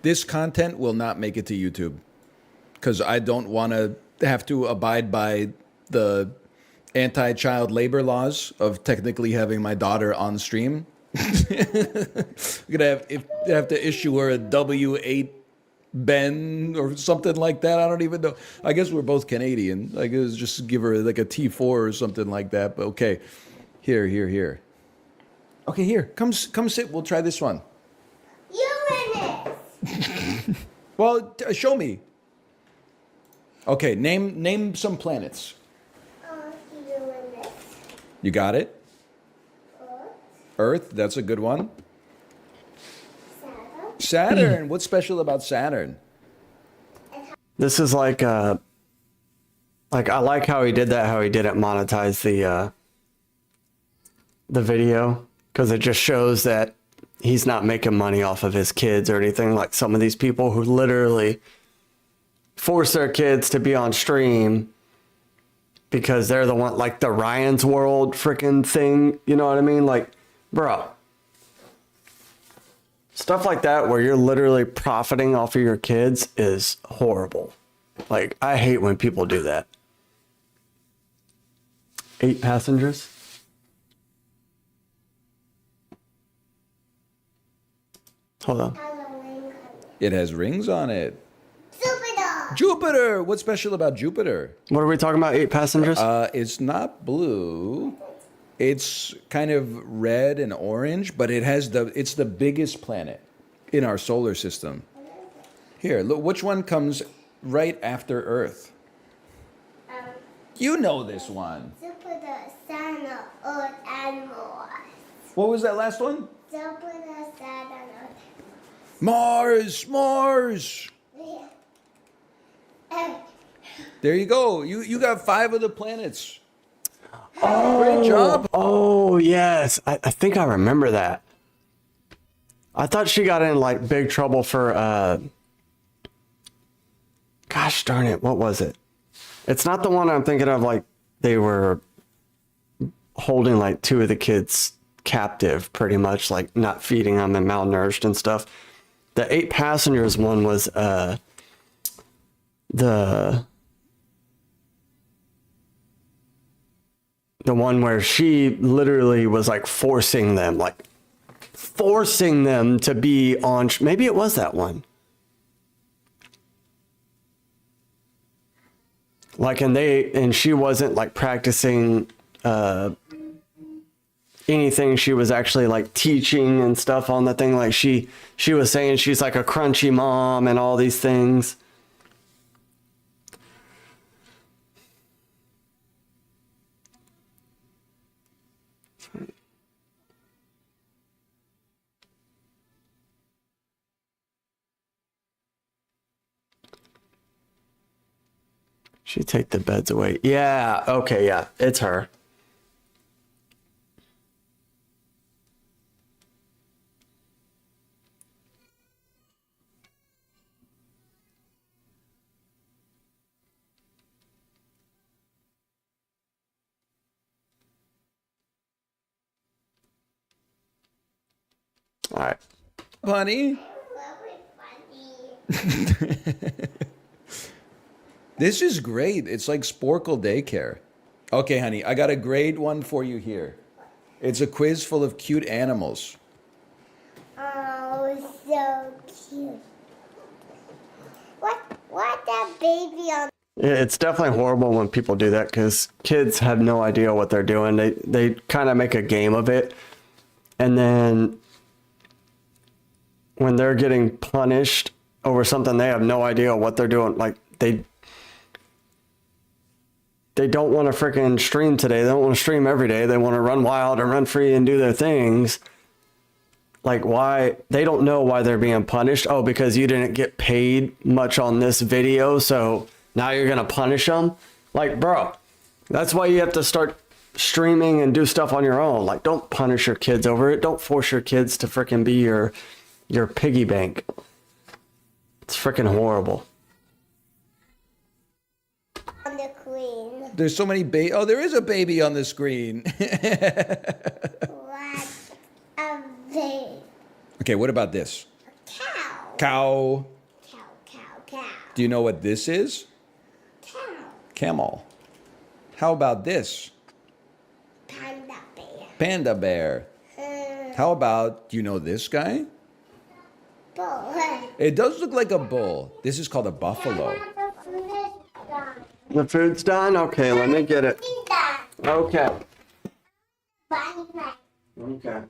This content will not make it to YouTube because I don't want to have to abide by the anti-child labor laws of technically having my daughter on stream. I'm gonna have to issue her a W8 Ben or something like that. I don't even know. I guess we're both Canadian. I guess just give her like a T4 or something like that. But okay, here. Okay, here. Come sit. We'll try this one. You in it. Well, show me. Okay, name some planets. You in it. You got it? Earth, that's a good one. Saturn. What's special about Saturn? This is like I like how he did that, how he didn't monetize the video, because it just shows that he's not making money off of his kids or anything like some of these people who literally force their kids to be on stream because they're the one, like the Ryan's World freaking thing, you know what I mean? Like, bro, stuff like that where you're literally profiting off of your kids is horrible. Like, I hate when people do that. 8 passengers? Hold on. It has rings on it. Jupiter. Jupiter. What's special about Jupiter? What are we talking about? 8 passengers? It's not blue. It's kind of red and orange, but it's the biggest planet in our solar system. Here, look, which one comes right after Earth? You know this one. Jupiter, Saturn, Earth, and Mars. What was that last one? Jupiter, Saturn, Earth. Mars. There you go. You got 5 of the planets. Great job. Oh, yes. I think I remember that. I thought she got in like big trouble for, gosh darn it. What was it? It's not the one I'm thinking of. Like they were holding like 2 of the kids captive pretty much, like not feeding them and malnourished and stuff. The 8 passengers one was, the one where she literally was like forcing them to be on. Maybe it was that one. Like, and she wasn't like practicing anything. She was actually like teaching and stuff on the thing. Like she was saying she's like a crunchy mom and all these things. She take the beds away. Yeah. Okay. Yeah. It's her. All right. Honey. This is great. It's like Sporkle daycare. Okay, honey, I got a grade 1 for you here. It's a quiz full of cute animals. Oh, so cute. What that baby on? Yeah, it's definitely horrible when people do that because kids have no idea what they're doing. They kind of make a game of it, and then when they're getting punished over something, they have no idea what they're doing. Like they don't want to freaking stream today. They don't want to stream every day. They want to run wild and run free and do their things. Like, why? They don't know why they're being punished. Oh, because you didn't get paid much on this video, so now you're going to punish them? Like, bro, that's why you have to start streaming and do stuff on your own. Like, don't punish your kids over it. Don't force your kids to freaking be your piggy bank. It's freaking horrible. On the screen. There's so many oh, there is a baby on the screen. What a baby. Okay, what about this? Cow. Cow. Cow, cow, cow. Do you know what this is? Cow. Camel. How about this? Panda bear. Panda bear. How about, do you know this guy? Bull. It does look like a bull. This is called a buffalo. The food's done? Okay, let me get it. Okay. Okay.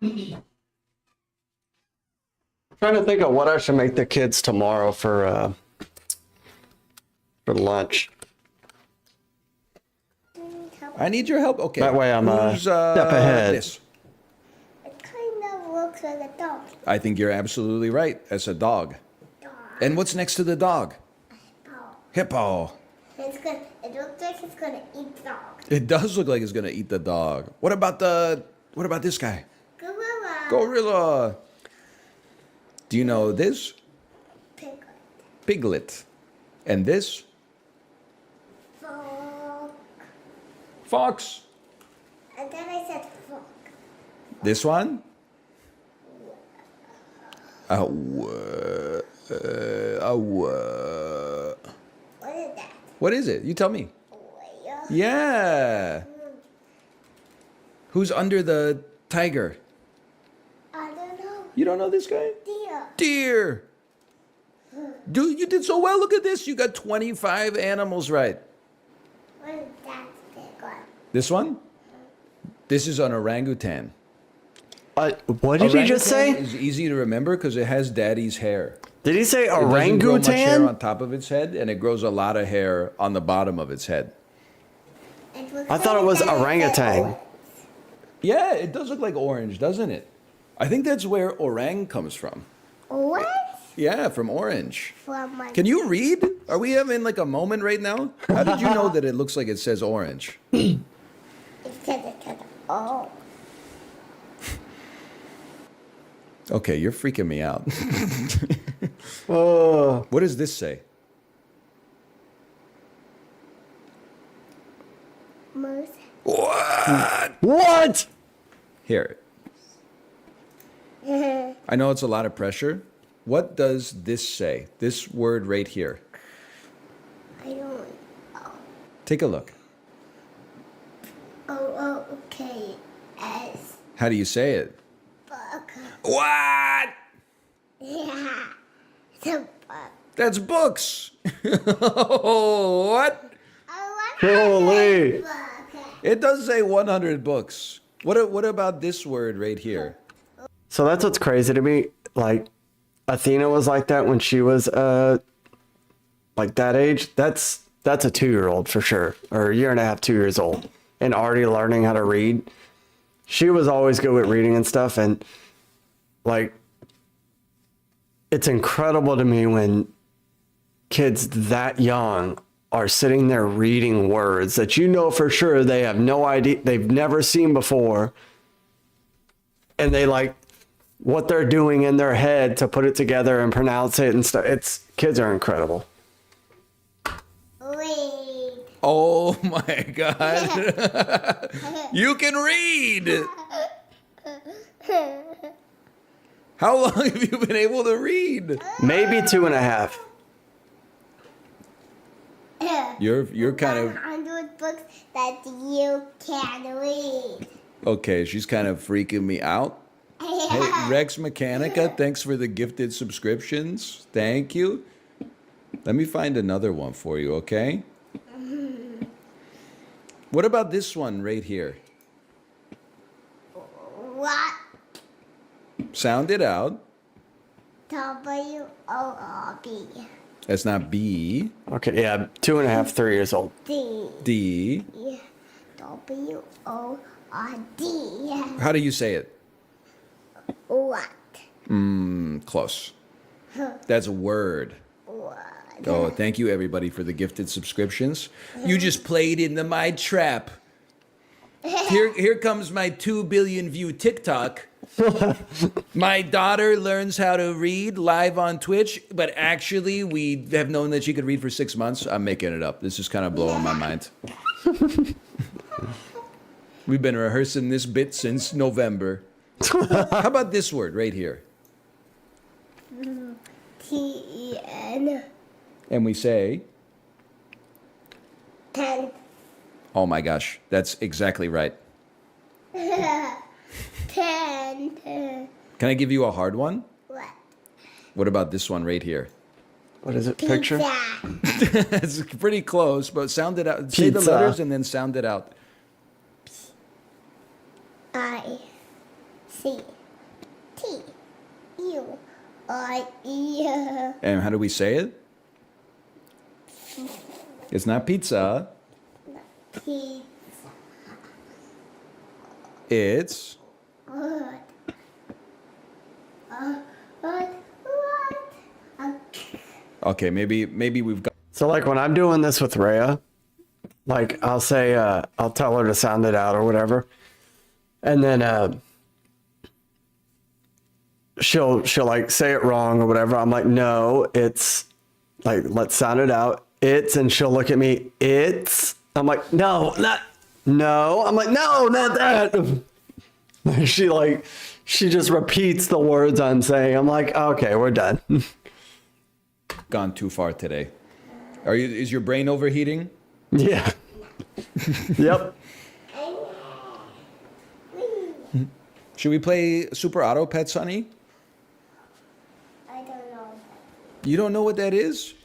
Trying to think of what I should make the kids tomorrow for lunch. I need your help. Okay. That way I'm Who's, step ahead. This? It kind of looks like a dog. I think you're absolutely right. That's a dog. And what's next to the dog? Hippo. It looks like it's gonna eat the dog. It does look like it's gonna eat the dog. What about this guy? Gorilla. Gorilla. Do you know this? Piglet. Piglet. And this? Frog. Fox. And then I said frog. This one? What is that? What is it? You tell me. Yeah. Who's under the tiger? I don't know. You don't know this guy? Deer. Deer. Dude, you did so well. Look at this. You got 25 animals right. What is that big one? This one? This is an orangutan. What did he just say? Orangutan is easy to remember because it has daddy's hair. Did he say It doesn't grow much hair orangutan? on top of its head, and it grows a lot of hair on the bottom of its head. I thought it was orangutan. Yeah, it does look like orange, doesn't it? I think that's where orang comes from. What? Yeah, from orange. From my. Can you read? Are we having like a moment right now? How did you know that it looks like it says orange? It said oh. Okay, you're freaking me out. Oh. What does this say? Moose. What? What? Here. I know it's a lot of pressure. What does this say? This word right here. I don't know. Take a look. Oh, okay. S. How do you say it? Book. What? Yeah. The book. That's books. What? Holy. It does say 100 books. What about this word right here? So that's what's crazy to me. Like, Athena was like that when she was like that age. That's a 2-year-old for sure, or a year and a half, 2 years old, and already learning how to read. She was always good with reading and stuff, and like, it's incredible to me when kids that young are sitting there reading words that you know for sure they have no idea, they've never seen before, and they like what they're doing in their head to put it together and pronounce it and stuff. Kids are incredible. Read. Oh my God. You can read. How long have you been able to read? Maybe 2.5. You're kind of 100 books that you can read. okay. She's kind of freaking me out. Hey, Rex Mechanica, thanks for the gifted subscriptions. Thank you. Let me find another one for you, okay? What about this one right here? What? Sound it out. W-O-R-B. That's not B. Okay, yeah, 2.5, 3 years old. D. D. W-O-R-D. How do you say it? What? Close. That's a word. Oh, thank you everybody for the gifted subscriptions. You just played into my trap. Here comes my 2 billion view TikTok. My daughter learns how to read live on Twitch, but actually we have known that she could read for 6 months. I'm making it up. This is kind of blowing my mind. We've been rehearsing this bit since November. How about this word right here? T-E-N. And we say, 10. oh my gosh, that's exactly right. 10. Can I give you a hard one? What? What about this one right here? What is it? Picture? It's pretty close, but sound it out. Say the Pizza. letters and then sound it out. I. C T U I E. And how do we say it? It's not pizza. P. It's What? What? okay. Maybe we've got. So like when I'm doing this with Rhea, like I'll say, I'll tell her to sound it out or whatever. And then she'll like say it wrong or whatever. I'm like, no, it's like, let's sound it out. It's, and she'll look at me, it's. I'm like, no, not, no. I'm like, no, not that. She just repeats the words I'm saying. I'm like, okay, we're done. Gone too far today. Is your brain overheating? Yeah. Yep. Should we play Super Auto Pets, honey? I don't know. You don't know what that is?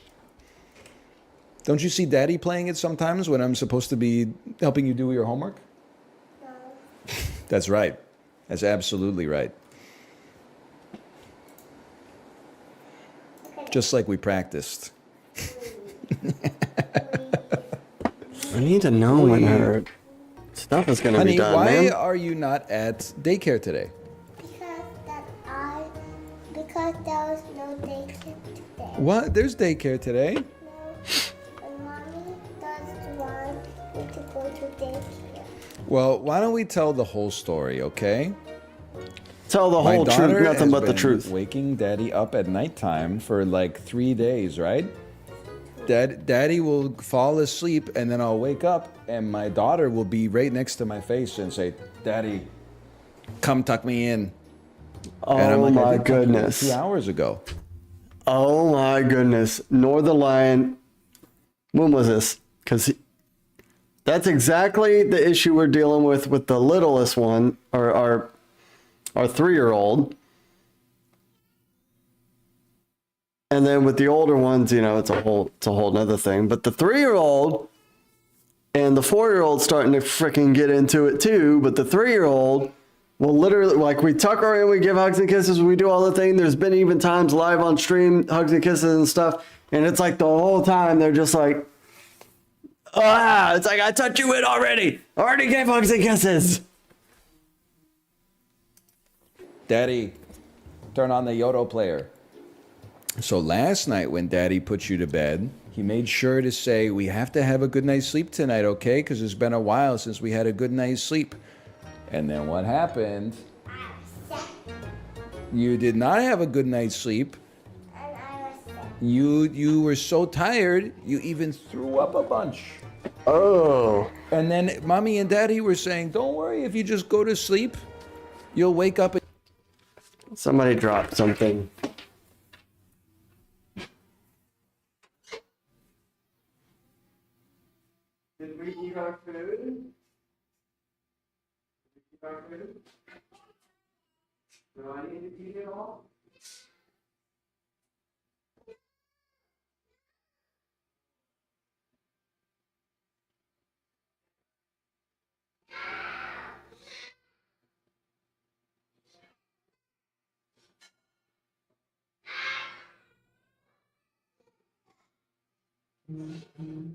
Don't you see Daddy playing it sometimes when I'm supposed to be helping you do your homework? No. That's right. That's absolutely right. Just like we practiced. I need to know when her stuff is going to be done, why man. are you not at daycare today? Because there was no daycare today. What? There's daycare today. And mommy does want me to go to daycare. Well, why don't we tell the whole story, okay? Tell the whole truth, nothing but the truth. Waking Daddy up at nighttime for like 3 days, right? Daddy will fall asleep and then I'll wake up and my daughter will be right next to my face and say, Daddy, come tuck me in. Oh and I'm like, my goodness. 2 hours ago. Oh my goodness. Northern Lion. When was this? Because that's exactly the issue we're dealing with the littlest one, or our 3-year-old. And then with the older ones, you know, it's a whole nother thing. But the 3-year-old and the 4-year-old starting to freaking get into it too. But the 3-year-old will literally, like, we tuck her in, we give hugs and kisses, we do all the thing. There's been even times live on stream, hugs and kisses and stuff. And it's like the whole time they're just like, it's like, I tucked you in already. I already gave hugs and kisses. Daddy, turn on the Yodo player. So last night when Daddy put you to bed, he made sure to say, we have to have a good night's sleep tonight, okay? Because it's been a while since we had a good night's sleep. And then what happened? You did not have a good night's sleep. You were so tired, you even threw up a bunch. Oh. And then Mommy and Daddy were saying, don't worry, if you just go to sleep, you'll wake up. Somebody dropped something. Did we eat our food? Did we eat our food? Do I need to eat it all? Mm-hmm.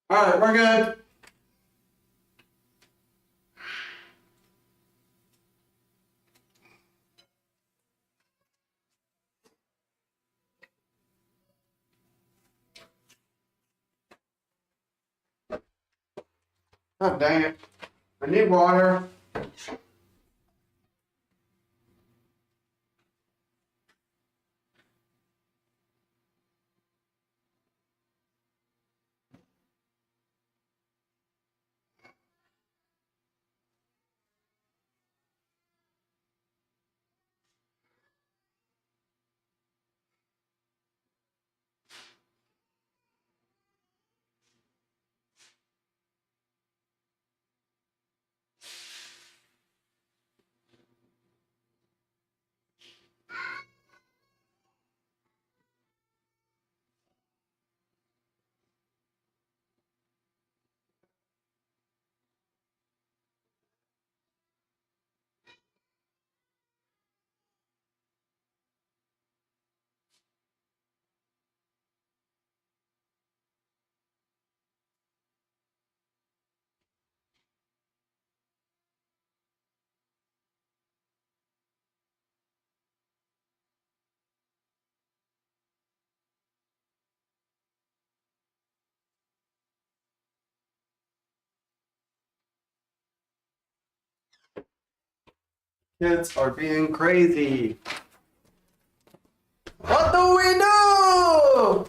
All right, we're good. Oh, dang it. I need water. Kids are being crazy. What do we do?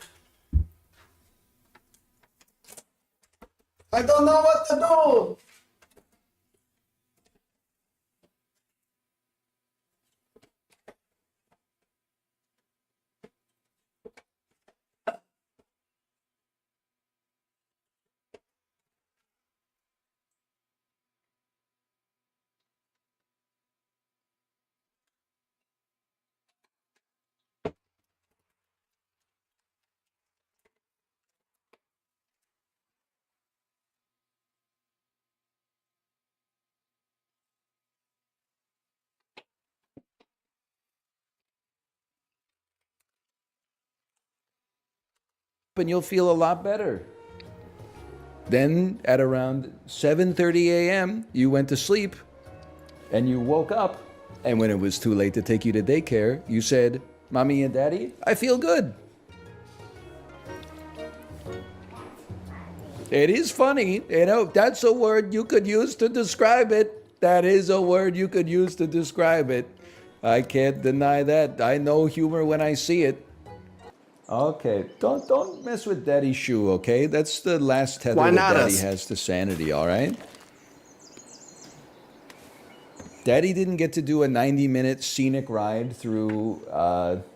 I don't know what to do. And you'll feel a lot better. Then at around 7:30 a.m., you went to sleep and you woke up. And when it was too late to take you to daycare, you said, "Mommy and Daddy, I feel good." It is funny. You know, that's a word you could use to describe it. That is a word you could use to describe it. I can't deny that. I know humor when I see it. Okay, don't mess with Daddy's shoe, okay? That's the last tether Why that not Daddy us? has to sanity, all right? Daddy didn't get to do a 90-minute scenic ride through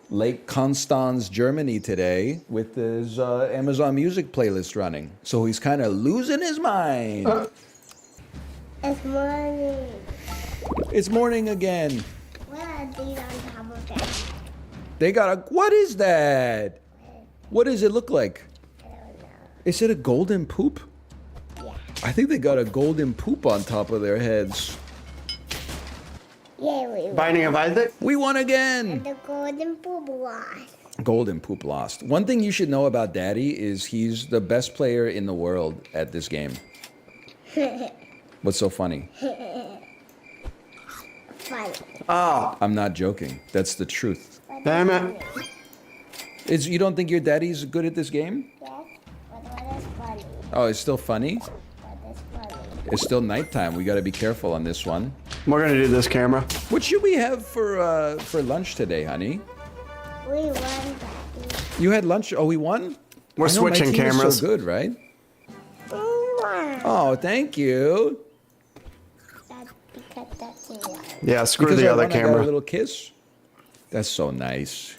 Lake Constance, Germany today with his Amazon Music playlist running. So he's kind of losing his mind. It's morning. It's morning again. What are these on top of that? They got a, what is that? What does it look like? I don't know. Is it a golden poop? Yeah. I think they got a golden poop on top of their heads. Yeah, we won. Binding of Isaac? We won again! The golden poop lost. Golden poop lost. One thing you should know about Daddy is he's the best player in the world at this game. What's so funny? Funny. Oh, I'm not joking. That's the truth. damn it. You don't think your daddy's good at this game? Yes, but what is funny? Oh, it's still funny? What is funny? It's still nighttime. We got to be careful on this one. We're gonna do this camera. What should we have for lunch today, honey? We won, Daddy. You had lunch? Oh, we won? We're I know, my switching team is cameras. so good, right? We won. Oh, thank you. That's because that's a lie. Yeah, screw Because the I other won, I got a camera. little kiss. That's so nice.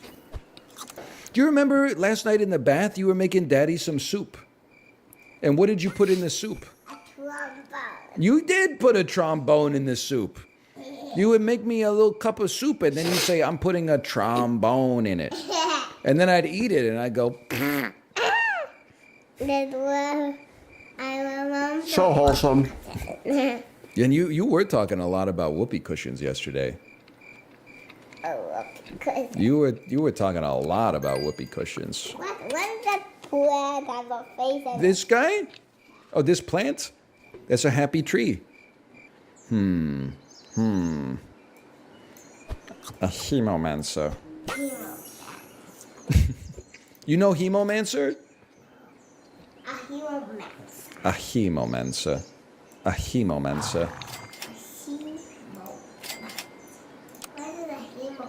Do you remember last night in the bath you were making Daddy some soup? And what did you put in the soup? Trombone. You did put a trombone in the soup. You would make me a little cup of soup and then you'd say, "I'm putting a trombone in it." And then I'd eat it and I'd go, That's what I'm a mom. So wholesome. and you were talking a lot about whoopee cushions yesterday. Oh, because You were talking a lot about whoopee cushions. what is that plant on my face? And This guy? Oh, this plant? That's a happy tree. A hemomancer. You know hemomancer? A human. A hemomancer. A hemomancer. What is a human?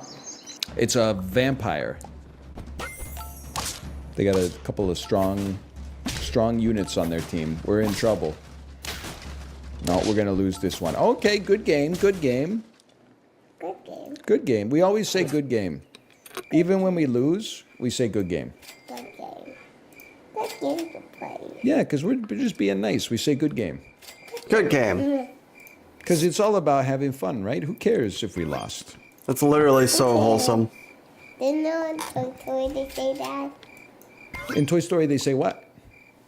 It's a vampire. They got a couple of strong units on their team. We're in trouble. No, we're gonna lose this one. Okay, good game, good game. Good game. Good game. We always say good game. Even when we lose, we say good game. Good game. Good game to play. Yeah, because we're just being nice. We say good game. Good game. Because it's all about having fun, right? Who cares if we lost? That's literally so wholesome. Didn't know in Toy Story they say that? In Toy Story, they say what?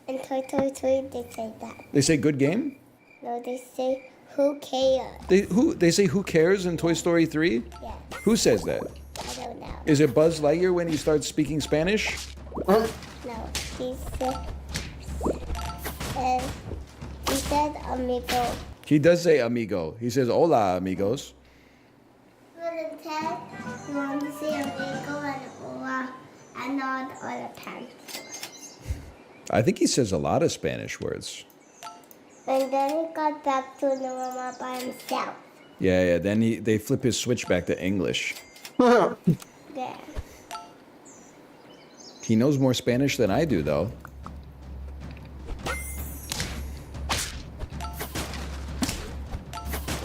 In Toy Story they say that. They say good game? No, they say who cares? They say who cares in Toy Story 3? Yeah. Who says that? I don't know. Is it Buzz Lightyear when he starts speaking Spanish? No, he said amigo. He does say amigo. He says hola, amigos. For the test, you want to say amigo and hola and not all the time. I think he says a lot of Spanish words. And then he got back to Norma by himself. Yeah. Then they flip his switch back to English. Yeah. He knows more Spanish than I do, though.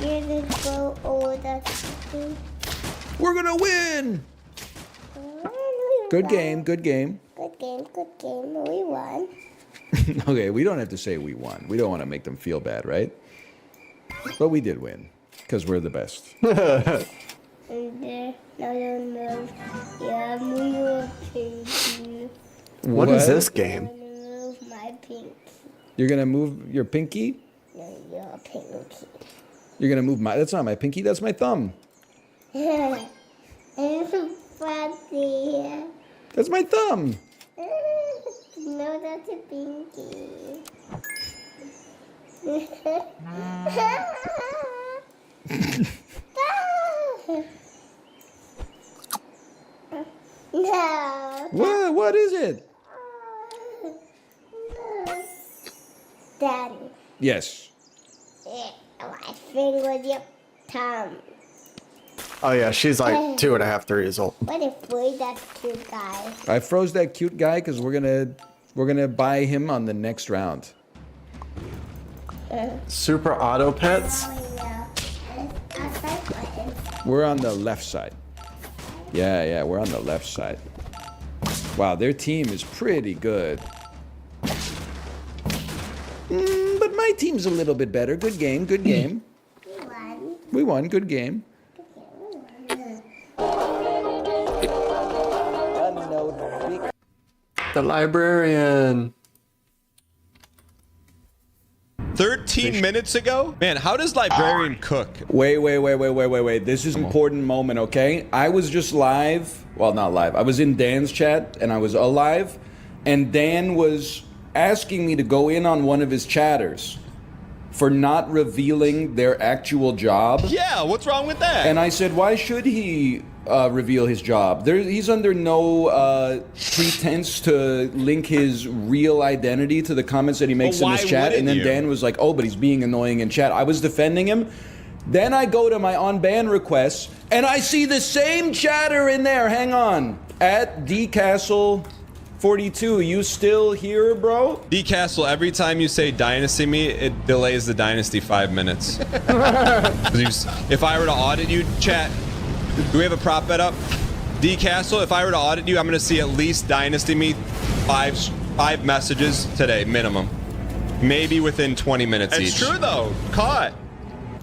You didn't go over the We're gonna win! Good game, good game. Good game, good game. We won. Okay, we don't have to say we won. We don't want to make them feel bad, right? But we did win, because we're the best. And there, no. Yeah, move pinky. What is this game? Move my pinky. You're gonna move your pinky? No, your pinky. You're gonna move my... That's not my pinky, that's my thumb. It's funny. That's my thumb. No, that's a pinky. No. What is it? Daddy. Yes. My finger with your thumb. Oh yeah, she's like 2.5, 3 years old. What if we that cute guy? I froze that cute guy because we're gonna buy him on the next round. Super auto pets? We're on the left side. Yeah, we're on the left side. Wow, their team is pretty good. But my team's a little bit better. Good game, good game. We won, good game. The librarian. 13 minutes ago? Man, how does librarian cook? Wait. This is an important moment, okay? I was just live. Well, not live. I was in Dan's chat, and I was alive. And Dan was asking me to go in on one of his chatters for not revealing their actual job. Yeah, what's wrong with that? And I said, why should he reveal his job? He's under no pretense to link his real identity to the comments that he makes in his chat. And then Dan was like, oh, but he's being annoying in chat. I was defending him. Then I go to my on-ban requests, and I see the same chatter in there. Hang on. At DCastle42. You still here, bro? D-Castle, every time you say Dynasty me, it delays the Dynasty 5 minutes. If I were to audit you, chat, do we have a prop bet up? D-Castle, if I were to audit you, I'm going to see at least Dynasty me five messages today, minimum. Maybe within 20 minutes each. It's true, though. Caught.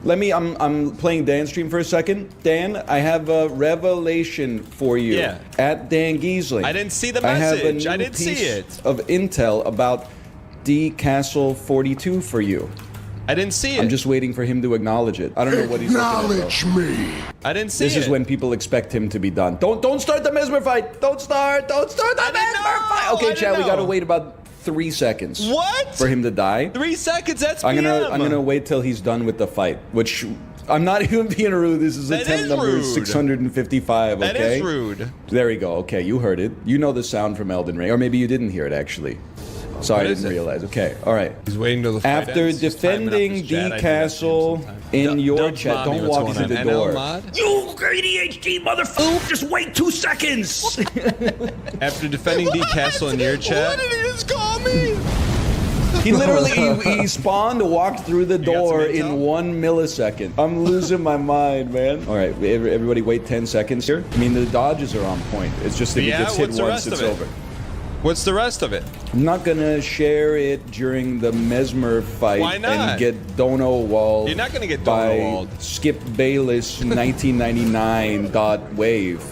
I'm playing Dan's stream for a second. Dan, I have a revelation for you. Yeah. At Dan Giesling. I didn't see the I have a message. new I didn't see piece it. of intel about DCastle42 for you. I didn't see it. I'm just waiting for him to acknowledge it. I don't know what he's Acknowledge me. I didn't see This it. is when people expect him to be done. Don't start the mesmer fight. Don't start the mesmer fight. Okay, Chad, we gotta wait about 3 seconds. What? For him to die. 3 seconds. That's I'm PM. gonna wait till he's done with the fight, which I'm not even being rude. This is attempt number rude. 655. Okay. That is rude. There we go. Okay, you heard it. You know the sound from Elden Ring, or maybe you didn't hear it actually. Sorry, I didn't realize. Okay, all right. He's waiting till the fight After ends. Just timing up defending his the chat, I do that castle in your Dub's chat, mommy, don't what's walk going through the on? door. NL mod? You ADHD motherfucker! Just wait 2 seconds! After defending D Castle in your chat. What did he just call me? He literally he spawned, walked through the door in 1 millisecond. I'm losing my mind, man. All right, everybody wait 10 seconds here. I mean, the dodges are on point. It's just if he gets hit once, it's over. What's the rest of it? I'm not gonna share it during the Mesmer fight. Why not? And get Dono walled. You're not gonna get by Dono walled. Skip Bayless 1999 .wave.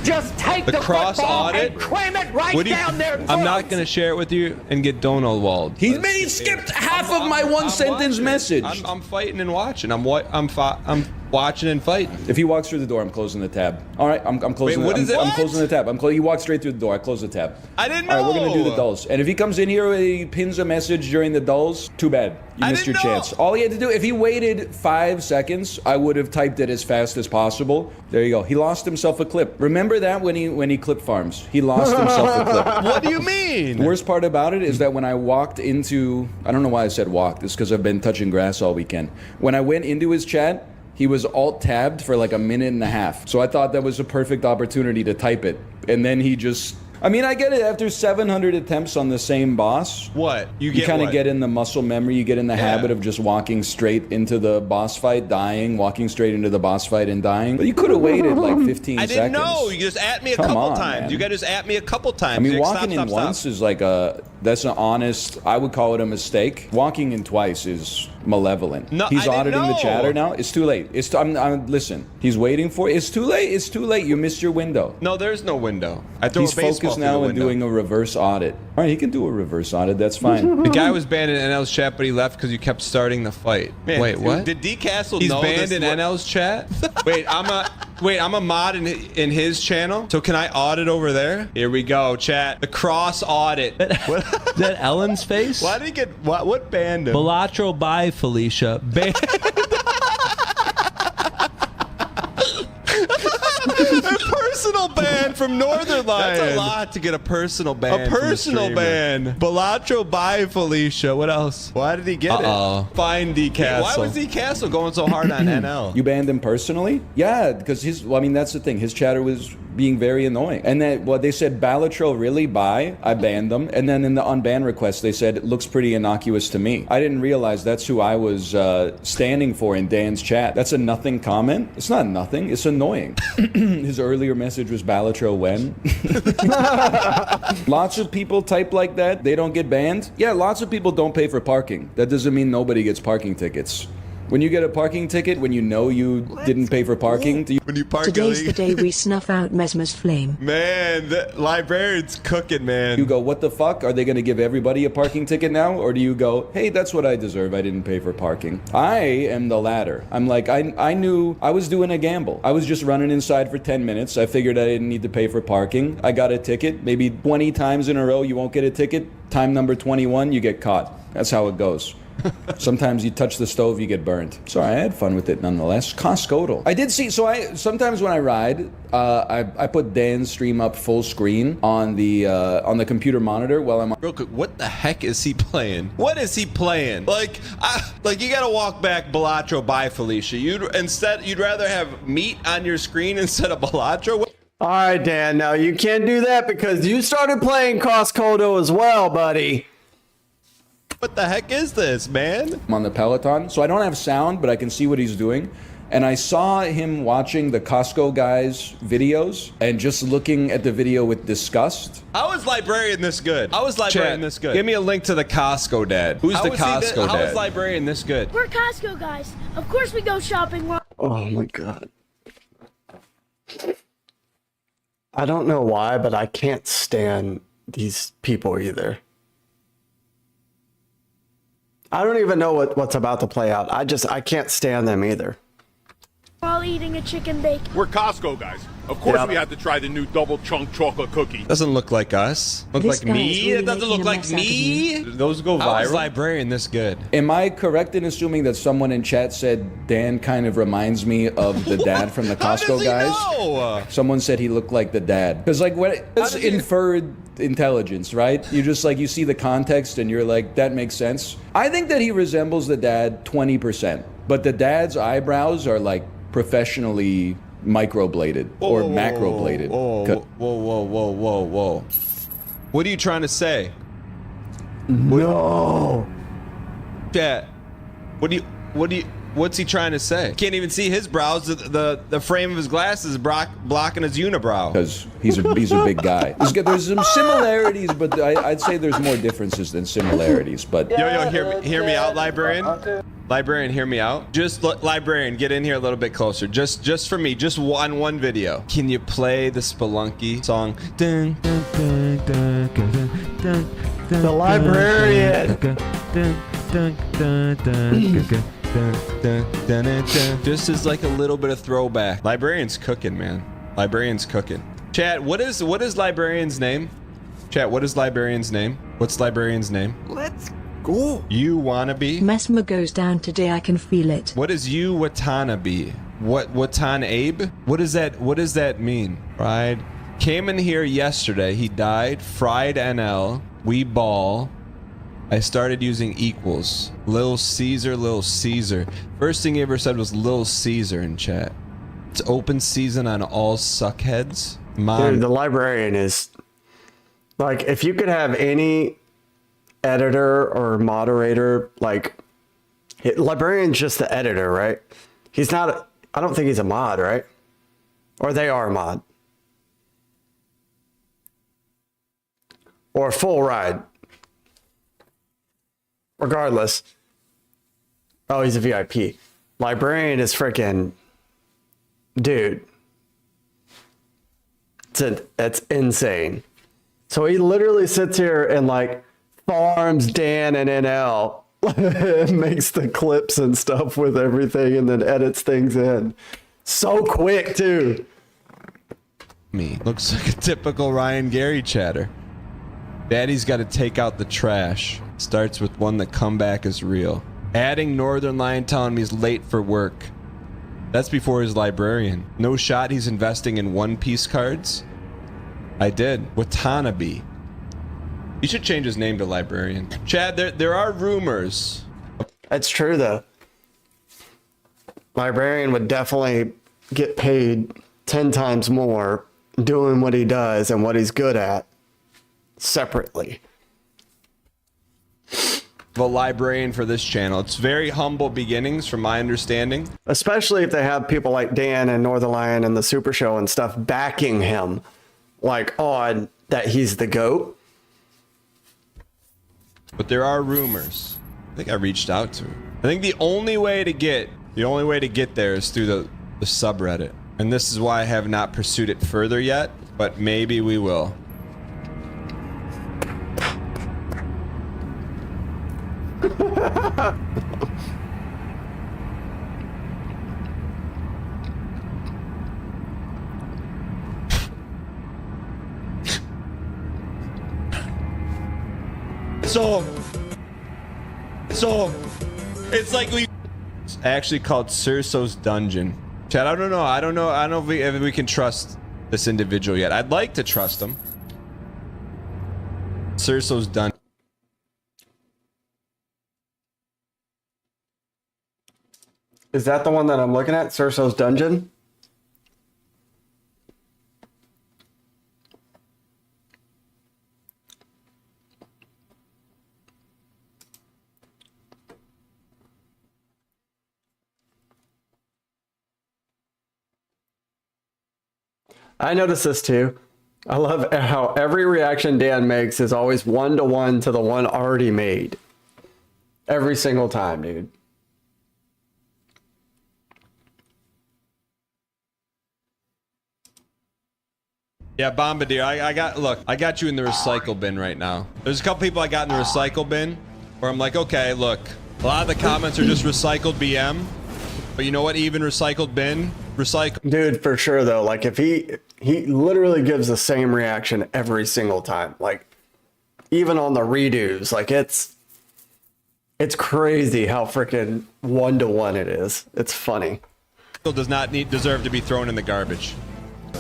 Just take The cross football audit? and cram it right What do you- down there. I'm not gonna share it with you and get Dono walled. He skipped half of my one sentence message. I'm fighting and watching. I'm watching and fighting. If he walks through the door, I'm closing the tab. All right, I'm closing. Wait, what is it? I'm closing the tab. He walks straight through the door. I close the tab. I didn't All right, we're know. gonna do the dulls. And if he comes in here and he pins a message during the dulls, too bad. You missed your chance. All he had to do, if he waited 5 seconds, I would have typed it as fast as possible. There you go. He lost himself a clip. Remember that when he clip farms, he lost himself a clip. What do you mean? The worst part about it is that when I walked into, I don't know why I said walked. It's because I've been touching grass all weekend. When I went into his chat, he was alt-tabbed for like a minute and a half. So I thought that was a perfect opportunity to type it. And then he just... I mean, I get it. After 700 attempts on the same boss... What? You kind of what? get in the muscle memory. You get in the habit of just walking straight into the boss fight, dying, walking straight into the boss fight and dying. But you could have waited like 15 I seconds. didn't know. You just at me a couple times. Man. You guys just at me a couple times. I mean, You're like, walking stop, in stop, once stop. is like that's an honest, I would call it a mistake. Walking in twice is malevolent. No, he's I didn't auditing the know. chatter now. It's too late. Listen, he's waiting for it. It's too late. It's too late. You missed your window. No, there's no window. I throw He's a baseball focused through now the on window. doing a reverse audit. All right, he can do a reverse audit. That's fine. The guy was banned in NL's chat, but he left because you kept starting the fight. Man, wait, what? Did D Castle know banned this? in NL's chat? Wait, I'm a mod in his channel. So can I audit over there? Here we go, chat. The cross audit. That Ellen's face? Why did he get what banned him? Balatro by Felicia. Banned. A personal ban from Northern Lion. That's a lot to get a personal ban. A personal ban. Balatro by Felicia. What else? Why did he get it? Find D Castle. Why was D Castle going so hard on NL? You banned him personally? Yeah, because that's the thing. His chatter was being very annoying. And then, they said, Balatro really buy? I banned them. And then in the unban request, they said, it looks pretty innocuous to me. I didn't realize that's who I was standing for in Dan's chat. That's a nothing comment. It's not nothing. It's annoying. His earlier message was Balatro when? Lots of people type like that. They don't get banned. Yeah, lots of people don't pay for parking. That doesn't mean nobody gets parking tickets. When you get a parking ticket, when you know you didn't pay for parking, when you park Today's the day we snuff out Mesmer's flame. Man, the librarian's cooking, man. You go, what the fuck? Are they going to give everybody a parking ticket now? Or do you go, hey, that's what I deserve. I didn't pay for parking. I am the latter. I'm like, I knew I was doing a gamble. I was just running inside for 10 minutes. I figured I didn't need to pay for parking. I got a ticket. Maybe 20 times in a row, you won't get a ticket. Time number 21, you get caught. That's how it goes. Sometimes you touch the stove, you get burned. Sorry, I had fun with it nonetheless. Costco. I did see, sometimes when I ride, I put Dan's stream up full screen on the computer monitor while I'm on. Real quick, what the heck is he playing? What is he playing? Like you gotta walk back Balatro by Felicia. You'd rather have meat on your screen instead of Balatro? All right, Dan, now you can't do that because you started playing Costco as well, buddy. What the heck is this, man? I'm on the Peloton, so I don't have sound, but I can see what he's doing. And I saw him watching the Costco guys' videos and just looking at the video with disgust. How is Librarian this good? How is Librarian this good? Give me a link to the Costco dad. Who's the Costco dad? How is Librarian this good? We're Costco guys. Of course we go shopping. Oh my god. I don't know why, but I can't stand these people either. I don't even know what's about to play out. I can't stand them either. All while eating a chicken bake. We're Costco guys. Of course Yep. we had to try the new double chunk chocolate cookie. Doesn't look like us. Look This like guy me. is really It doesn't look making a like mess out of me. Those go How is viral. Librarian this good. Am I correct in assuming that someone in chat said Dan kind of reminds me of the dad from the Costco guys? Someone said he looked like the dad. Because like what it's inferred intelligence, right? You just like you see the context and you're like, that makes sense. I think that he resembles the dad 20%. But the dad's eyebrows are like professionally microbladed or macrobladed. Whoa. What are you trying to say? No. Chat. What's he trying to say? Can't even see his brows. The frame of his glasses is blocking his unibrow. Because he's a big guy. There's some similarities, but I'd say there's more differences than similarities. But Yo, hear me out, librarian. Librarian, hear me out. Just librarian, get in here a little bit closer. Just for me, just on one video. Can you play the Spelunky song? The librarian. Just as like a little bit of throwback. Librarian's cooking, man. Librarian's cooking. Chat, what is librarian's name? Chat, what is librarian's name? What's librarian's name? Let's go. You wanna be? Mesmer goes down today, I can feel it. What is you Watanabe? Watan Abe? What does that mean? Right? Came in here yesterday. He died. Fried NL. We ball. I started using equals. Lil Caesar. First thing he ever said was Lil Caesar in chat. It's open season on all suckheads. Dude, the librarian is like, if you could have any editor or moderator, like, librarian's just the editor, right? He's not, I don't think he's a mod, right? Or they are a mod. Or a full ride. Regardless. Oh, he's a VIP. Librarian is freaking, dude. It's insane. So he literally sits here and like farms Dan and NL, makes the clips and stuff with everything, and then edits things in. So quick too. Me looks like a typical Ryan Gary chatter. Daddy's got to take out the trash. Starts with one, the comeback is real. Adding Northern Lion telling me he's late for work. That's before his librarian. No shot he's investing in One Piece cards. I did. Watanabe. You should change his name to librarian. Chad, there are rumors. That's true though. Librarian would definitely get paid 10 times more doing what he does and what he's good at separately. The librarian for this channel. It's very humble beginnings from my understanding. Especially if they have people like Dan and Northern Lion and the Super Show and stuff backing him, like on that he's the GOAT. But there are rumors. I think I reached out to him. I think the only way to get there is through the subreddit. And this is why I have not pursued it further yet, but maybe we will. So it's like it's actually called Cerso's Dungeon. Chad, I don't know if we can trust this individual yet. I'd like to trust him. Cerso's Dungeon. Is that the one that I'm looking at? Cerso's Dungeon? I noticed this too. I love how every reaction Dan makes is always 1-to-1 to the one already made. Every single time, dude. Yeah, Bombardier, I got you in the recycle bin right now. There's a couple people I got in the recycle bin where I'm like, okay, look, a lot of the comments are just recycled BM, but you know what? Even recycled bin recycle. Dude, for sure though. Like if he literally gives the same reaction every single time. Like even on the redos, like it's crazy how freaking 1-to-1 it is. It's funny. Does not deserve to be thrown in the garbage.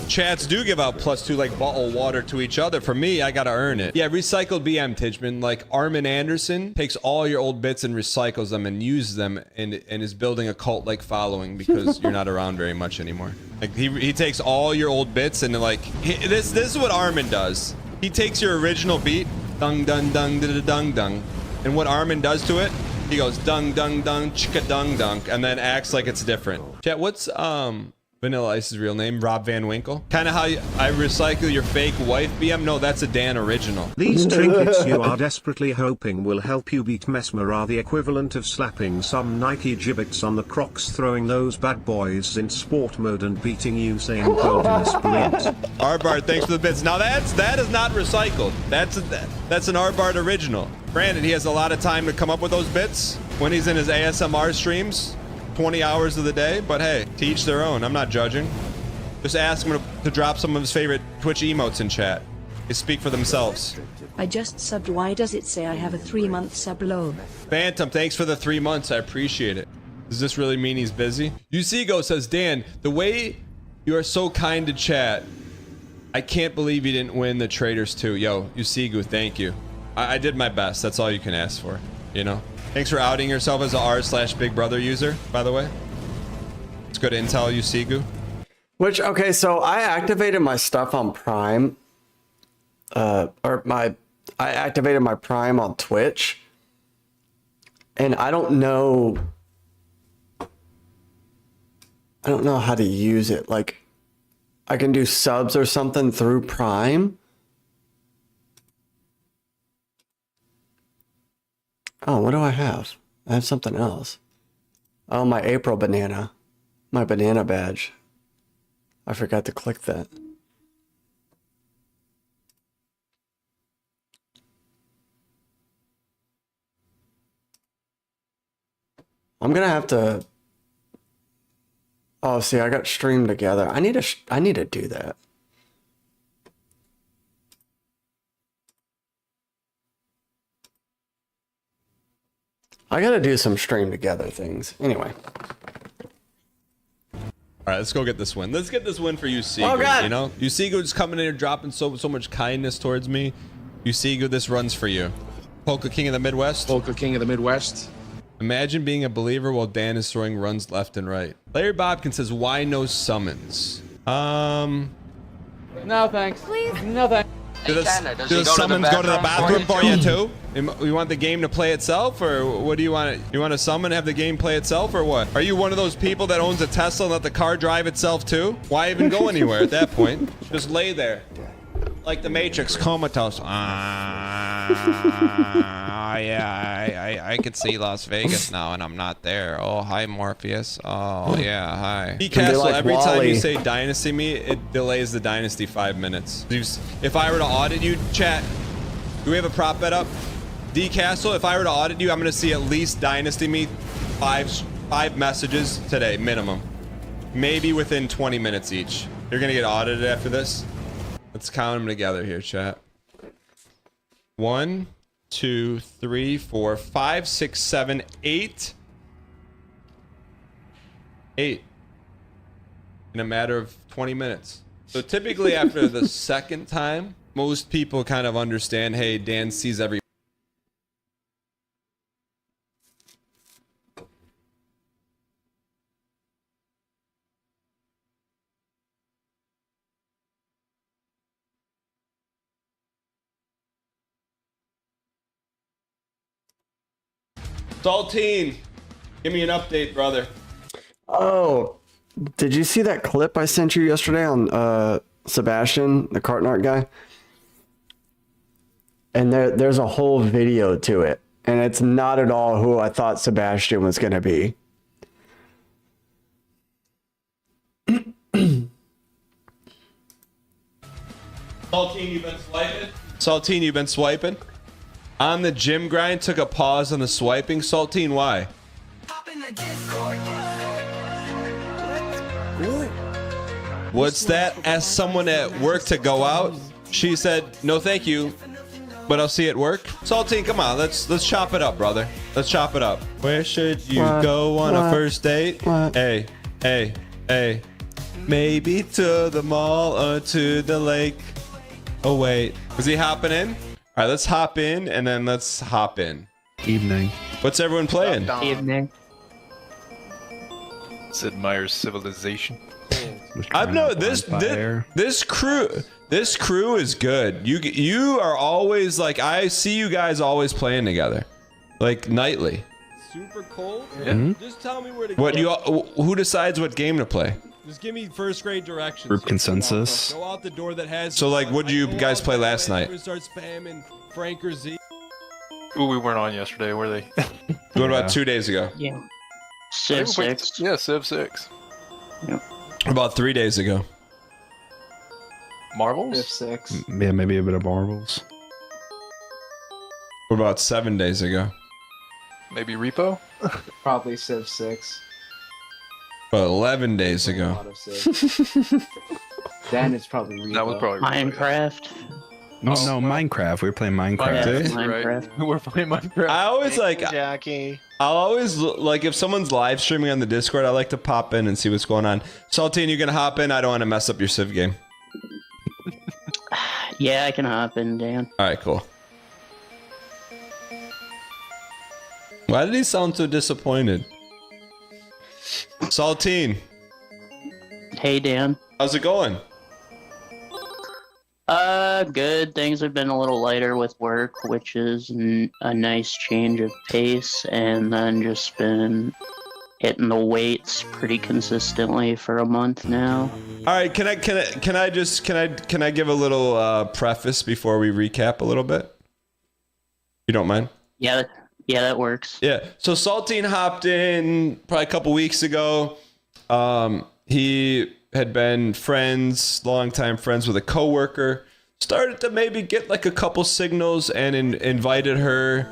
Chats do give out +2 like bottled water to each other. For me, I gotta earn it. Yeah, recycled BM, Tijman. Like Armin Anderson takes all your old bits and recycles them and uses them and is building a cult-like following because you're not around very much anymore. Like he takes all your old bits and like this is what Armin does. He takes your original beat, dung dung dung da da dung dung, and what Armin does to it, he goes dung dung dung chicka dung dung, and then acts like it's different. Chat, what's Vanilla Ice's real name? Rob Van Winkle? Kind of how I recycle your fake wife BM? No, that's a Dan original. These trinkets you are desperately hoping will help you beat Mesmer are the equivalent of slapping some Nike gibbets on the Crocs, throwing those bad boys in sport mode and beating Usain Bolt in a sprint. Arbard, thanks for the bits. Now that is not recycled. That's an Arbard original. Granted, he has a lot of time to come up with those bits when he's in his ASMR streams. 20 hours of the day, but hey, to each their own. I'm not judging. Just ask him to drop some of his favorite Twitch emotes in chat. They speak for themselves. I just subbed. Why does it say I have a 3-month sub low? Phantom, thanks for the 3 months. I appreciate it. Does this really mean he's busy? Usigo says, Dan, the way you are so kind to chat, I can't believe you didn't win the Traders 2. Yo, Usigo, thank you. I did my best. That's all you can ask for, you know? Thanks for outing yourself as a r/Big Brother user, by the way. It's good intel, Usigu. Which, okay, so I activated my stuff on Prime. I activated my Prime on Twitch. And I don't know how to use it. Like, I can do subs or something through Prime. Oh, what do I have? I have something else. Oh, my April banana. My banana badge. I forgot to click that. I'm gonna have to... Oh, see, I got streamed together. I need to do that. I gotta do some stream together things. Anyway. All right, let's go get this win. Let's get this win for Usigu. Oh, God. You know, Usigu's coming in here dropping so much kindness towards me. Usigu, this runs for you. Polka King of the Midwest. Polka King of the Midwest. Imagine being a believer while Dan is throwing runs left and right. Larry Bobkin says, "Why no summons?" No thanks. Please. No thanks. Do the summons go to the bathroom for you too? You want the game to play itself, or what do you want? You want to summon, have the game play itself, or what? Are you one of those people that owns a Tesla and let the car drive itself too? Why even go anywhere at that point? Just lay there, like the Matrix, comatose. Yeah, I could see Las Vegas now, and I'm not there. Oh, hi Morpheus. Oh yeah, hi. Castle, like every time you say Dynasty me, it delays the Dynasty 5 minutes. If I were to audit you, chat, do we have a prop bet up? D Castle, if I were to audit you, I'm gonna see at least Dynasty me five messages today, minimum. Maybe within 20 minutes each. You're gonna get audited after this. Let's count them together here, chat. 1, 2, 3, 4, 5, 6, 7, 8. 8. In a matter of 20 minutes. So typically after the second time, most people kind of understand, hey, Dan sees every... Saltine, give me an update, brother. Oh, did you see that clip I sent you yesterday on Sebastian, the Cartnart guy? And there's a whole video to it, and it's not at all who I thought Sebastian was going to be. Saltine, you've been swiping? Saltine, you've been swiping? On the gym grind, took a pause on the swiping. Saltine, why? Good. What's that? Asked someone at work to go out. She said, no thank you, but I'll see you at work. Saltine, come on, let's chop it up, brother. Let's chop it up. Where should you go on a first date? Hey, hey, hey. Maybe to the mall or to the lake. Oh wait, was he hopping in? All right, let's hop in and then let's hop in. Evening. What's everyone playing? Evening. Sid Meier's Civilization. I've known this crew is good. You are always like, I see you guys always playing together, like nightly. Super cold? Yeah. Just tell me where to What go. who decides what game to play? Just give me first grade directions. Group consensus. Go out the door that has. So like, what did you guys play last night? Start spamming Frank or Z. Ooh, we weren't on yesterday, were they? What about 2 days ago? Yeah. Civ 6. Yeah, Civ 6. About 3 days ago. Marbles? Civ 6. Yeah, maybe a bit of Marbles. What about 7 days ago? Maybe Repo? Probably Civ 6. About 11 days A ago. lot of Civ. Then it's probably Repo. That was probably Minecraft. No, Minecraft. We were playing Minecraft. Minecraft. We're playing Minecraft. I always like, Jackie. I'll always like if someone's live streaming on the Discord, I like to pop in and see what's going on. Saltine, you gonna hop in? I don't want to mess up your Civ game. Yeah, I can hop in, Dan. All right, cool. Why did he sound so disappointed? Saltine. Hey, Dan. How's it going? Good. Things have been a little lighter with work, which is a nice change of pace, and then just been hitting the weights pretty consistently for a month now. All right, can I give a little preface before we recap a little bit? You don't mind? Yeah, that works. Yeah. So Saltine hopped in probably a couple weeks ago. He had been longtime friends with a coworker. Started to maybe get like a couple signals and invited her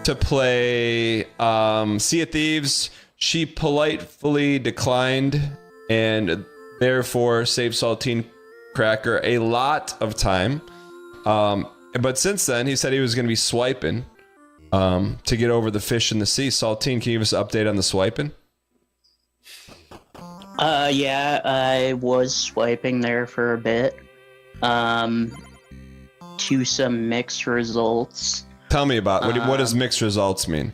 to play Sea of Thieves. She politely declined and therefore saved Saltine Cracker a lot of time. But since then, he said he was going to be swiping to get over the fish in the sea. Saltine, can you give us an update on the swiping? Yeah, I was swiping there for a bit. To some mixed results. Tell me about what does mixed results mean?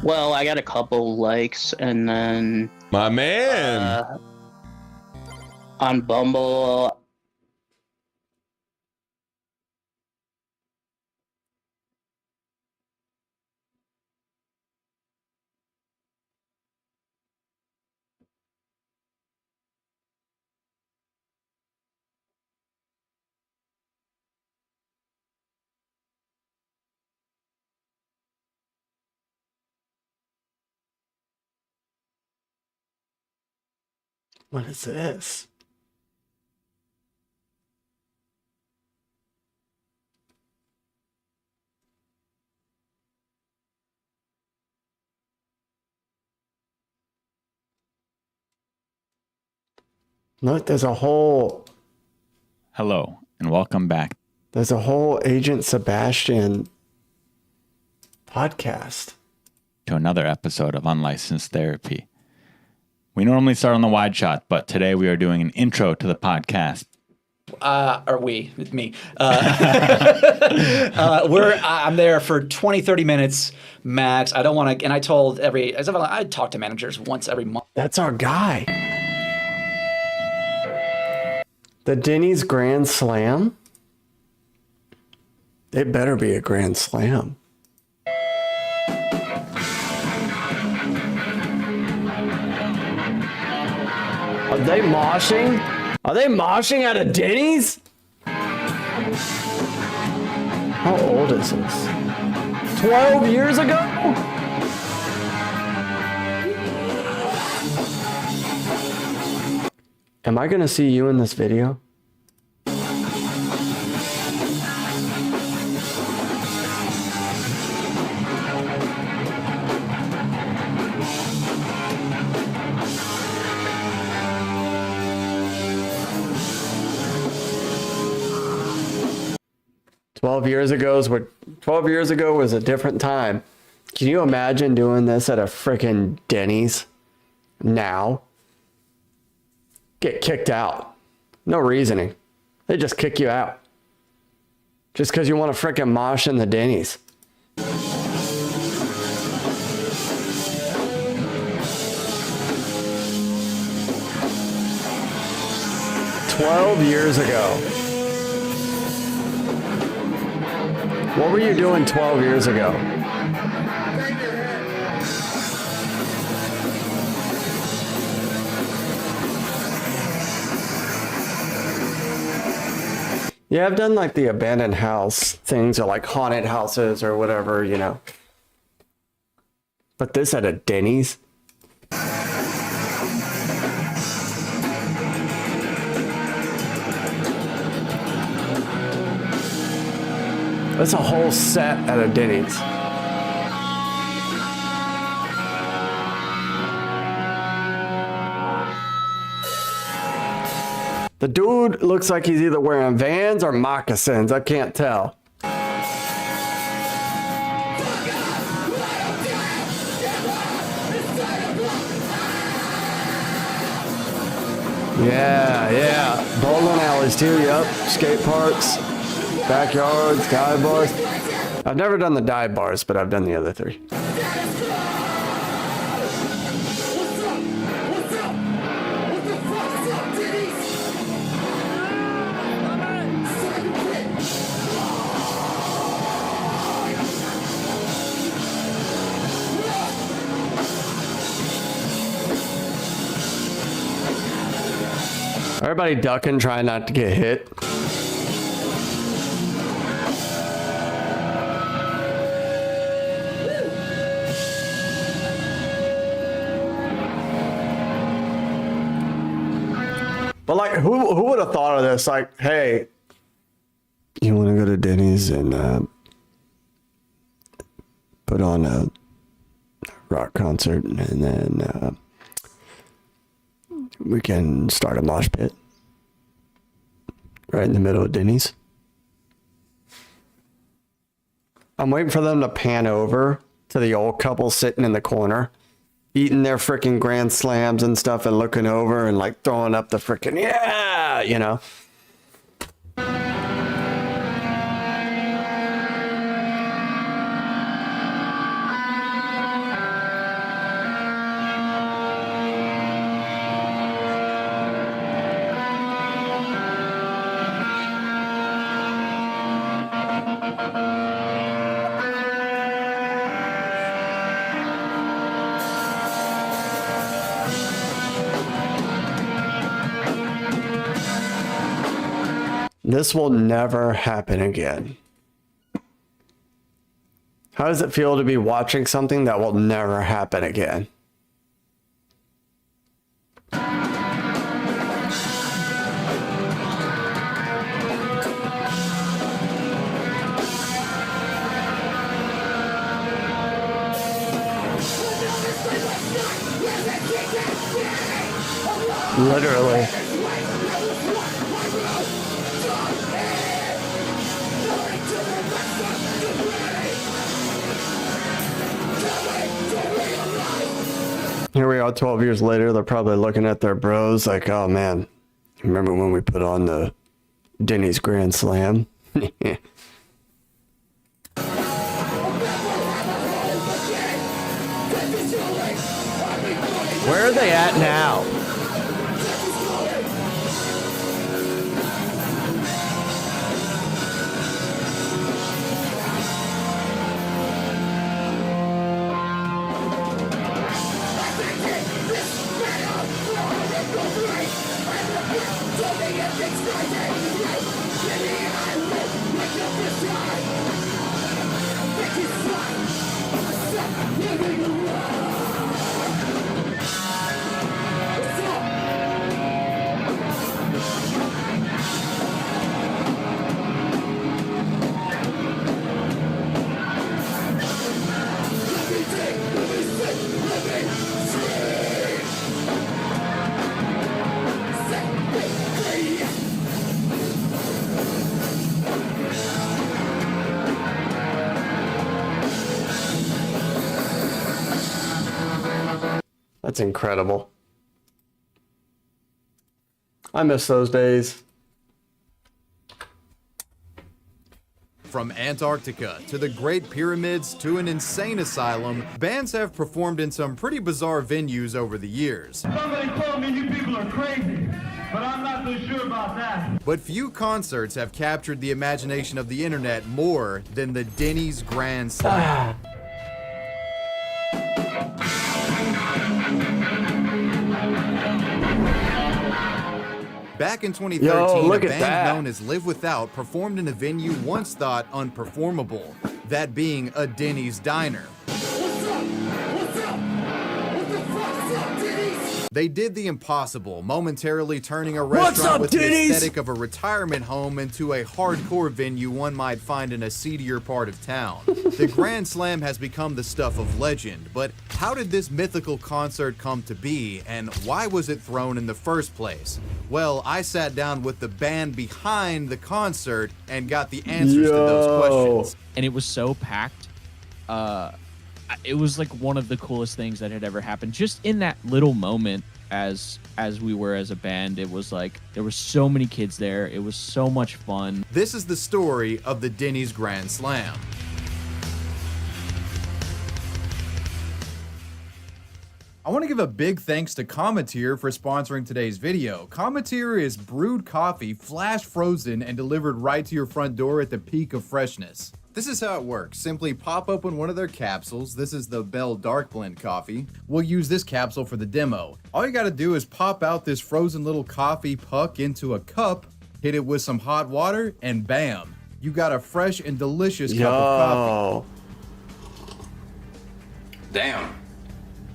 Well, I got a couple likes, and then my man on Bumble. What is this? Look, there's a whole... Hello, and welcome back. There's a whole Agent Sebastian podcast. To another episode of Unlicensed Therapy. We normally start on the wide shot, but today we are doing an intro to the podcast. With me. I'm there for 20, 30 minutes max. I don't want to, and I told I talk to managers once every month. That's our guy. The Denny's Grand Slam? It better be a Grand Slam. Are they moshing? Are they moshing at a Denny's? How old is this? 12 years ago? Am I gonna see you in this video? 12 years ago was a different time. Can you imagine doing this at a freaking Denny's now? Get kicked out. No reasoning. They just kick you out. Just because you want to freaking mosh in the Denny's. "12 years ago." What were you doing 12 years ago? Yeah, I've done like the abandoned house things or like haunted houses or whatever, you know. But this at a Denny's? That's a whole set at a Denny's. The dude looks like he's either wearing Vans or moccasins. I can't tell. Yeah. Bowling alleys too, yep. Skate parks, backyards, dive bars. I've never done the dive bars, but I've done the other three. Everybody ducking, trying not to get hit. But like, who would have thought of this? Like, hey, you want to go to Denny's and put on a rock concert, and then we can start a mosh pit right in the middle of Denny's. I'm waiting for them to pan over to the old couple sitting in the corner, eating their freaking Grand Slams and stuff and looking over and like throwing up the freaking, yeah, you know. This will never happen again. How does it feel to be watching something that will never happen again? Literally. Here we are 12 years later, they're probably looking at their bros like, oh man, remember when we put on the Denny's Grand Slam? Where are they at now? That's incredible. I miss those days. From Antarctica to the Great Pyramids to an insane asylum, bands have performed in some pretty bizarre venues over the years. Somebody told me you people are crazy, but I'm not so sure about that. But few concerts have captured the imagination of the internet more than the Denny's Grand Slam. Back in 2013, a band known as Live Without performed in a venue once thought unperformable, that being a Denny's diner. They did the impossible, momentarily turning a restaurant with the aesthetic of a retirement home into a hardcore venue one might find in a seedier part of town. The Grand Slam has become the stuff of legend, but how did this mythical concert come to be, and why was it thrown in the first place? Well, I sat down with the band behind the concert and got the answers to those questions. And it was so packed. It was like one of the coolest things that had ever happened. Just in that little moment, as we were as a band, it was like there were so many kids there. It was so much fun. This is the story of the Denny's Grand Slam. I want to give a big thanks to Cometeer for sponsoring today's video. Cometeer is brewed coffee, flash frozen, and delivered right to your front door at the peak of freshness. This is how it works. Simply pop open one of their capsules. This is the Bell Dark Blend coffee. We'll use this capsule for the demo. All you gotta do is pop out this frozen little coffee puck into a cup, hit it with some hot water, and bam, you got a fresh and delicious cup of coffee. Damn.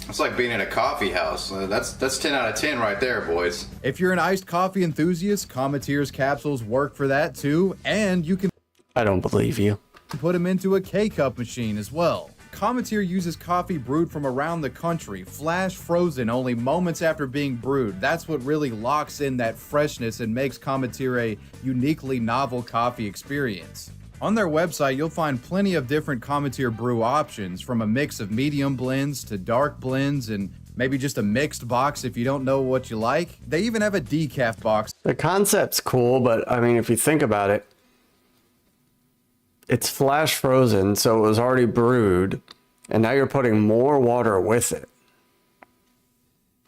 It's like being in a coffee house. That's 10 out of 10 right there, boys. If you're an iced coffee enthusiast, Cometeer's capsules work for that too, and you can I don't believe you. Put them into a K-Cup machine as well. Cometeer uses coffee brewed from around the country, flash frozen only moments after being brewed. That's what really locks in that freshness and makes Cometeer a uniquely novel coffee experience. On their website, you'll find plenty of different Cometeer brew options, from a mix of medium blends to dark blends and maybe just a mixed box if you don't know what you like. They even have a decaf box. The concept's cool, but I mean, if you think about it, it's flash frozen, so it was already brewed, and now you're putting more water with it.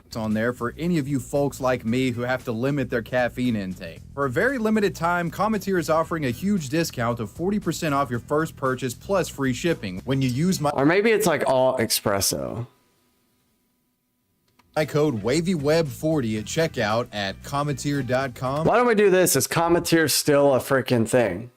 It's on there for any of you folks like me who have to limit their caffeine intake. For a very limited time, Cometeer is offering a huge discount of 40% off your first purchase plus free shipping when you use my... Or maybe it's like all espresso. My code WavyWeb40 at checkout at Cometeer.com. Why don't we do this? Is Cometeer still a freaking thing?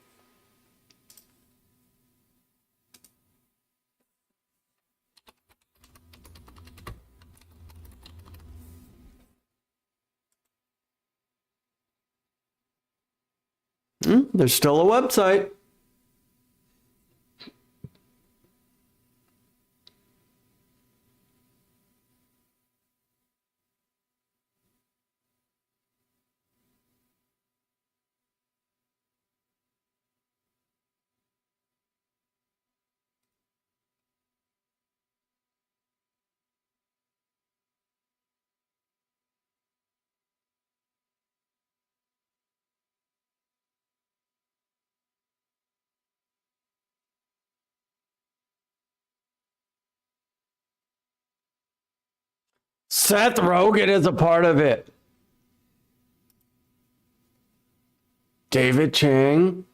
There's still a website. Seth Rogen is a part of it. David Chang.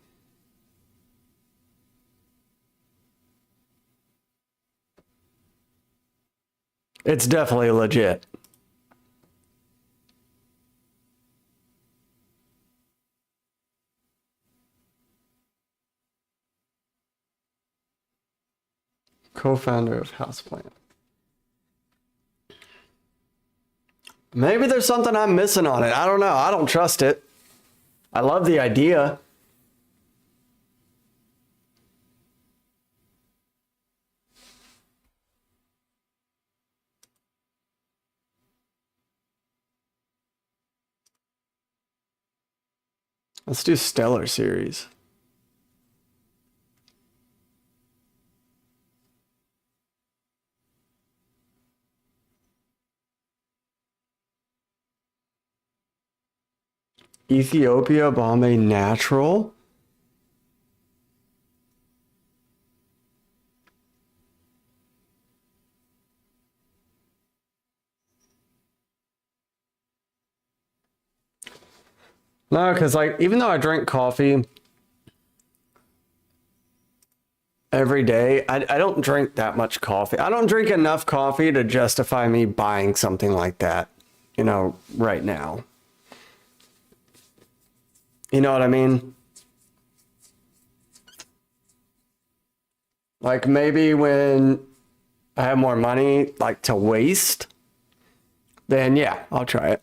It's definitely legit. Co-founder of Houseplant. Maybe there's something I'm missing on it. I don't know. I don't trust it. I love the idea. Let's do Stellar series. Ethiopia Bombay Natural. No, because like even though I drink coffee every day, I don't drink that much coffee. I don't drink enough coffee to justify me buying something like that, you know, right now. You know what I mean? Like maybe when I have more money like to waste, then yeah, I'll try it.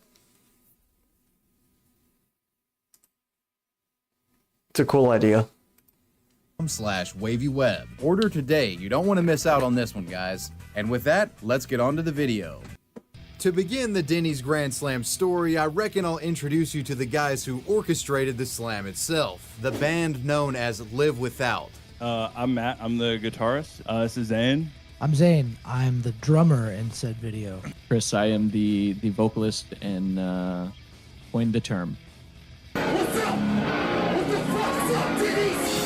It's a cool idea. /WavyWeb. Order today. You don't want to miss out on this one, guys. And with that, let's get on to the video. To begin the Denny's Grand Slam story, I reckon I'll introduce you to the guys who orchestrated the slam itself, the band known as Live Without. I'm Matt. I'm the guitarist. This is Zane. I'm Zane. I'm the drummer in said video. Chris, I am the vocalist and coined the term.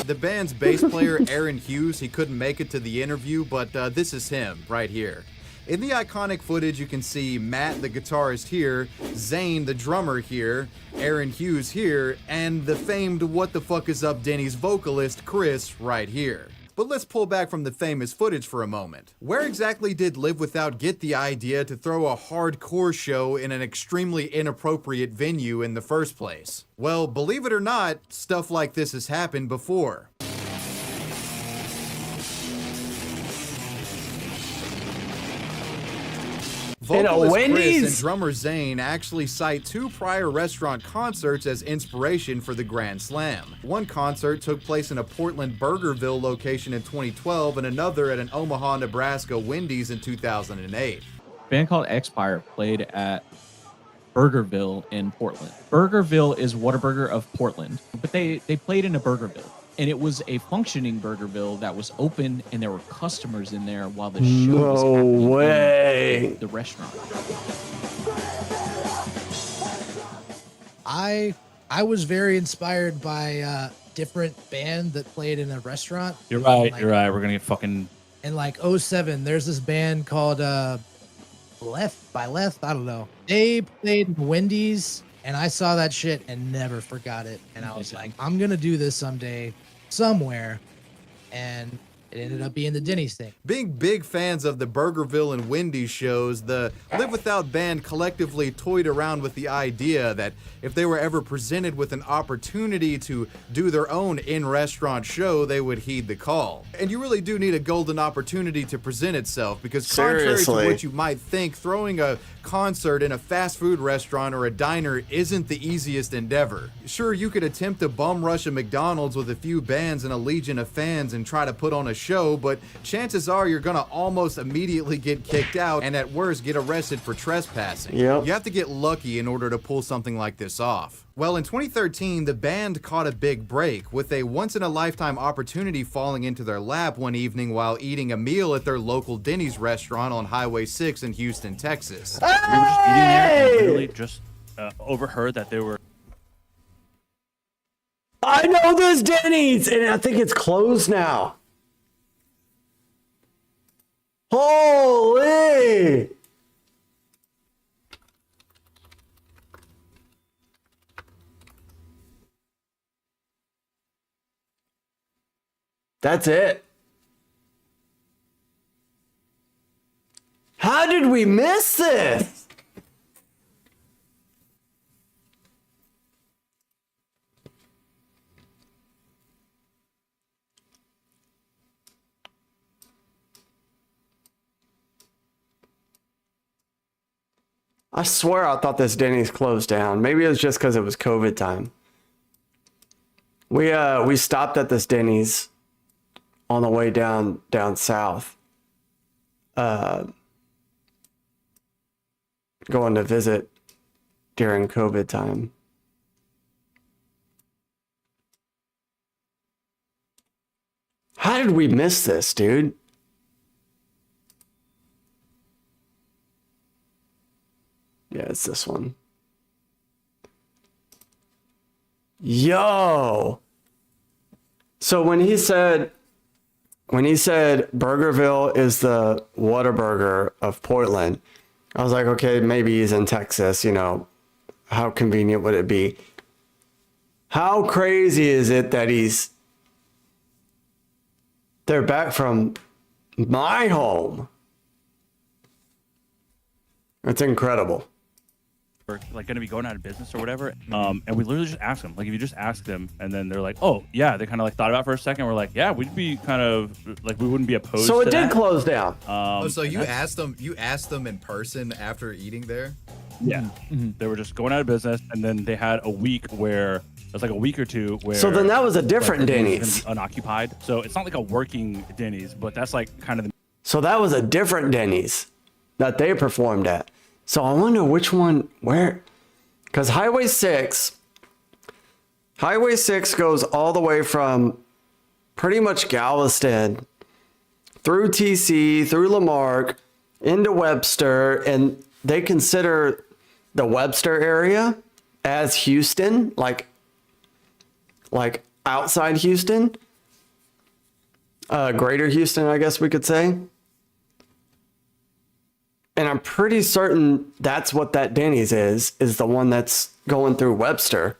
The band's bass player, Aaron Hughes, he couldn't make it to the interview, but this is him right here. In the iconic footage, you can see Matt, the guitarist here, Zane, the drummer here, Aaron Hughes here, and the famed What the Fuck Is Up Denny's vocalist, Chris, right here. But let's pull back from the famous footage for a moment. Where exactly did Live Without get the idea to throw a hardcore show in an extremely inappropriate venue in the first place? Well, believe it or not, stuff like this has happened before. Vocalist Chris and drummer Zane actually cite 2 prior restaurant concerts as inspiration for the Grand Slam. One concert took place in a Portland Burgerville location in 2012 and another at an Omaha, Nebraska Wendy's in 2008. A band called Expire played at Burgerville in Portland. Burgerville is Whataburger of Portland, but they played in a Burgerville. And it was a functioning Burgerville that was open, and there were customers in there while the show was happening. No way. The restaurant. I was very inspired by a different band that played in a restaurant. You're right. Like, You're right. We're gonna get fucking. In like 07, there's this band called Left by Left. I don't know. They played Wendy's, and I saw that shit and never forgot it. And I was like, I'm gonna do this someday, somewhere, and it ended up being the Denny's thing. Being big fans of the Burgerville and Wendy's shows, the Live Without band collectively toyed around with the idea that if they were ever presented with an opportunity to do their own in-restaurant show, they would heed the call. And you really do need a golden opportunity to present itself, because contrary to what you might think, throwing a concert in a fast food restaurant or a diner isn't the easiest endeavor. Sure, you could attempt to bum rush a McDonald's with a few bands and a legion of fans and try to put on a show, but chances are you're gonna almost immediately get kicked out and at worst get arrested for trespassing. Yep. You have to get lucky in order to pull something like this off. Well, in 2013, the band caught a big break, with a once-in-a-lifetime opportunity falling into their lap one evening while eating a meal at their local Denny's restaurant on Highway 6 in Houston, Texas. We were just eating there and literally just overheard that there were. I know this Denny's, and I think it's closed now. Holy! That's it. How did we miss this? I swear I thought this Denny's closed down. Maybe it was just because it was COVID time. We stopped at this Denny's on the way down south, going to visit during COVID time. How did we miss this, dude? Yeah, it's this one. Yo. So when he said Burgerville is the Whataburger of Portland, I was like, okay, maybe he's in Texas, you know. How convenient would it be? How crazy is it that they're back from my home? It's incredible. We're like going to be going out of business or whatever. And we literally just ask them. Like, if you just ask them, and then they're like, "Oh, yeah," they kind of like thought about it for a second. We're like, "Yeah, we'd be kind of like we wouldn't be opposed." So it to did that. close down. So you asked them in person after eating there? Yeah, they were just going out of business, and then they had a week where it was like a week or two where. So then that was a different like, the Denny's. was gonna be unoccupied. So it's not like a working Denny's, but that's like kind of the. So that was a different Denny's that they performed at. So I wonder which one, where, because Highway 6 goes all the way from pretty much Galveston through TC, through Lamarck, into Webster, and they consider the Webster area as Houston, like outside Houston, greater Houston, I guess we could say. And I'm pretty certain that's what that Denny's is the one that's going through Webster.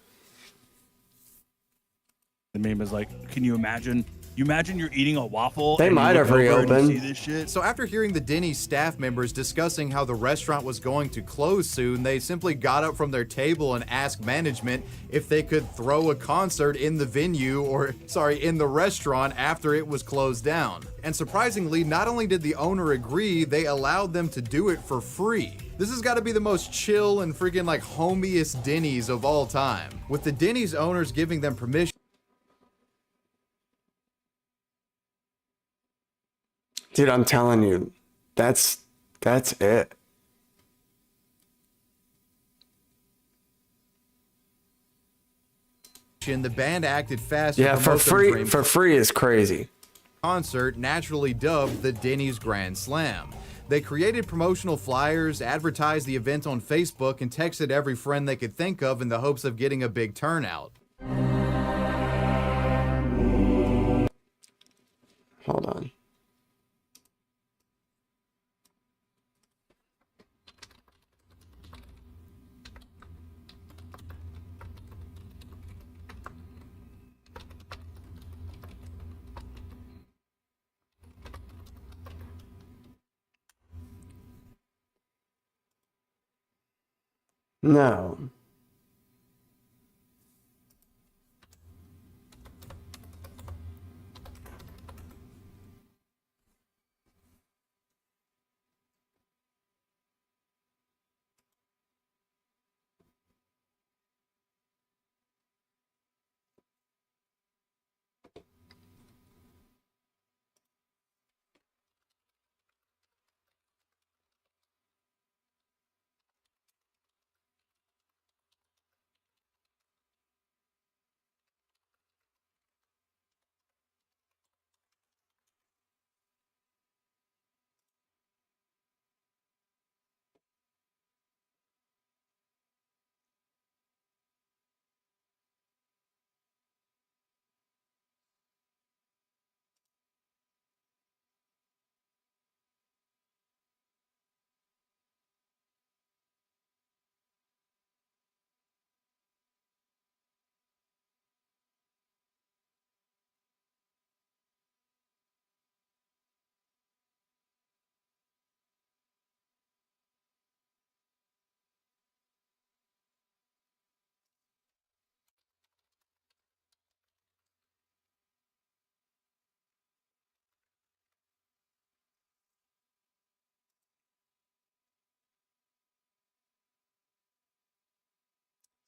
The meme is like, can you imagine? You imagine you're eating a waffle. They and you might look have over and you reopened. see this shit. So after hearing the Denny's staff members discussing how the restaurant was going to close soon, they simply got up from their table and asked management if they could throw a concert in the venue, or sorry, in the restaurant after it was closed down. And surprisingly, not only did the owner agree, they allowed them to do it for free. This has got to be the most chill and freaking like homiest Denny's of all time, with the Denny's owners giving them permission. Dude, I'm telling you, that's it. The band acted fast. Yeah, to for promote their free, dream for free is crazy. concert, naturally dubbed the Denny's Grand Slam. They created promotional flyers, advertised the event on Facebook, and texted every friend they could think of in the hopes of getting a big turnout. Hold on. No.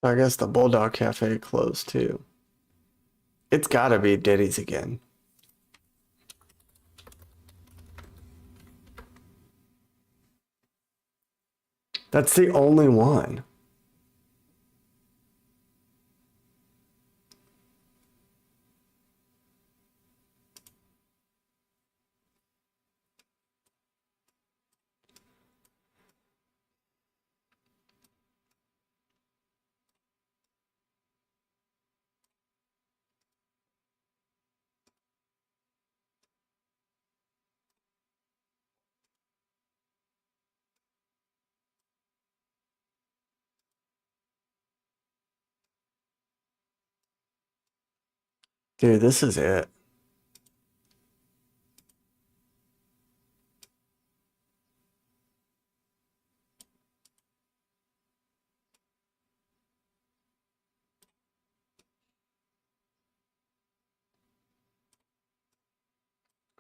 I guess the Bulldog Cafe closed too. It's gotta be Diddy's again. That's the only one. Dude, this is it.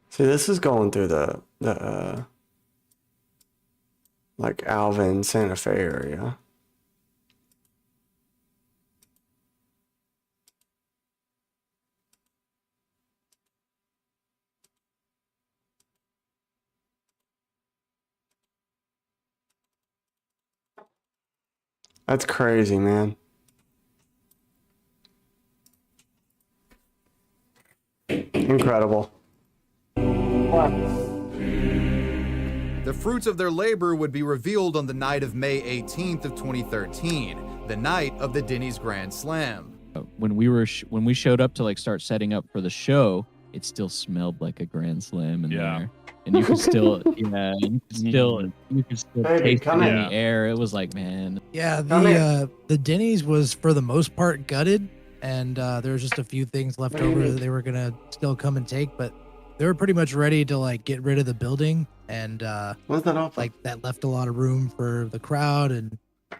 See, this is going through the like Alvin, Santa Fe area. That's crazy, man. Incredible. The fruits of their labor would be revealed on the night of May 18th of 2013, the night of the Denny's Grand Slam. When we showed up to like start setting up for the show, it still smelled like a Grand Slam in there, and you could still, you could still taste it in the air. It was like, man, Yeah, the Denny's was for the most part gutted, and there was just a few things left over that they were gonna still come and take, but they were pretty much ready to like get rid of the building, and like that left a lot of room for the crowd and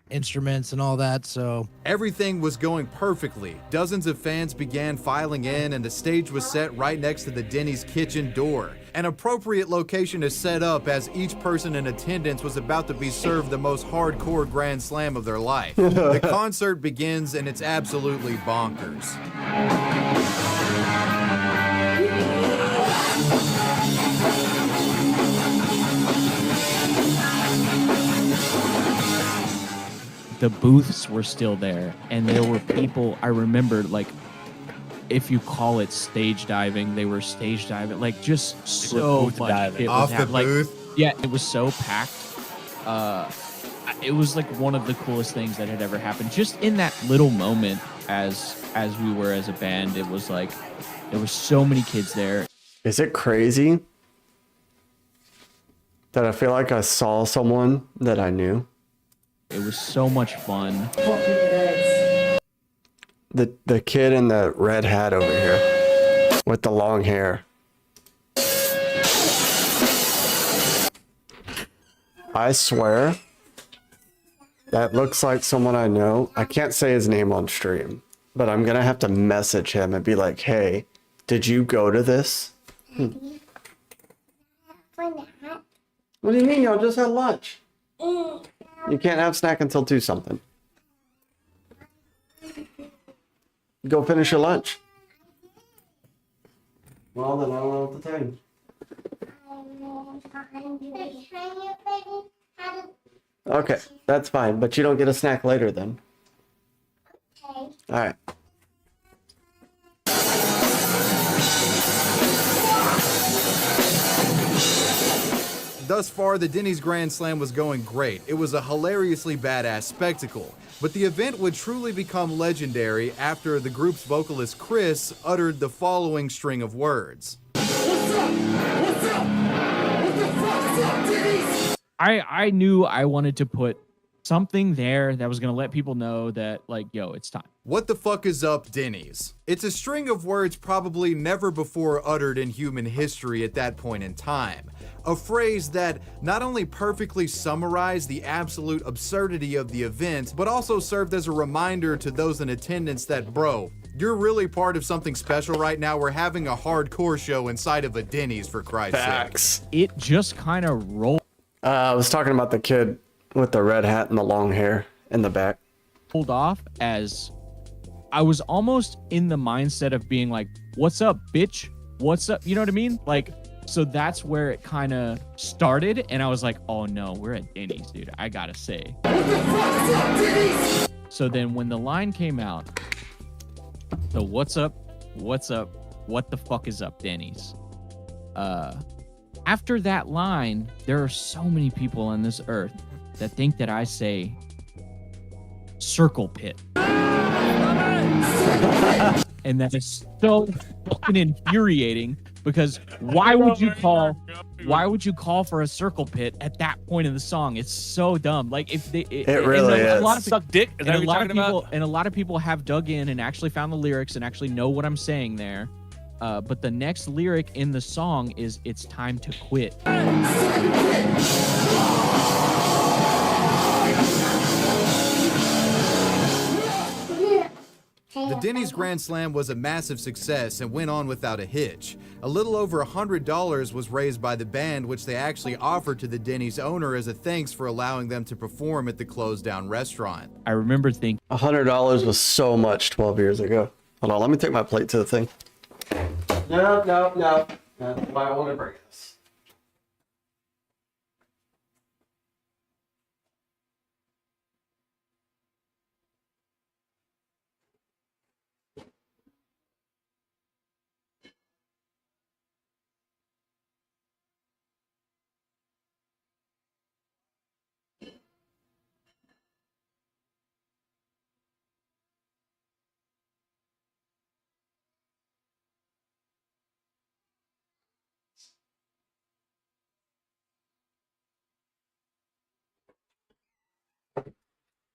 instruments and all that. So everything was going perfectly. Dozens of fans began filing in, and the stage was set right next to the Denny's kitchen door. An appropriate location to set up, as each person in attendance was about to be served the most hardcore Grand Slam of their life. The concert begins, and it's absolutely bonkers. the booths were still there, and there were people. I remember, like, if you call it stage diving, they were stage diving, like just so booth much diving. shit Off was the like, booth? yeah, it was so packed. It was like one of the coolest things that had ever happened. Just in that little moment, as we were as a band, it was like there were so many kids there. Is it crazy that I feel like I saw someone that I knew? It was so much fun. The kid in the red hat over here with the long hair. I swear that looks like someone I know. I can't say his name on stream, but I'm gonna have to message him and be like, hey, did you go to this? What do you mean? Y'all just had lunch. You can't have snack until 2 something. Go finish your lunch. Well, then I don't know what to tell you. Okay, that's fine, but you don't get a snack later then. Okay. All right. Thus far, the Denny's Grand Slam was going great. It was a hilariously badass spectacle. But the event would truly become legendary after the group's vocalist Chris uttered the following string of words. I knew I wanted to put something there that was going to let people know that, like, yo, it's time. What the fuck is up, Denny's? It's a string of words probably never before uttered in human history at that point in time. A phrase that not only perfectly summarized the absolute absurdity of the event, but also served as a reminder to those in attendance that, bro, you're really part of something special right now. We're having a hardcore show inside of a Denny's, for Christ's sake. It just kind of rolled. I was talking about the kid with the red hat and the long hair in the back. Pulled off as I was almost in the mindset of being like, what's up, bitch? What's up? You know what I mean? Like, so that's where it kind of started. And I was like, oh no, we're at Denny's, dude. I gotta say. What the fuck is up, Denny's? So then when the line came out, so what's up? What's up? What the fuck is up, Denny's? After that line, there are so many people on this earth that think that I say circle pit. And that is so fucking infuriating because why would you call for a circle pit at that point in the song? It's so dumb. Like if they, It really is. a lot of Suck dick. Is that what you're talking about? And a lot of people have dug in and actually found the lyrics and actually know what I'm saying there. But the next lyric in the song is "It's time to quit." The Denny's Grand Slam was a massive success and went on without a hitch. A little over $100 was raised by the band, which they actually offered to the Denny's owner as a thanks for allowing them to perform at the closed down restaurant. I remember thinking $100 was so much 12 years ago. Hold on, let me take my plate to the thing. No. I want to break this.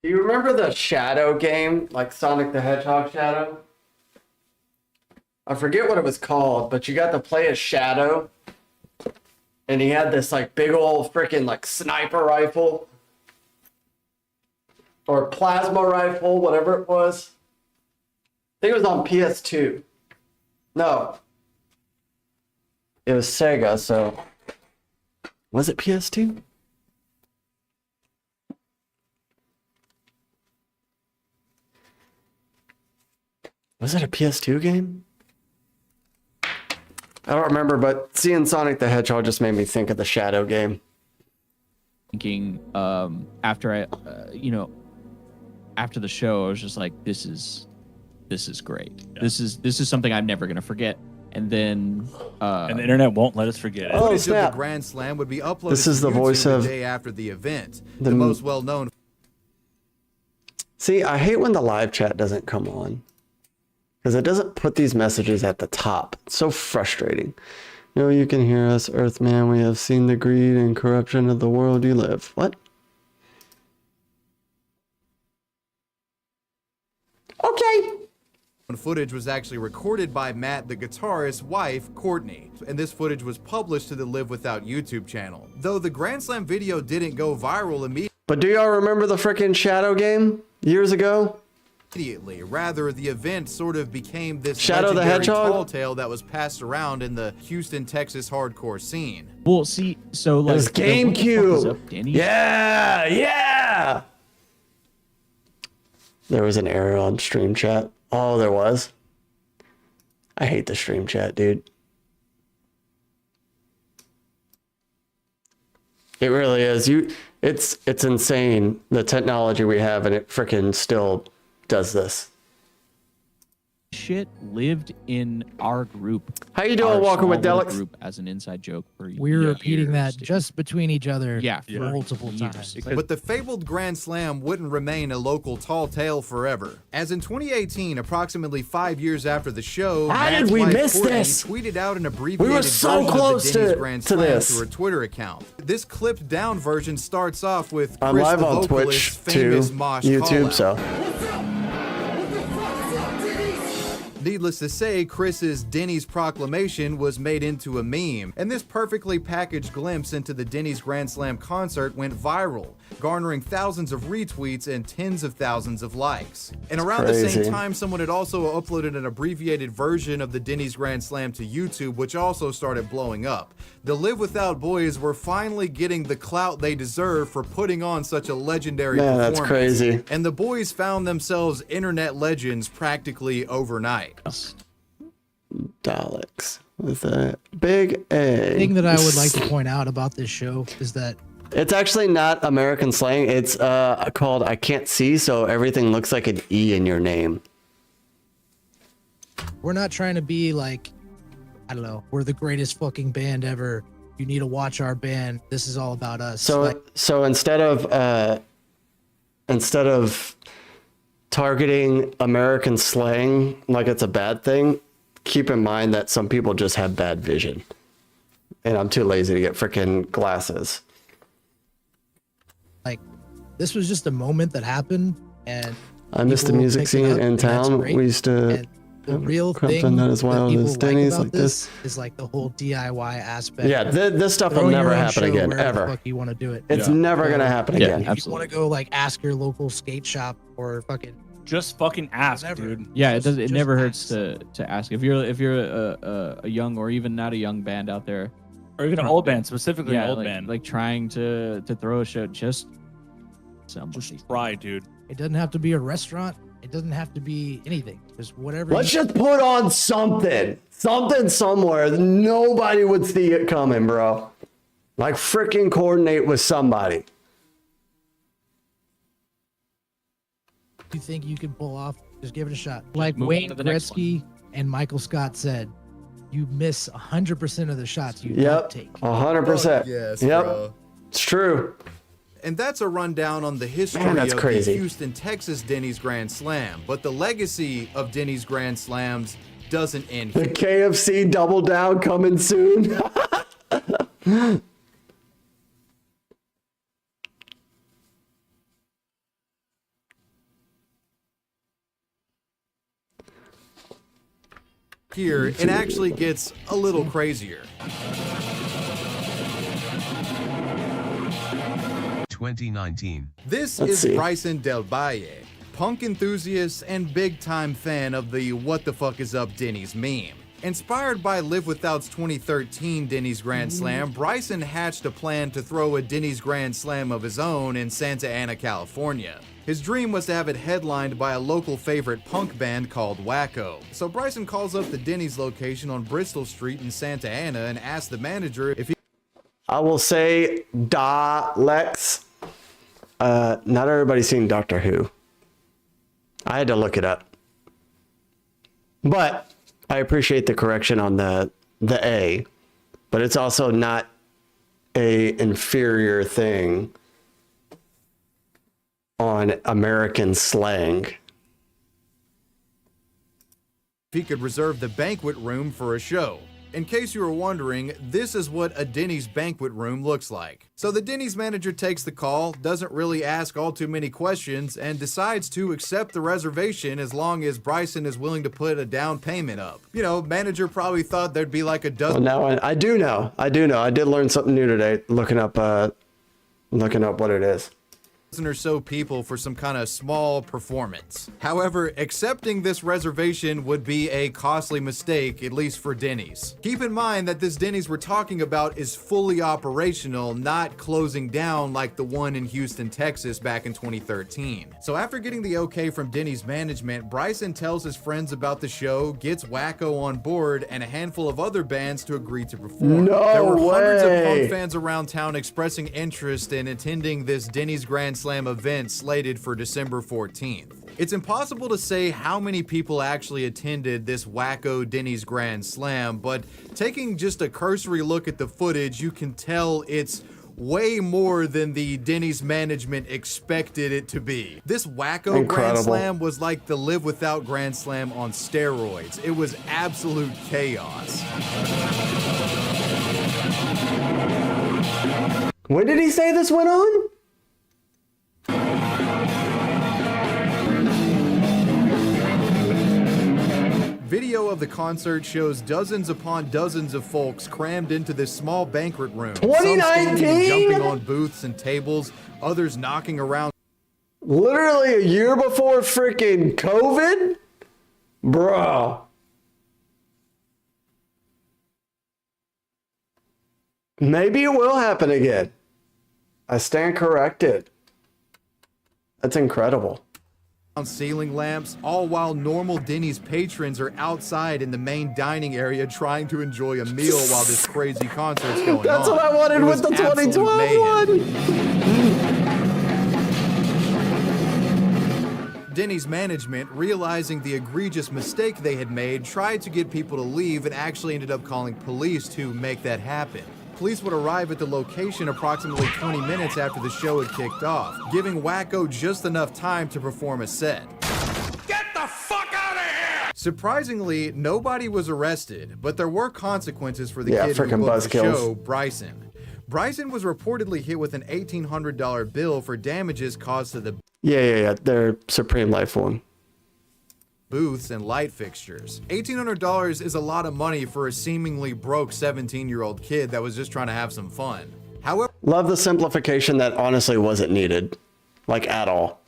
Do you remember the Shadow game, like Sonic the Hedgehog Shadow? I forget what it was called, but you got to play as Shadow, and he had this like big old freaking like sniper rifle or plasma rifle, whatever it was. I think it was on PS2. No, it was Sega. So was it PS2? Was it a PS2 game? I don't remember, but seeing Sonic the Hedgehog just made me think of the Shadow game. Thinking after I, after the show, I was just like, this is great. Yeah. This is something I'm never gonna forget. And then and the internet won't let us forget it. Oh, snap. The Grand Slam would be uploaded this is the voice of the day after the event. The most well-known. See, I hate when the live chat doesn't come on, because it doesn't put these messages at the top. It's so frustrating. No, you can hear us, Earthman. We have seen the greed and corruption of the world you live. What? Okay. Footage was actually recorded by Matt, the guitarist's wife, Courtney, and this footage was published to the Live Without YouTube channel. Though the Grand Slam video didn't go viral immediately. But do y'all remember the frickin' Shadow game years ago? Rather, the event sort of became this Shadow the Hedgehog tall tale that was passed around in the Houston, Texas hardcore scene. Well, see, so like it was GameCube. Yeah. There was an error on stream chat. Oh, there was. I hate the stream chat, dude. It really is. It's insane, the technology we have, and it freaking still does this. Shit lived in our group. How you doing, Walking with Delix? Group as an inside joke for we were repeating that just between each other for multiple times. But the fabled Grand Slam wouldn't remain a local tall tale forever. As in 2018, approximately 5 years after the show, how did we miss this? Tweeted out an abbreviated we were so version close of the Denny's Grand Slam this. through her Twitter account. This clipped down version starts off with I'm Chris live the on vocalist's Twitch too, famous mosh YouTube, call-out. so. Needless to say, Chris's Denny's proclamation was made into a meme, and this perfectly packaged glimpse into the Denny's Grand Slam concert went viral, garnering thousands of retweets and tens of thousands of likes. And around the same time, someone had also uploaded an abbreviated version of the Denny's Grand Slam to YouTube, which also started blowing up. The Live Without boys were finally getting the clout they deserve for putting on such a legendary performance. That's crazy. And the boys found themselves internet legends practically overnight. Daleks with a big A. The thing that I would like to point out about this show is that it's actually not American slang. It's called I can't see, so everything looks like an E in your name. We're not trying to be like, I don't know, we're the greatest fucking band ever. You need to watch our band. This is all about us. So instead of targeting American slang like it's a bad thing, keep in mind that some people just have bad vision. And I'm too lazy to get freaking glasses. Like, this was just a moment that happened, and I missed the people music picked it scene up, in and that's town. great. We used to And the real something thing that as wild people as Denny's about like this. is like the whole DIY aspect. Yeah, this stuff will Throwing never your own happen show again, wherever ever. the fuck you want to do it. It's never gonna happen again. If you want to go like ask your local skate shop or fucking Just fucking ask, dude. Yeah, it does. It never hurts to ask if you're a young or even not a young band out there, or even an old band, specifically an old like, band, like trying to throw a show. Just try, dude. It doesn't have to be a restaurant. It doesn't have to be anything. Just whatever. Let's just put on something somewhere that nobody would see it coming, bro. Like freaking coordinate with somebody. you think you can pull off, just give it a shot. Like Move on Wayne to the next Gretzky and Michael Scott said, you miss 100% of the shots you don't Yep, take. 100%. Yes, yep, bro. it's true. And that's a rundown on the history Man, that's of crazy. the Houston, Texas Denny's Grand Slam. But the legacy of Denny's Grand Slams doesn't end The here. KFC Double Down coming soon. Here, it actually gets a little crazier. 2019. This Let's is see. Bryson Del Valle, punk enthusiast and big-time fan of the What the Fuck Is Up Denny's meme. Inspired by Live Without's 2013 Denny's Grand Slam, Bryson hatched a plan to throw a Denny's Grand Slam of his own in Santa Ana, California. His dream was to have it headlined by a local favorite punk band called Wacko. So Bryson calls up the Denny's location on Bristol Street in Santa Ana and asks the manager if he I will say, Lex. Not everybody's seen Doctor Who. I had to look it up, but I appreciate the correction on the A. But it's also not a inferior thing on American slang. could reserve the banquet room for a show. In case you were wondering, this is what a Denny's banquet room looks like. So the Denny's manager takes the call, doesn't really ask all too many questions, and decides to accept the reservation as long as Bryson is willing to put a down payment up. You know, manager probably thought there'd be like a dozen. Well, now I do know. I did learn something new today. Looking up what it is. Or so people for some kind of small performance. However, accepting this reservation would be a costly mistake, at least for Denny's. Keep in mind that this Denny's we're talking about is fully operational, not closing down like the one in Houston, Texas back in 2013. So after getting the okay from Denny's management, Bryson tells his friends about the show, gets Wacko on board, and a handful of other bands to agree to perform. No There were hundreds of way. punk fans around town expressing interest in attending this Denny's Grand Slam event slated for December 14th. It's impossible to say how many people actually attended this Wacko Denny's Grand Slam, but taking just a cursory look at the footage, you can tell it's way more than the Denny's management expected it to be. This Wacko Grand Incredible. Slam was like the Live Without Grand Slam on steroids. It was absolute chaos. When did he say this went on? Video of the concert shows dozens upon dozens of folks crammed into this small banquet room. Some standing and 2019? jumping on booths and tables, others knocking around. Literally a year before freaking COVID? Bro. Maybe it will happen again. I stand corrected. That's incredible. Ceiling lamps, all while normal Denny's patrons are outside in the main dining area trying to enjoy a meal while this crazy concert's going on. That's what I wanted It with was the absolute 2012 one. Denny's management, realizing the egregious mistake they had made, tried to get people to leave and actually ended up calling police to make that happen. Police would arrive at the location approximately 20 minutes after the show had kicked off, giving Wacko just enough time to perform a set. Get the fuck out of here! Surprisingly, nobody was arrested, but there were consequences for the kid who frickin' booked the buzzkills. show, Bryson. Bryson was reportedly hit with an $1,800 bill for damages caused to the Yeah. They're Supreme Life one. booths and light fixtures. $1,800 is a lot of money for a seemingly broke 17-year-old kid that was just trying to have some fun. However, Love the simplification that honestly wasn't needed, like at all.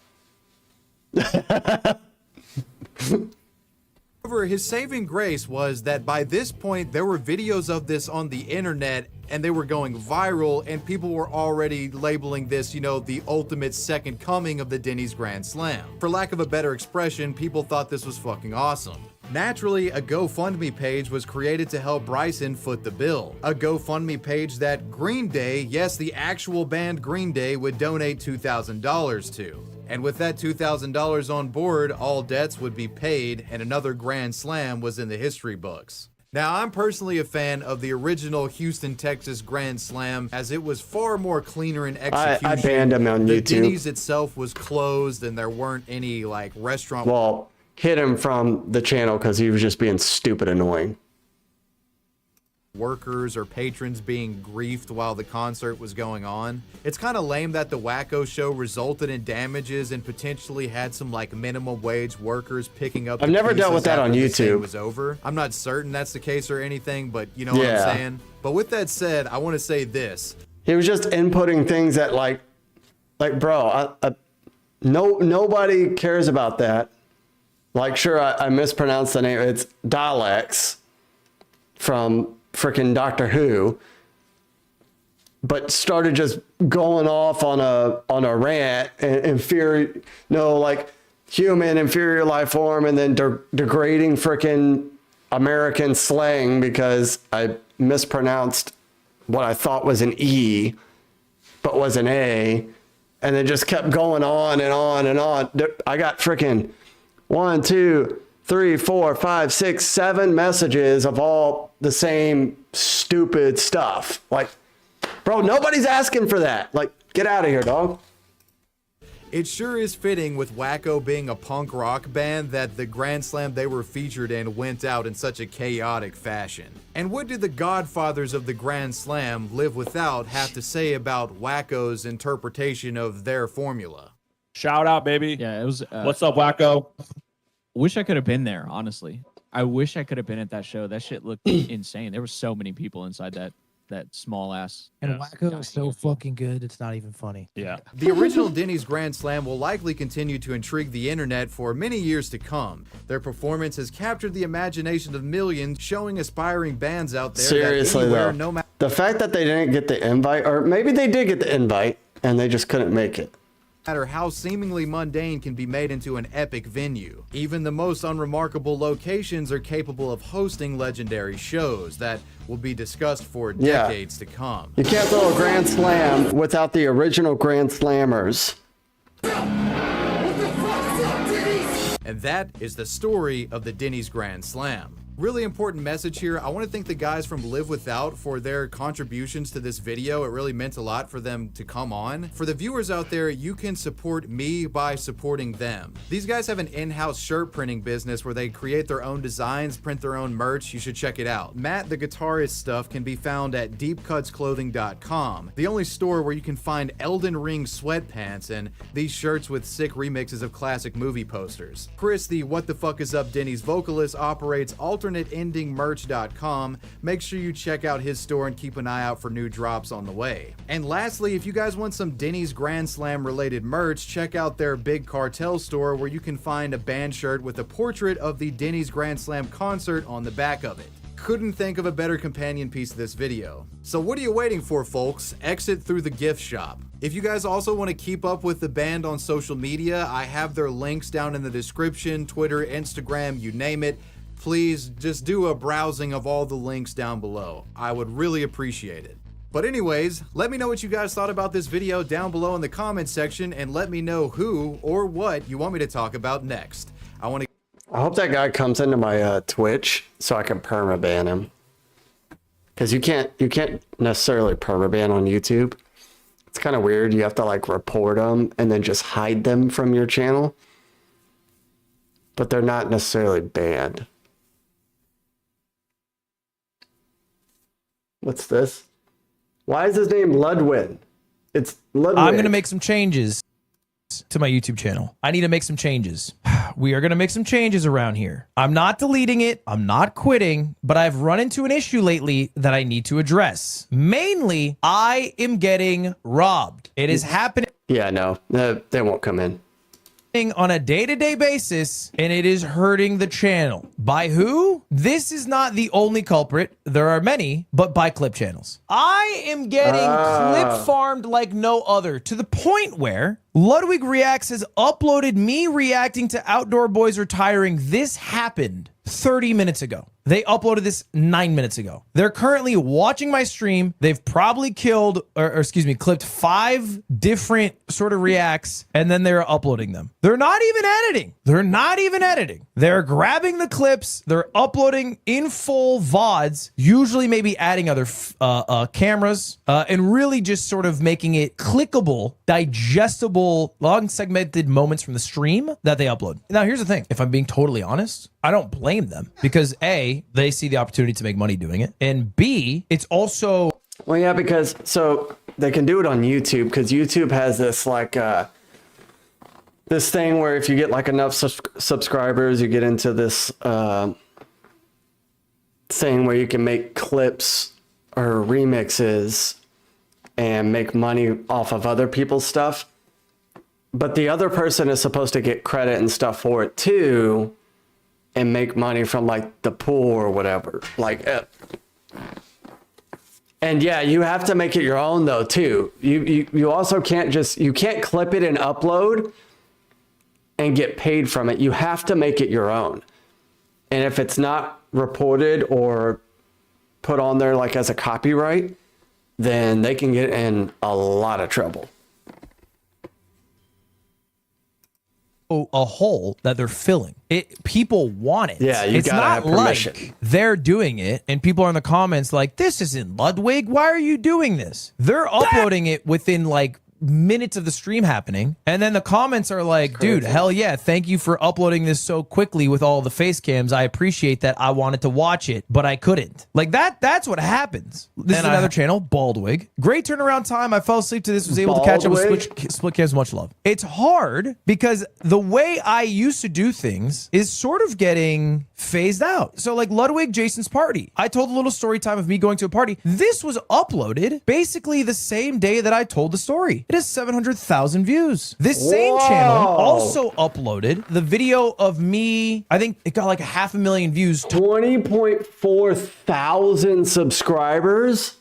his saving grace was that by this point, there were videos of this on the internet and they were going viral, and people were already labeling this, you know, the ultimate second coming of the Denny's Grand Slam. For lack of a better expression, people thought this was fucking awesome. Naturally, a GoFundMe page was created to help Bryson foot the bill. A GoFundMe page that Green Day, yes, the actual band Green Day, would donate $2,000 to. And with that $2,000 on board, all debts would be paid and another Grand Slam was in the history books. Now, I'm personally a fan of the original Houston, Texas Grand Slam, as it was far more cleaner in execution. I banned him on The YouTube. Denny's itself was closed and there weren't any like restaurant. Well, hit him from the channel because he was just being stupid annoying. Workers or patrons being griefed while the concert was going on. It's kind of lame that the Wacko show resulted in damages and potentially had some like minimum wage workers picking up. I've never dealt with that on after the thing YouTube. was over. I'm not certain that's the case or anything, but you know what Yeah. I'm saying. But with that said, I want to say this. He was just inputting things that like bro, nobody cares about that. Like, sure, I mispronounced the name. It's Daleks from freaking Doctor Who, but started just going off on a rant and like human inferior life form, and then degrading freaking American slang because I mispronounced what I thought was an E, but was an A, and then just kept going on and on and on. I got freaking 1, 2, 3, 4, 5, 6, 7 messages of all the same stupid stuff. Like, bro, nobody's asking for that. Like, get out of here, dog. It sure is fitting with Wacko being a punk rock band that the Grand Slam they were featured in went out in such a chaotic fashion. And what did the godfathers of the Grand Slam, Live Without, have to say about Wacko's interpretation of their formula? Shout out, baby. Yeah, it was. What's up, Wacko? Wish I could have been there, honestly. I wish I could have been at that show. That shit looked insane. There were so many people inside that small ass. And Wacko is so fucking good, it's not even funny. Yeah. The original Denny's Grand Slam will likely continue to intrigue the internet for many years to come. Their performance has captured the imagination of millions, showing aspiring bands out there Seriously, that anywhere, though, no matter the fact that they didn't get the invite, or maybe they did get the invite and they just couldn't make it. how seemingly mundane can be made into an epic venue. Even the most unremarkable locations are capable of hosting legendary shows that will be discussed for Yeah. decades to come. You can't throw a Grand Slam without the original Grand Slammers. And that is the story of the Denny's Grand Slam. Really important message here. I want to thank the guys from Live Without for their contributions to this video. It really meant a lot for them to come on. For the viewers out there, you can support me by supporting them. These guys have an in-house shirt printing business where they create their own designs, print their own merch. You should check it out. Matt, the guitarist stuff, can be found at deepcutsclothing.com, the only store where you can find Elden Ring sweatpants and these shirts with sick remixes of classic movie posters. Chris, the What the Fuck Is Up Denny's vocalist, operates AlternateEndingMerch.com. Make sure you check out his store and keep an eye out for new drops on the way. And lastly, if you guys want some Denny's Grand Slam related merch, check out their Big Cartel store where you can find a band shirt with a portrait of the Denny's Grand Slam concert on the back of it. Couldn't think of a better companion piece to this video. So what are you waiting for, folks? Exit through the gift shop. If you guys also want to keep up with the band on social media, I have their links down in the description, Twitter, Instagram, you name it. Please just do a browsing of all the links down below. I would really appreciate it. But anyways, let me know what you guys thought about this video down below in the comments section, and let me know who or what you want me to talk about next. I hope that guy comes into my Twitch so I can permaban him. Because you can't necessarily permaban on YouTube. It's kind of weird. You have to like report them and then just hide them from your channel. but they're not necessarily banned. What's this? Why is his name Ludwig? It's Ludwig. I'm going to make some changes to my YouTube channel. I need to make some changes. We are going to make some changes around here. I'm not deleting it. I'm not quitting, but I've run into an issue lately that I need to address. Mainly, I am getting robbed. It is happening. Yeah, no, they won't come in. On a day-to-day basis, and it is hurting the channel. By who? This is not the only culprit. There are many, but by clip channels. I am getting clip farmed like no other, to the point where Ludwig Reacts has uploaded me reacting to Outdoor Boys retiring. This happened 30 minutes ago. They uploaded this 9 minutes ago. They're currently watching my stream. They've probably killed, or excuse me, clipped 5 different sort of reacts, and then they're uploading them. They're not even editing. They're not even editing. They're grabbing the clips. They're uploading in full VODs, usually maybe adding other cameras, and really just sort of making it clickable, digestible, long segmented moments from the stream that they upload. Now, here's the thing. If I'm being totally honest, I don't blame them because A, they see the opportunity to make money doing it, and B, it's also... Well, yeah, because so they can do it on YouTube because YouTube has this like this thing where if you get like enough subscribers, you get into this thing where you can make clips or remixes and make money off of other people's stuff. But the other person is supposed to get credit and stuff for it too, and make money from like the pool or whatever. Like, and yeah, you have to make it your own though too. You also can't you can't clip it and upload and get paid from it. You have to make it your own. And if it's not reported or put on there like as a copyright, then they can get in a lot of trouble. A hole that they're filling. People want it. Yeah, you gotta have permission. Like they're doing it and people are in the comments like, this isn't Ludwig. Why are you doing this? They're uploading it within like minutes of the stream happening, and then the comments are like, dude, hell yeah, thank you for uploading this so quickly with all the face cams. I appreciate that. I wanted to watch it, but I couldn't. Like that's what happens. This is another channel, Baldwig. Great turnaround time. I fell asleep to this, was able to catch up with split cams. Much love. It's hard because the way I used to do things is sort of getting phased out. So like Ludwig Jason's party, I told a little story time of me going to a party. This was uploaded basically the same day that I told the story. It has 700,000 views. This same channel also uploaded the video of me. I think it got like 500,000 views. 20.4 thousand subscribers.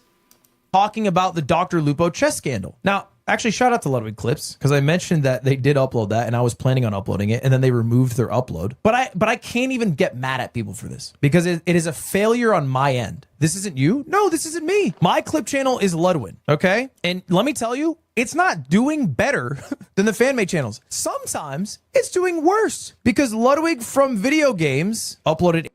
Talking about the Dr. Lupo chess scandal. Now, actually, shout out to Ludwig Clips because I mentioned that they did upload that and I was planning on uploading it and then they removed their upload. But I can't even get mad at people for this because it is a failure on my end. This isn't you? No, this isn't me. My clip channel is Ludwig, okay? And let me tell you, it's not doing better than the fan-made channels. Sometimes it's doing worse because Ludwig from video games uploaded...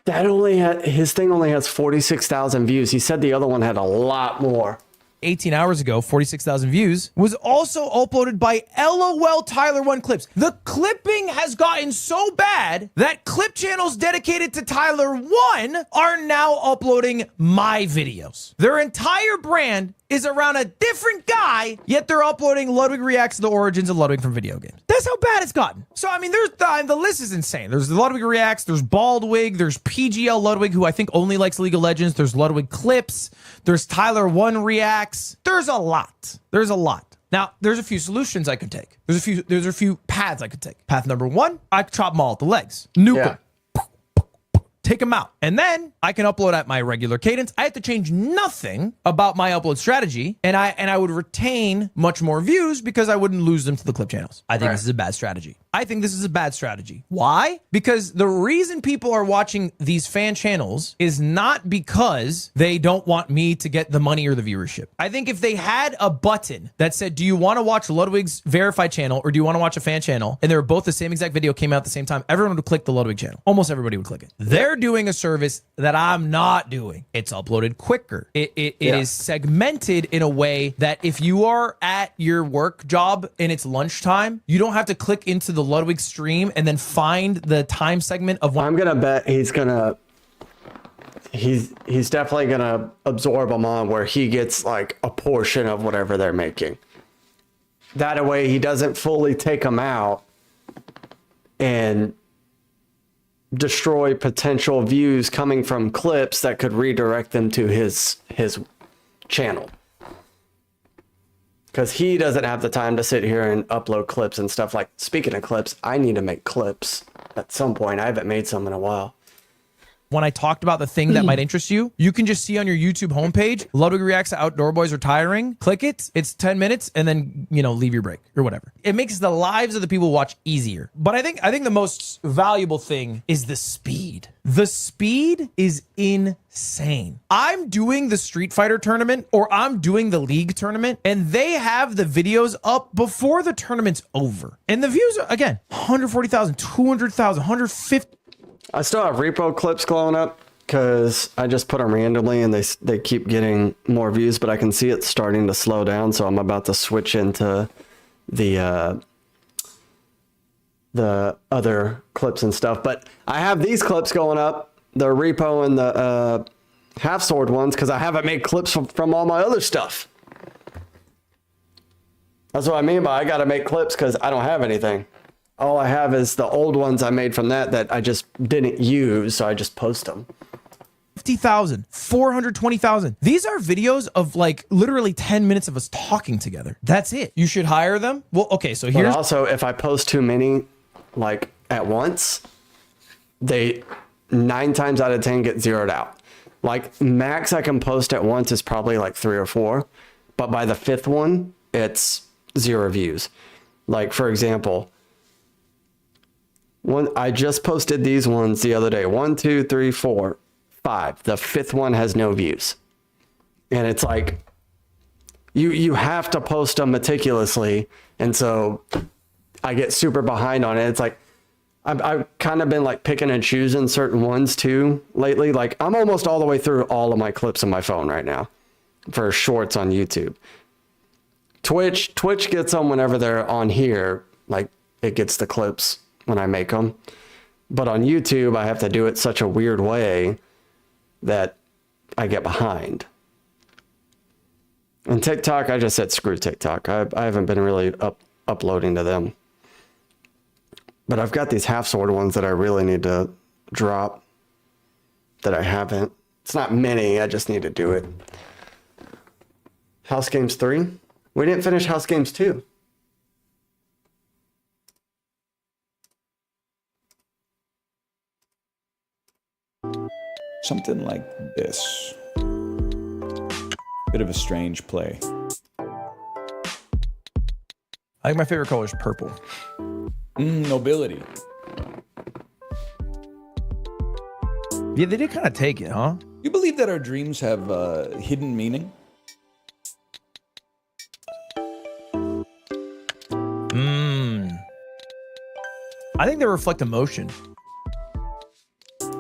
That his thing only has 46,000 views. He said the other one had a lot more. 18 hours ago, 46,000 views, was also uploaded by LOL Tyler 1 Clips. The clipping has gotten so bad that clip channels dedicated to Tyler 1 are now uploading my videos. Their entire brand is around a different guy, yet they're uploading Ludwig Reacts to the origins of Ludwig from video games. That's how bad it's gotten. So, I mean, the list is insane. There's Ludwig Reacts, there's Baldwig, there's PGL Ludwig, who I think only likes League of Legends, there's Ludwig Clips, there's Tyler 1 Reacts. There's a lot. There's a lot. Now, there's a few solutions I could take. There's a few paths I could take. Path number 1, I could chop them all at the legs. Nuke them. Take them out. And then I can upload at my regular cadence. I have to change nothing about my upload strategy, and I would retain much more views because I wouldn't lose them to the clip channels. I think this is a bad strategy. I think this is a bad strategy. Why? Because the reason people are watching these fan channels is not because they don't want me to get the money or the viewership. I think if they had a button that said, do you want to watch Ludwig's verified channel or do you want to watch a fan channel? And they were both the same exact video came out at the same time, everyone would click the Ludwig channel. Almost everybody would click it. They're doing a service that I'm not doing. It's uploaded quicker. It is segmented in a way that if you are at your work job and it's lunchtime, you don't have to click into the Ludwig stream and then find the time segment of one. I'm gonna bet he's definitely gonna absorb them on where he gets like a portion of whatever they're making. That way he doesn't fully take them out and destroy potential views coming from clips that could redirect them to his channel. Because he doesn't have the time to sit here and upload clips and stuff. Like, speaking of clips, I need to make clips at some point. I haven't made some in a while. When I talked about the thing that might interest you, you can just see on your YouTube homepage, Ludwig reacts to Outdoor Boys Retiring. Click it. It's 10 minutes and then, you know, leave your break or whatever. It makes the lives of the people watch easier. But I think the most valuable thing is the speed. The speed is insane. I'm doing the Street Fighter tournament or I'm doing the League tournament and they have the videos up before the tournament's over. And the views are, again, 140,000, 200,000, 150. I still have repo clips glowing up because I just put them randomly and they keep getting more views, but I can see it starting to slow down. So I'm about to switch into the other clips and stuff. But I have these clips going up, the repo and the half sword ones, because I haven't made clips from all my other stuff. That's what I mean by I got to make clips because I don't have anything. All I have is the old ones I made from that I just didn't use, so I just post them. 50,000, 420,000. These are videos of like literally 10 minutes of us talking together. That's it. You should hire them. Well, okay, so here's... But also, if I post too many, like, at once, they 9 times out of 10 get zeroed out. Like, max I can post at once is probably like 3 or 4, but by the 5th one, it's 0 views. Like, for example... I just posted these ones the other day. 1, 2, 3, 4, 5. The 5th one has no views. And it's like, you have to post them meticulously. And so I get super behind on it. It's like, I've kind of been like picking and choosing certain ones too lately. Like I'm almost all the way through all of my clips on my phone right now for shorts on YouTube. Twitch gets them whenever they're on here. Like it gets the clips when I make them, but on YouTube, I have to do it such a weird way that I get behind. And TikTok, I just said screw TikTok. I haven't been really uploading to them, but I've got these half sword ones that I really need to drop that I haven't. It's not many. I just need to do it. House Games 3. We didn't finish House Games 2. Something like this. Bit of a strange play. I think my favorite color is purple. Nobility. Yeah, they did kind of take it, huh? You believe that our dreams have hidden meaning? I think they reflect emotion.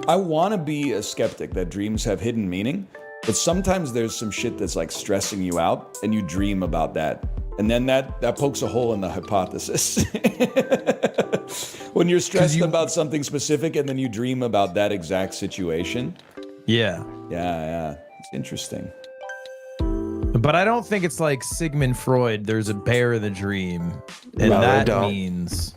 I want to be a skeptic that dreams have hidden meaning, but sometimes there's some shit that's like stressing you out and you dream about that. And then that pokes a hole in the hypothesis. When you're stressed about something specific and then you dream about that exact situation. Yeah. Yeah. It's interesting. But I don't think it's like Sigmund Freud, there's a bear in the dream. And No, that they don't. means...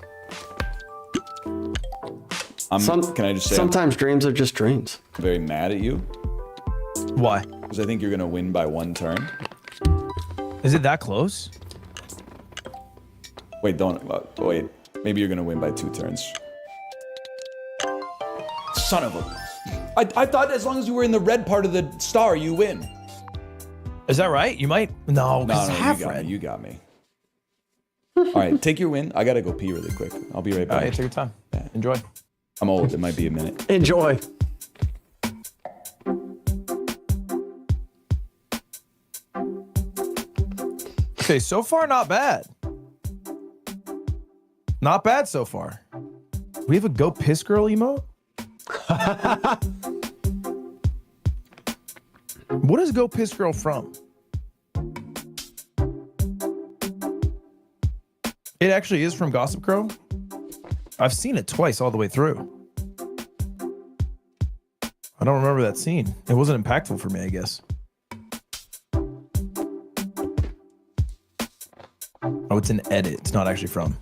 Can I just say sometimes dreams are just dreams. I'm very mad at you. Why? Because I think you're gonna win by 1 turn. Is it that close? Wait, wait. Maybe you're gonna win by 2 turns. Son of a... I thought as long as you were in the red part of the star, you win. Is that right? You might... No, because it's half red. You got me. All right, take your win. I gotta go pee really quick. I'll be right back. All right, take your time. Yeah. Enjoy. I'm old. It might be a minute. Enjoy. Okay, so far, not bad. Not bad so far. We have a Go Piss Girl emote? What is Go Piss Girl from? It actually is from Gossip Crow? I've seen it twice all the way through. I don't remember that scene. It wasn't impactful for me, I guess. Oh, it's an edit. It's not actually from.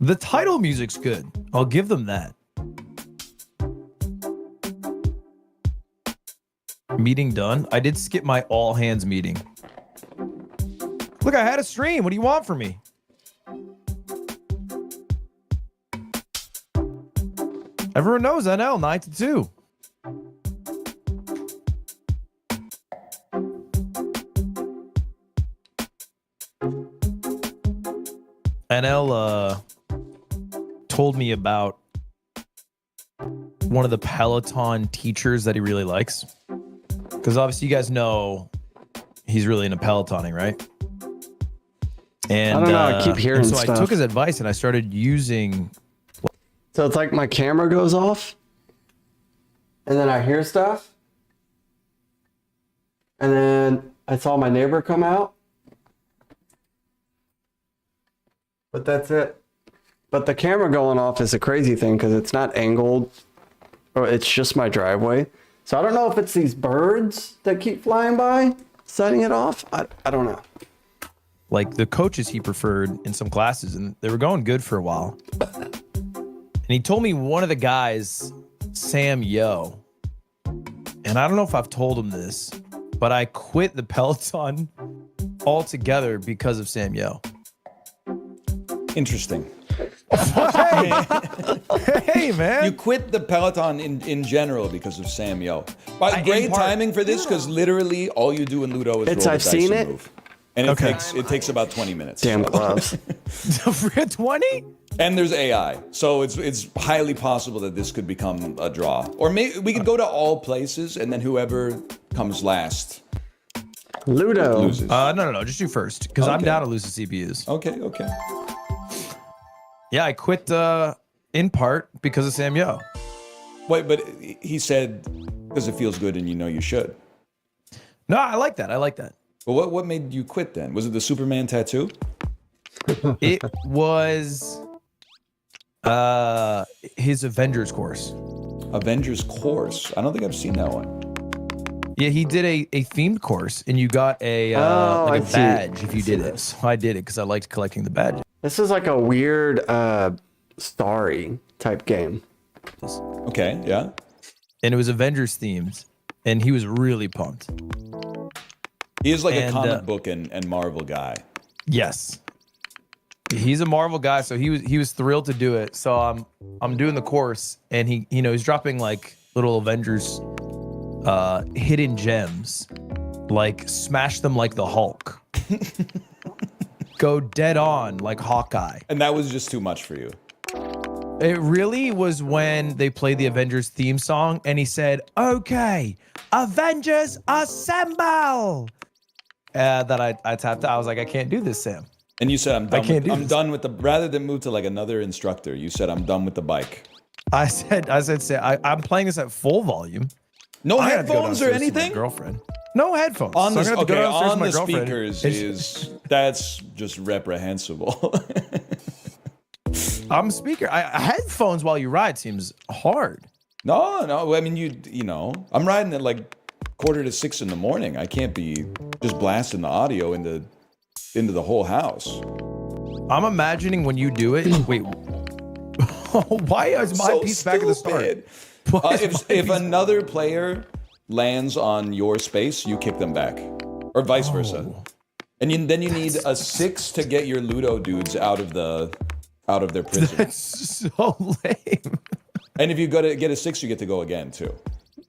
The title music's good. I'll give them that. Meeting done. I did skip my all hands meeting. Look, I had a stream. What do you want from me? Everyone knows NL 9 to 2. NL told me about one of the Peloton teachers that he really likes. Because obviously you guys know he's really into Pelotoning, right? And I don't know, I keep hearing so stuff. I took his advice and I started using... So it's like my camera goes off, and then I hear stuff, and then I saw my neighbor come out, but that's it. But the camera going off is a crazy thing because it's not angled, or it's just my driveway. So I don't know if it's these birds that keep flying by, setting it off. I don't know. Like the coaches he preferred in some classes, and they were going good for a while. And he told me one of the guys, Sam Yo, and I don't know if I've told him this, but I quit the Peloton altogether because of Sam Yo. Interesting. Hey, man. You quit the Peloton in general because of Sam Yo. But great timing for this because literally all you do in Ludo is roll the I've dice seen and it. move. And it takes about 20 minutes. Damn gloves. 20? And there's AI, so it's highly possible that this could become a draw. Or maybe we could go to all places, and then whoever comes last Ludo loses. No, just you first, because I'm Okay. down to lose the CPUs. Okay. Yeah, I quit in part because of Sam Yo. Wait, but he said because it feels good and you know you should. No, I like that. But what made you quit then? Was it the Superman tattoo? It was his Avengers course. Avengers course? I don't think I've seen that one. Yeah, he did a themed course, and you got a I like a see. badge if you did it. So I did it because I liked collecting the badges. This is like a weird Starry type game. Okay, yeah. And it was Avengers themed, and he was really pumped. He is like a And, comic book and Marvel guy. Yes. He's a Marvel guy, so he was thrilled to do it. So I'm doing the course, and he's dropping like little Avengers hidden gems, like smash them like the Hulk, go dead on like Hawkeye. And that was just too much for you. It really was when they played the Avengers theme song, and he said, "Okay, Avengers assemble." That I tapped out. I was like, I can't do this, Sam. And you said, I'm done with the, rather than move to like another instructor, you said, I'm done with the bike. I said, Sam, I'm playing this at full volume. No I had to go headphones or downstairs to my anything? girlfriend. No headphones. On So the, I'm gonna have to go okay, downstairs on to my the girlfriend. speakers that's just reprehensible. I'm speaker. Headphones while you ride seems hard. No. I mean, you know, I'm riding at like 5:45 in the morning. I can't be just blasting the audio into the whole house. I'm imagining when you do it. Wait, why is my piece back at the start? If another player lands on your space, you kick them back, or vice versa. And then you need a 6 to get your Ludo dudes out of their prison. That's so lame. And if you get a 6, you get to go again too.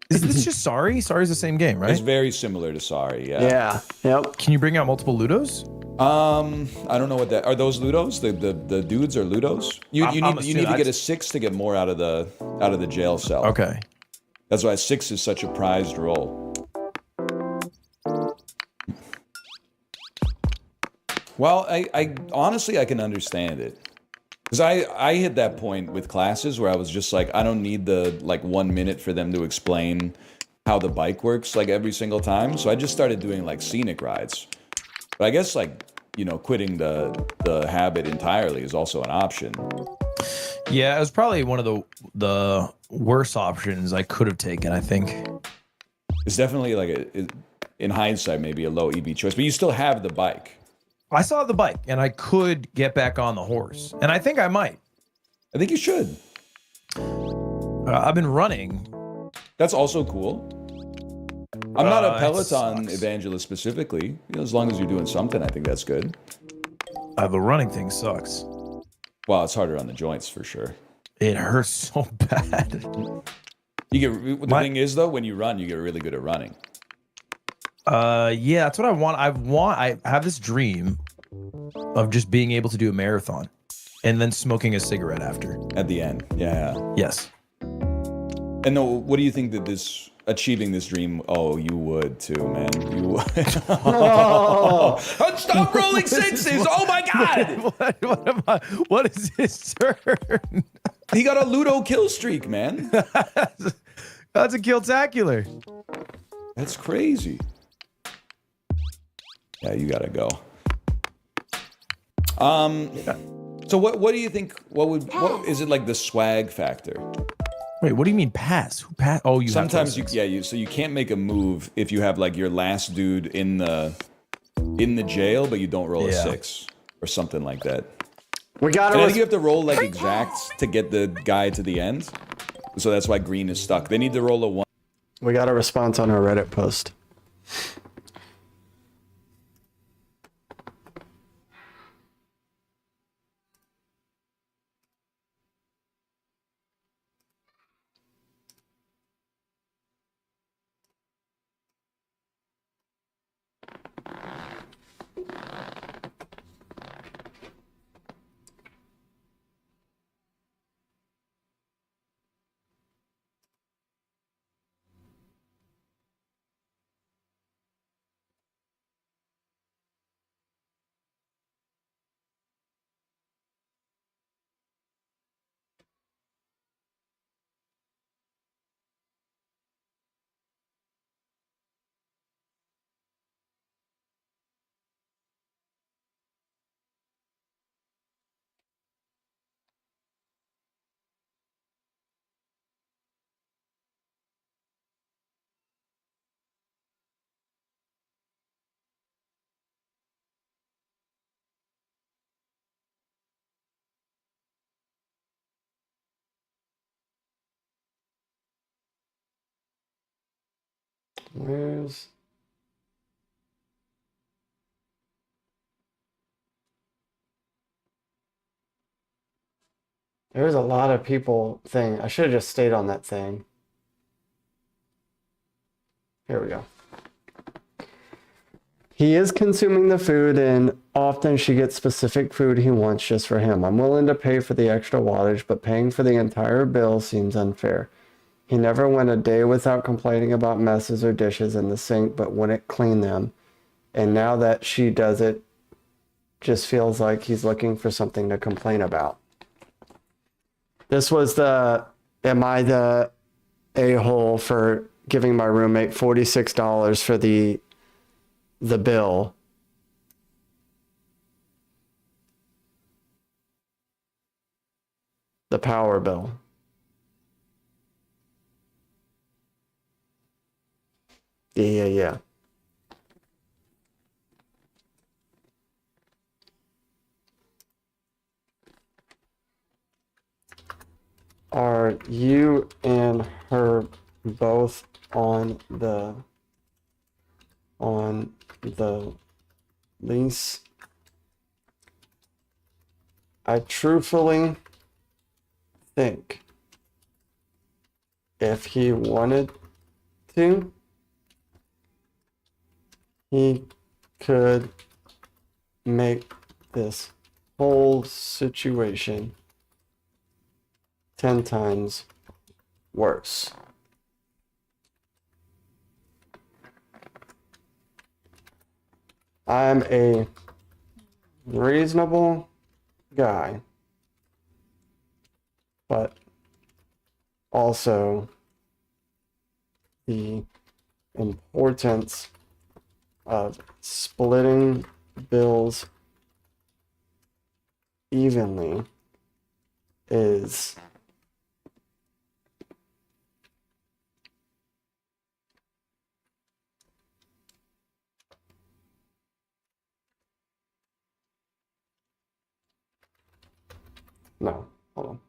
Is this just Sorry? Sorry's the same game, right? It's very similar to Sorry. Yeah. Yeah. Yep. Can you bring out multiple Ludos? I don't know what that are. Those Ludos? The dudes are Ludos. You need to get a 6 to get more out of the jail cell. Okay. That's why 6 is such a prized role. Well, I honestly I can understand it. Because I hit that point with classes where I was just like, I don't need the 1 minute for them to explain how the bike works like every single time. So I just started doing like scenic rides. But I guess like you know, quitting the habit entirely is also an option. Yeah, it was probably one of the worst options I could have taken, I think. It's definitely like in hindsight, maybe a low EV choice, but you still have the bike. I still have the bike, and I could get back on the horse, and I think I might. I think you should. I've been running. That's also cool. I'm not a Peloton evangelist specifically. You know, as long as you're doing something, I think that's good. The running thing sucks. Well, it's harder on the joints for sure. It hurts so bad. You get the thing is though, when you run, you get really good at running. Yeah, that's what I want. I have this dream of just being able to do a marathon and then smoking a cigarette after. At the end, yeah. Yes. And what do you think that achieving this dream? Oh, you would too, man. You would. Stop rolling sixes! Oh my god! What is his turn? He got a Ludo kill streak, man. That's a kill-tacular. That's crazy. Yeah, you gotta go. So what do you think? What is it like the swag factor? Wait, what do you mean pass? Who pass? Oh, you sometimes so you can't make a move if you have like your last dude in the jail, but you don't roll a 6 or something like that. We got. And I think you have to roll like exacts to get the guy to the end. So that's why green is stuck. They need to roll a 1. We got a response on our Reddit post. Where's... There's a lot of people thing. I should have just stayed on that thing. Here we go. He is consuming the food, and often she gets specific food he wants just for him. I'm willing to pay for the extra wattage, but paying for the entire bill seems unfair. He never went a day without complaining about messes or dishes in the sink, but wouldn't clean them. And now that she does it, just feels like he's looking for something to complain about. This was am I the a-hole for giving my roommate $46 for the bill? The power bill. Yeah. Are you and her both on the lease? I truthfully think if he wanted to, he could make this whole situation 10 times worse. I'm a reasonable guy, but also the importance of splitting bills evenly is no, hold on.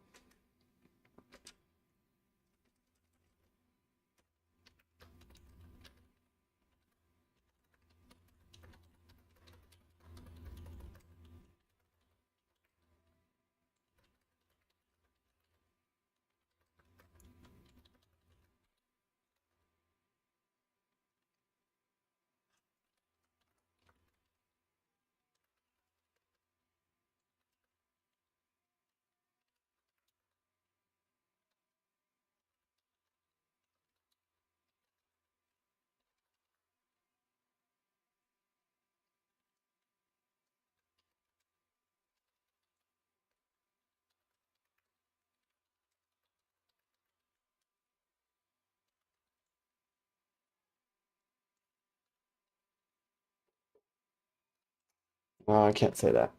I can't say that.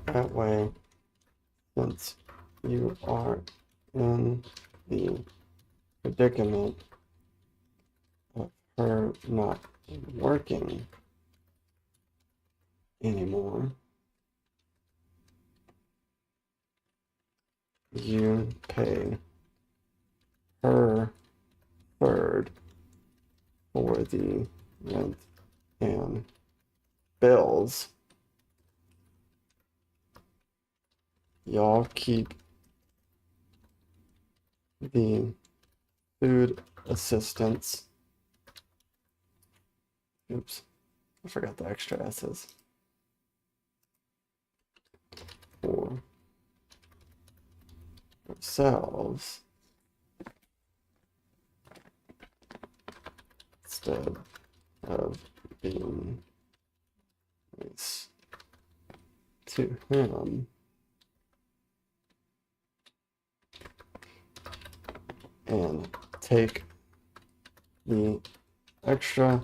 That way, since you are in the predicament of her not working anymore, you pay her third for the rent and bills. Y'all keep the food assistance. Oops, I forgot the extra S's. For yourselves instead of being nice to him. And take the extra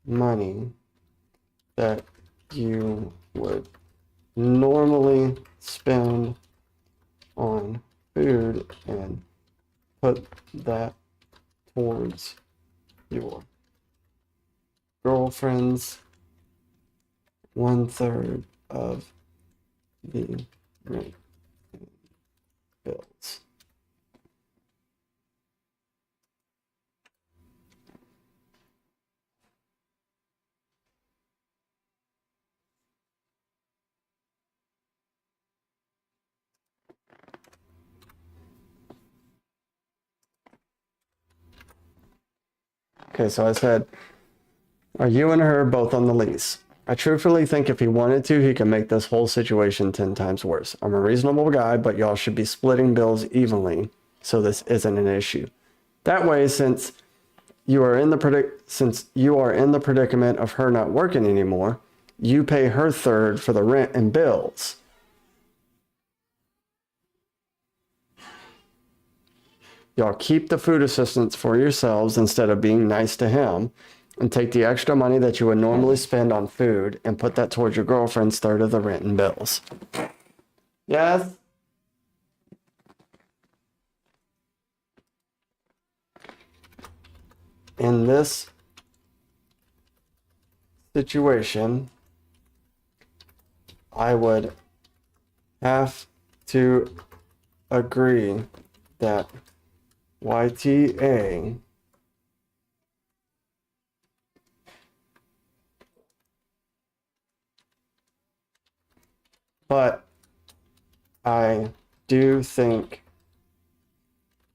money that you would normally spend on food and put that towards your girlfriend's 1/3 of the rent and bills. Okay, so I said, are you and her both on the lease? I truthfully think if he wanted to, he could make this whole situation 10 times worse. I'm a reasonable guy, but y'all should be splitting bills evenly so this isn't an issue. That way, since you are in the predicament of her not working anymore, you pay her third for the rent and bills. Y'all keep the food assistance for yourselves instead of being nice to him, and take the extra money that you would normally spend on food and put that towards your girlfriend's third of the rent and bills. Yes? In this situation, I would have to agree that YTA but I do think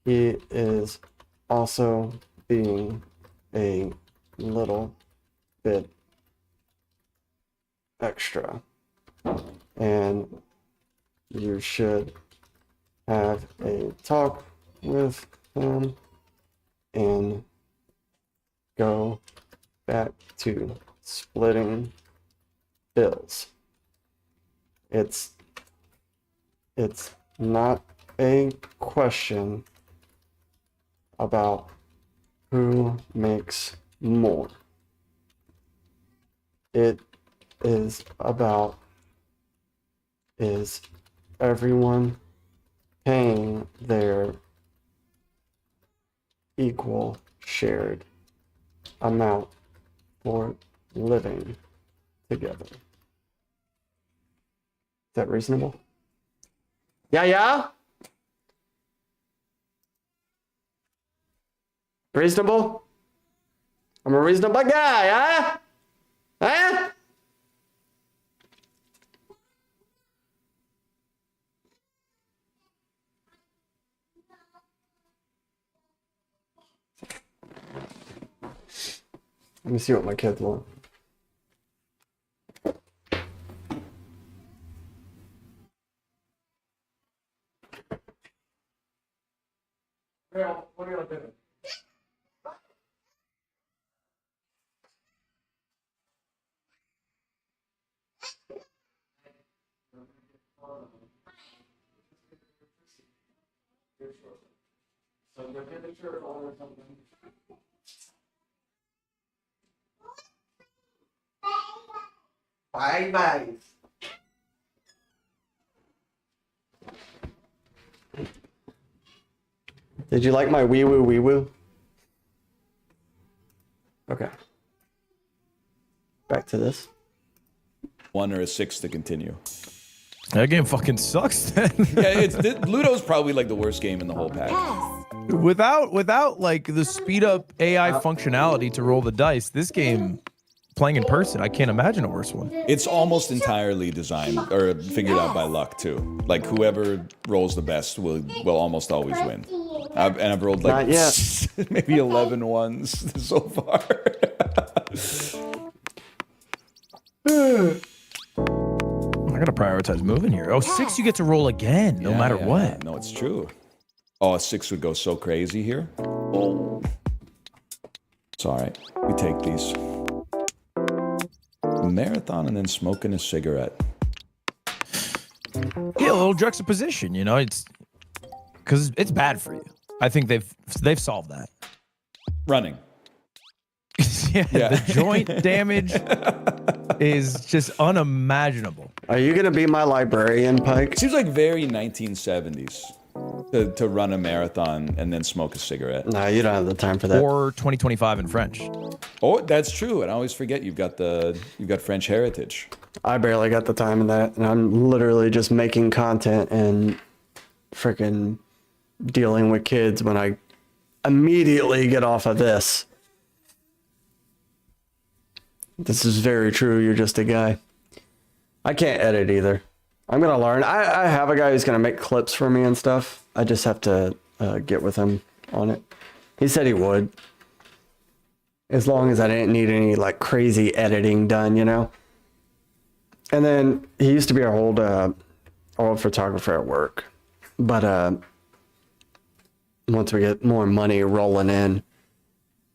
he is also being a little bit extra, and you should have a talk with him and go back to splitting bills. It's not a question about who makes more. It is about, is everyone paying their equal shared amount for living together. Is that reasonable? Yeah? Reasonable? I'm a reasonable guy, huh? Huh? Let me see what my kids want. What are you doing? Bye. Did you like my wee woo? Okay. Back to this. 1 or a 6 to continue. That game fucking sucks then. Ludo's probably like the worst game in the whole pack. Without like the speed up AI functionality to roll the dice, this game playing in person, I can't imagine a worse one. It's almost entirely designed or figured out by luck too. Like whoever rolls the best will almost always win. I've rolled like maybe 11 ones so far. I gotta prioritize moving here. Oh, 6 you get to roll again, no matter what. No, it's true. Oh, a 6 would go so crazy here. Oh. It's all right. We take these. Marathon and then smoking a cigarette. Yeah, a little juxtaposition, you know, it's because it's bad for you. I think they've solved that. Running. Yeah, the joint damage is just unimaginable. Are you gonna be my librarian, Pike? Seems like very 1970s to run a marathon and then smoke a cigarette. No, you don't have the time for that. Or 2025 in French. Oh, that's true. And I always forget you've got French heritage. I barely got the time in that, and I'm literally just making content and freaking dealing with kids when I immediately get off of this. This is very true. You're just a guy. I can't edit either. I'm going to learn. I have a guy who's going to make clips for me and stuff. I just have to get with him on it. He said he would. As long as I didn't need any like crazy editing done, you know? And then he used to be our old photographer at work. But once we get more money rolling in,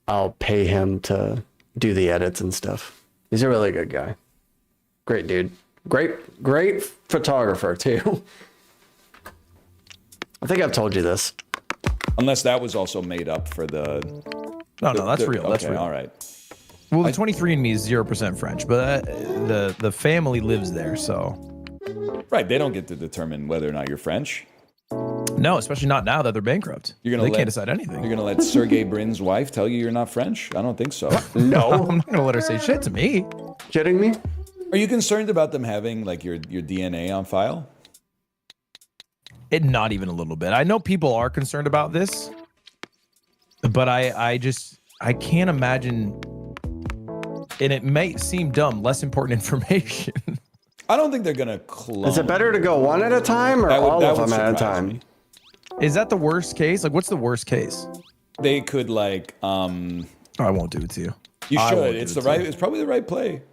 I'll pay him to do the edits and stuff. He's a really good guy. Great dude. Great photographer too. I think I've told you this. Unless that was also made up for the... No, that's real. Okay, That's real. all right. Well, the 23andMe is 0% French, but the family lives there, so... Right, they don't get to determine whether or not you're French. No, especially not now that they're bankrupt. They can't decide anything. You're going to let Sergey Brin's wife tell you you're not French? I don't think so. No. I'm not going to let her say shit to me. Kidding me? Are you concerned about them having like your DNA on file? Not even a little bit. I know people are concerned about this, but I can't imagine, and it may seem dumb, less important information. I don't think they're going to clone. Is it better to go one at a time or all of them at a time? Me. Is that the worst case? Like, what's the worst case? They could like... I won't do it to you. You should. It's probably the right play.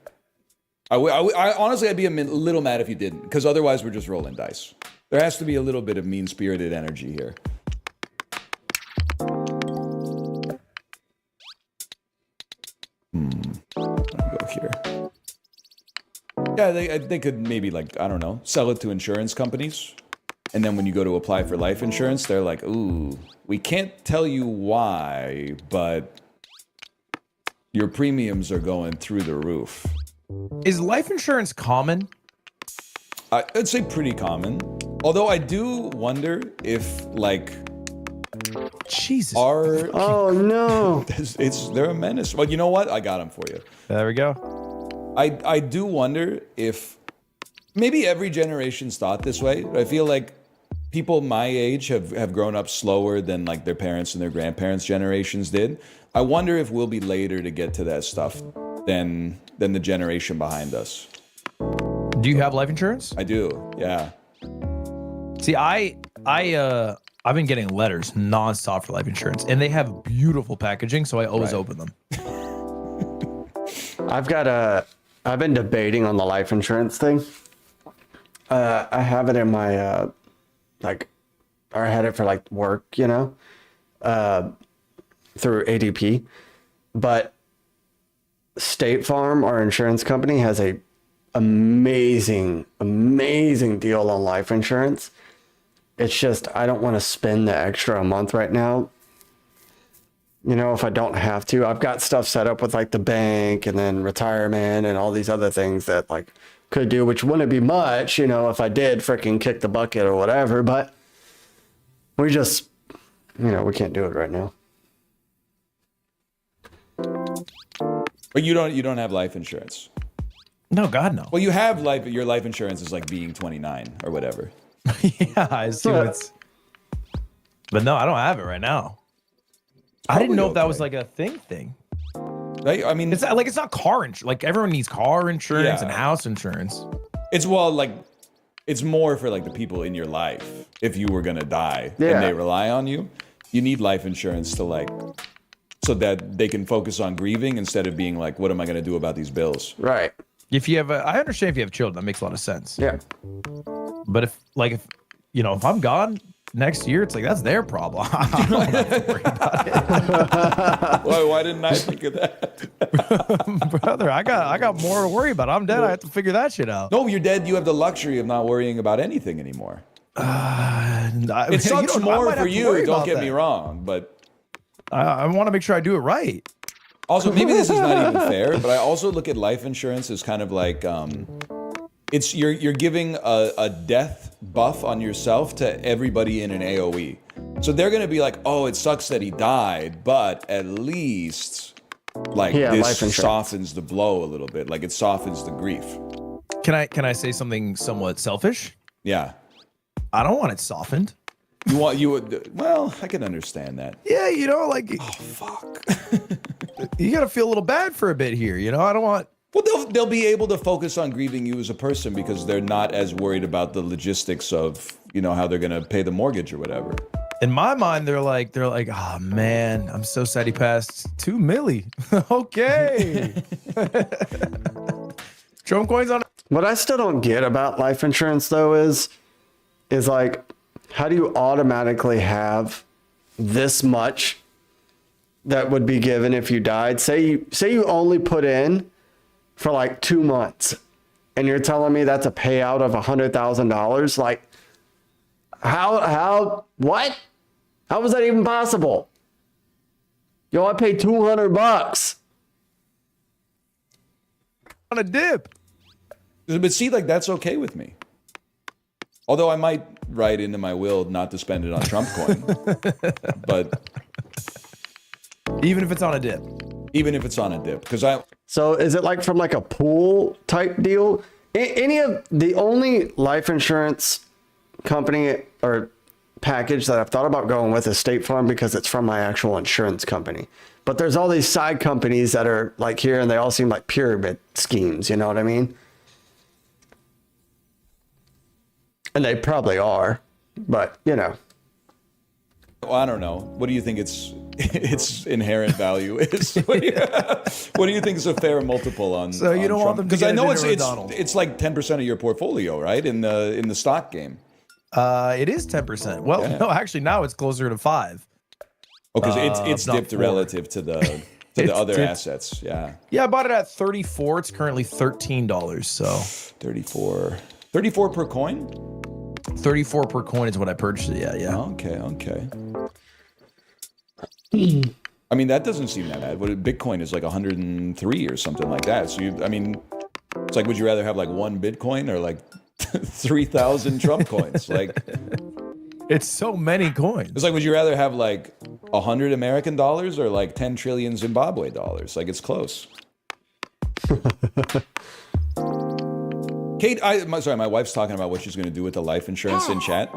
I honestly, I'd be a little mad if you didn't, because otherwise we're just rolling dice. There has to be a little bit of mean-spirited energy here. I'll go here. Yeah, they could maybe, like, I don't know, sell it to insurance companies. And then when you go to apply for life insurance, they're like, ooh, we can't tell you why, but your premiums are going through the roof. Is life insurance common? I'd say pretty common. Although I do wonder if, like, Jesus. Oh no. They're a menace. Well, you know what? I got them for you. There we go. I do wonder if maybe every generation's thought this way. I feel like people my age have grown up slower than like their parents and their grandparents' generations did. I wonder if we'll be later to get to that stuff than the generation behind us. Do you have life insurance? I do, yeah. See, I've been getting letters nonstop for life insurance, and they have beautiful packaging, so I always open them. I've been debating on the life insurance thing. I have it in my, I had it for like work, you know, through ADP, but State Farm, our insurance company, has a amazing deal on life insurance. It's just, I don't want to spend the extra a month right now. You know, if I don't have to. I've got stuff set up with like the bank and then retirement and all these other things that like could do, which wouldn't be much, you know, if I did freaking kick the bucket or whatever, but we just, you know, we can't do it right now. But you don't have life insurance. No, God, no. Well, you have your life insurance is like being 29 or whatever. Yeah, I assume it's. But no, I don't have it right now. I didn't know if that was like a thing. Right? I mean, it's like it's not car insurance. Like everyone needs car insurance and house insurance. It's it's more for like the people in your life. If you were gonna die and they rely on you, you need life insurance to like, so that they can focus on grieving instead of being like, what am I gonna do about these bills? Right. If you have, I understand if you have children, that makes a lot of sense. Yeah. But if I'm gone next year, it's like that's their problem. I don't have to worry about it. Why didn't I think of that? Brother, I got more to worry about. I'm dead. I have to figure that shit out. No, you're dead. You have the luxury of not worrying about anything anymore. It sucks more for you. Don't get me wrong, but I want to make sure I do it right. Also, maybe this is not even fair, but I also look at life insurance as kind of like it's you're giving a death buff on yourself to everybody in an AOE. So they're gonna be like, oh, it sucks that he died, but at least like this softens the blow a little bit. Like it softens the grief. Can I say something somewhat selfish? Yeah. I don't want it softened. Well, I can understand that. Yeah, you know, like, oh fuck, you gotta feel a little bad for a bit here. You know, I don't want. Well, they'll be able to focus on grieving you as a person because they're not as worried about the logistics of, you know, how they're gonna pay the mortgage or whatever. In my mind, they're like, oh man, I'm so sad he passed. $2 million. Okay. Trump coins on. What I still don't get about life insurance though is like, how do you automatically have this much that would be given if you died? Say you only put in for like 2 months and you're telling me that's a payout of $100,000. Like what? How was that even possible? Yo, I paid $200 on a dip. But see, like that's okay with me. Although I might write into my will not to spend it on Trump coin. But even if it's on a dip. Even if it's on a dip. So is it like from like a pool type deal? The only life insurance company or package that I've thought about going with is State Farm because it's from my actual insurance company. But there's all these side companies that are like here and they all seem like pyramid schemes, you know what I mean? And they probably are, but you know. Well, I don't know. What do you think its inherent value is? What do you think is a fair multiple on? So you don't want them to because I know McDonald's. it's like 10% of your portfolio, right? In the stock game. It is 10%. Well, yeah. No, actually now it's closer to 5. Oh, because it's dipped relative to the other assets. Yeah. Yeah, I bought it at 34. It's currently $13. So 34 per coin. 34 per coin is what I purchased it. Yeah. Okay. I mean, that doesn't seem that bad. What Bitcoin is like 103 or something like that. So I mean, it's like, would you rather have like 1 Bitcoin or like 3,000 Trump coins? Like, it's so many coins. It's like, would you rather have like 100 American dollars or like 10 trillion Zimbabwe dollars? Like, it's close. Kate, my wife's talking about what she's going to do with the life insurance in chat.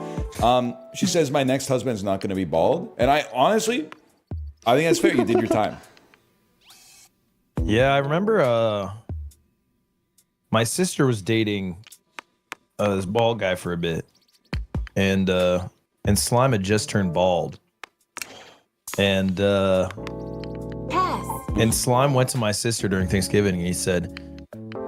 She says my next husband's not going to be bald, and I think that's fair. You did your time. Yeah, I remember my sister was dating this bald guy for a bit, and Slime had just turned bald, and Slime went to my sister during Thanksgiving and he said,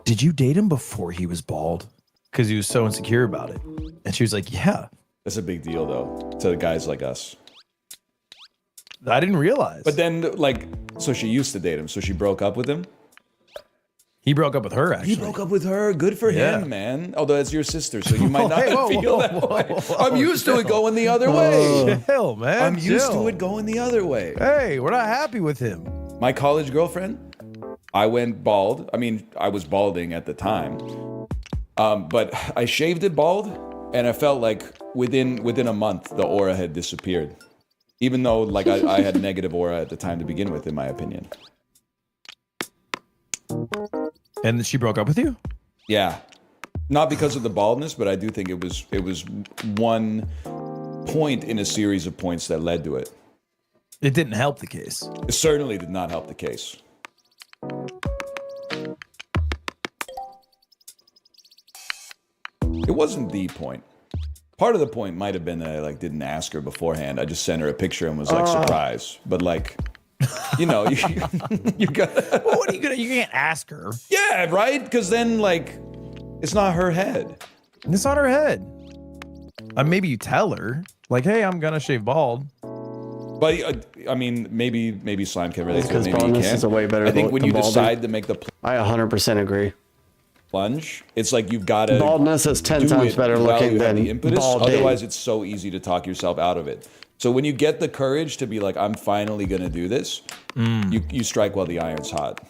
"Did you date him before he was bald?" Because he was so insecure about it, and she was like, "Yeah." That's a big deal though to guys like us. I didn't realize. But then, like, so she used to date him, so she broke up with him? He broke up with her, actually. He broke up with her. Good for him, man. Although it's your sister, so you might not feel that way. I'm used to it going the other way. Chill, man. I'm used to it going the other way. Hey, we're not happy with him. My college girlfriend, I went bald. I mean, I was balding at the time. But I shaved it bald, and I felt like within a month, the aura had disappeared. Even though, like, I had negative aura at the time to begin with, in my opinion. And she broke up with you? Yeah. Not because of the baldness, but I do think it was one point in a series of points that led to it. It didn't help the case. It certainly did not help the case. It wasn't the point. Part of the point might have been that I like didn't ask her beforehand. I just sent her a picture and was like, surprise. But like, you know, you got. Well, what are you gonna? You can't ask her. Yeah, right. Because then, like, it's not her head. It's not her head. Maybe you tell her, like, "Hey, I'm gonna shave bald." But I mean, maybe Slime can relate to it. Because Maybe he baldness can't. is a way better. I think when you balding. decide to make the I 100% agree. plunge, it's like you've got to. Baldness is 10 times better looking than the impetus. balding. Otherwise, it's so easy to talk yourself out of it. So when you get the courage to be like, I'm finally going to do this, you strike while the iron's hot.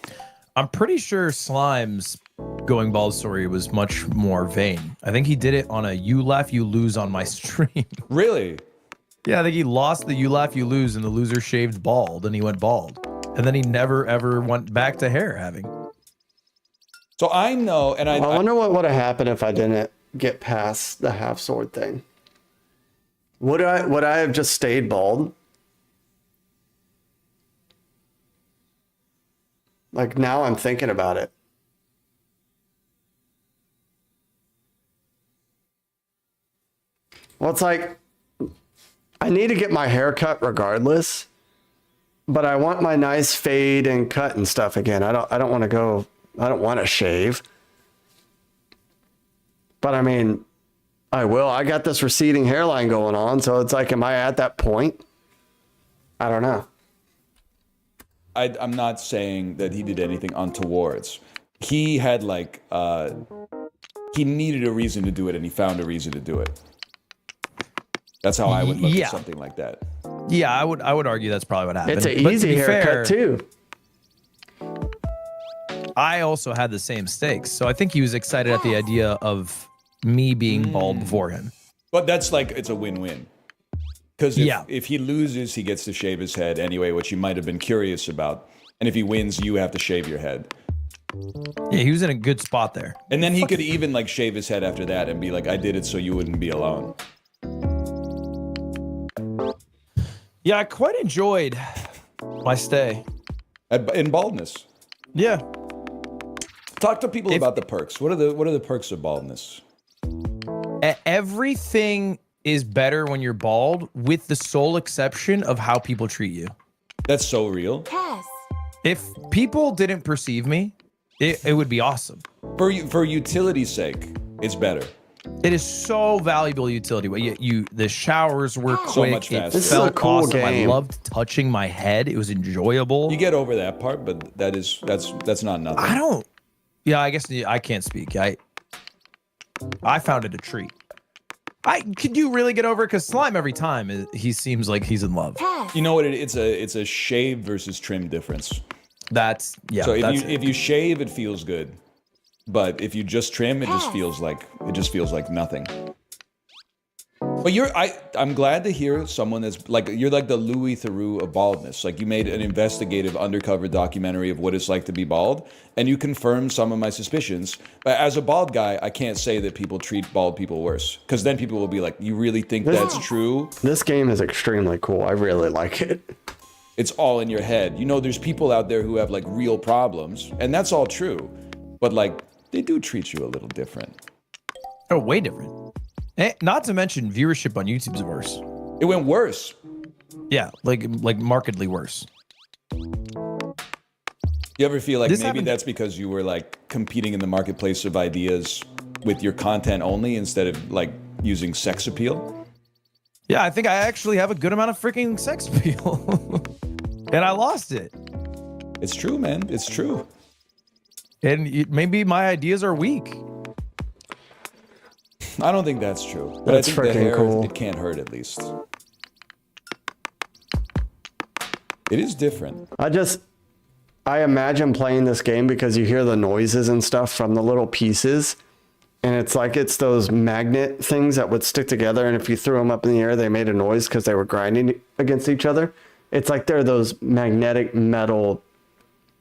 I'm pretty sure Slime's going bald story was much more vain. I think he did it on a "you laugh, you lose" on my stream. Really? Yeah, I think he lost the "you laugh, you lose" and the loser shaved bald and he went bald. And then he never ever went back to hair having. So I know, and I wonder what would have happened if I didn't get past the half sword thing. Would I have just stayed bald? Like, now I'm thinking about it. Well, it's like I need to get my hair cut regardless, but I want my nice fade and cut and stuff again. I don't want to go. I don't want to shave. But I mean, I will. I got this receding hairline going on, so it's like, am I at that point? I don't know. I'm not saying that he did anything untowards. He had like, he needed a reason to do it, and he found a reason to do it. That's how I would look at something like that. Yeah, I would argue that's probably what happened. It's an easy haircut too. I also had the same stakes, so I think he was excited at the idea of me being bald before him. But that's like, it's a win-win. Because if he loses, he gets to shave his head anyway, which you might have been curious about. And if he wins, you have to shave your head. Yeah, he was in a good spot there. And then he could even like shave his head after that and be like, I did it so you wouldn't be alone. Yeah, I quite enjoyed my stay. In baldness? Yeah. Talk to people about the perks. What are the perks of baldness? Everything is better when you're bald, with the sole exception of how people treat you. That's so real. Yes. If people didn't perceive me, it would be awesome. For utility's sake, it's better. It is so valuable utility. The showers were quick. So much faster. It felt awesome. I loved touching my head. It was enjoyable. You get over that part, but that's not nothing. I don't. Yeah, I guess I can't speak. I found it a treat. Could you really get over it? Because Slime every time he seems like he's in love. You know what? It's a shave versus trim difference. That's So if you shave, it feels good, but if you just trim, it just feels like nothing. But I'm glad to hear someone that's like, you're like the Louis Theroux of baldness. Like, you made an investigative undercover documentary of what it's like to be bald, and you confirmed some of my suspicions. But as a bald guy, I can't say that people treat bald people worse, because then people will be like, you really think that's true? This game is extremely cool. I really like it. It's all in your head. You know, there's people out there who have like real problems, and that's all true. But like, they do treat you a little different. Oh, way different. Not to mention viewership on YouTube's worse. It went worse. Yeah, like markedly worse. You ever feel like maybe that's because you were like competing in the marketplace of ideas with your content only instead of like using sex appeal? Yeah, I think I actually have a good amount of freaking sex appeal. And I lost it. It's true, man. It's true. And maybe my ideas are weak. I don't think that's true. But That's I think the freaking hair, cool. it can't hurt at least. It is different. I imagine playing this game because you hear the noises and stuff from the little pieces. And it's like it's those magnet things that would stick together. And if you threw them up in the air, they made a noise because they were grinding against each other. It's like they're those magnetic metal,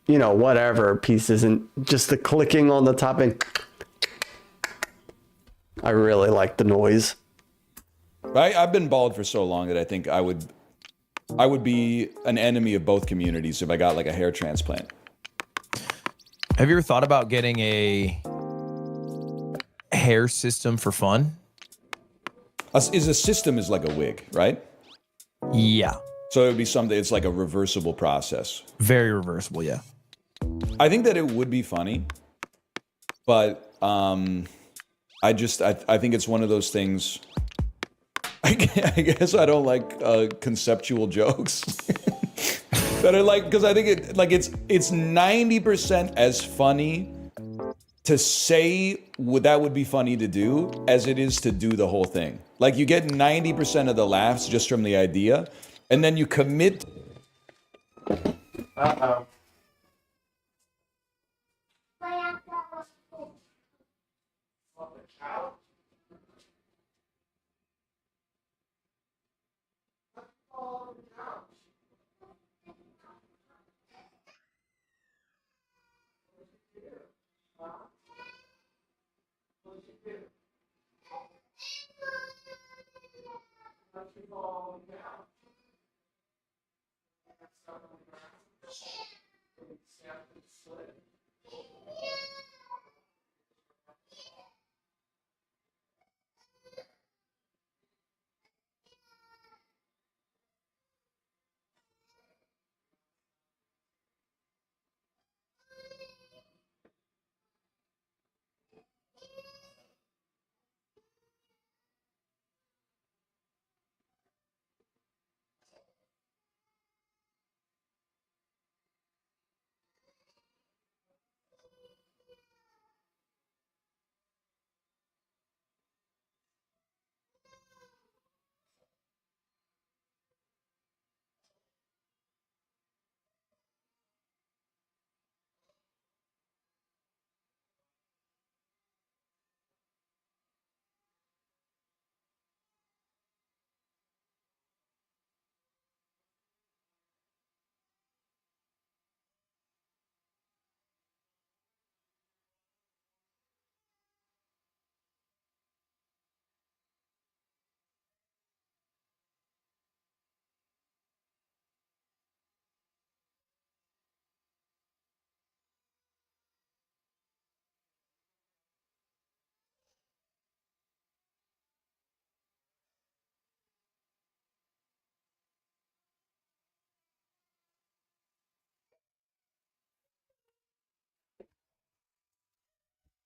you know, whatever pieces. And just the clicking on the top and I really like the noise. I've been bald for so long that I think I would be an enemy of both communities if I got like a hair transplant. Have you ever thought about getting a hair system for fun? A system is like a wig, right? Yeah. So it would be something, it's like a reversible process. Very reversible, yeah. I think that it would be funny, but I think it's one of those things. I guess I don't like conceptual jokes that are like, because I think it's 90% as funny to say that would be funny to do as it is to do the whole thing. Like, you get 90% of the laughs just from the idea, and then you commit. Uh-oh.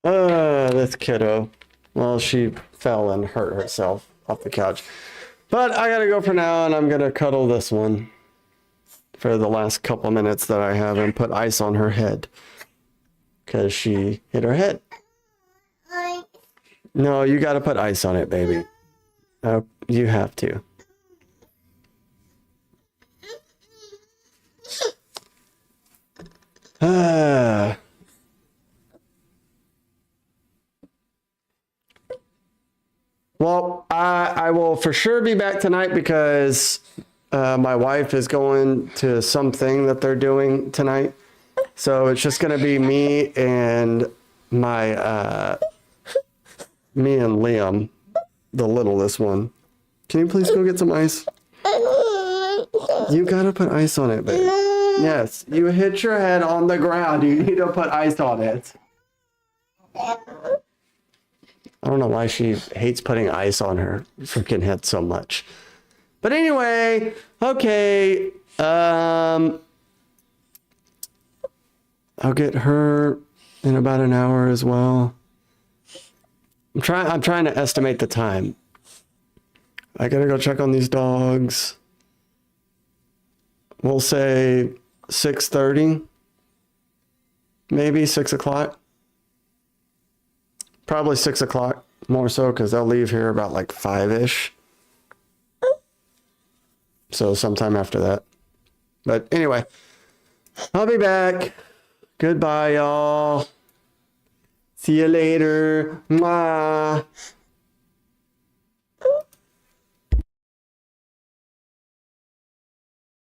This kiddo. Well, she fell and hurt herself off the couch. But I gotta go for now, and I'm gonna cuddle this one for the last couple minutes that I have and put ice on her head. Because she hit her head. No, you gotta put ice on it, baby. Oh, you have to. Well, I will for sure be back tonight because my wife is going to something that they're doing tonight. So it's just going to be me and my me and Liam, the littlest one. Can you please go get some ice? You gotta put ice on it, babe. Yes, you hit your head on the ground. You need to put ice on it. I don't know why she hates putting ice on her freaking head so much. But anyway, okay. I'll get her in about an hour as well. I'm trying to estimate the time. I gotta go check on these dogs. We'll say 6:30, maybe 6 o'clock. Probably 6 o'clock, more so because they'll leave here about like 5-ish. So sometime after that. But anyway, I'll be back. Goodbye, y'all. See you later. Mwah.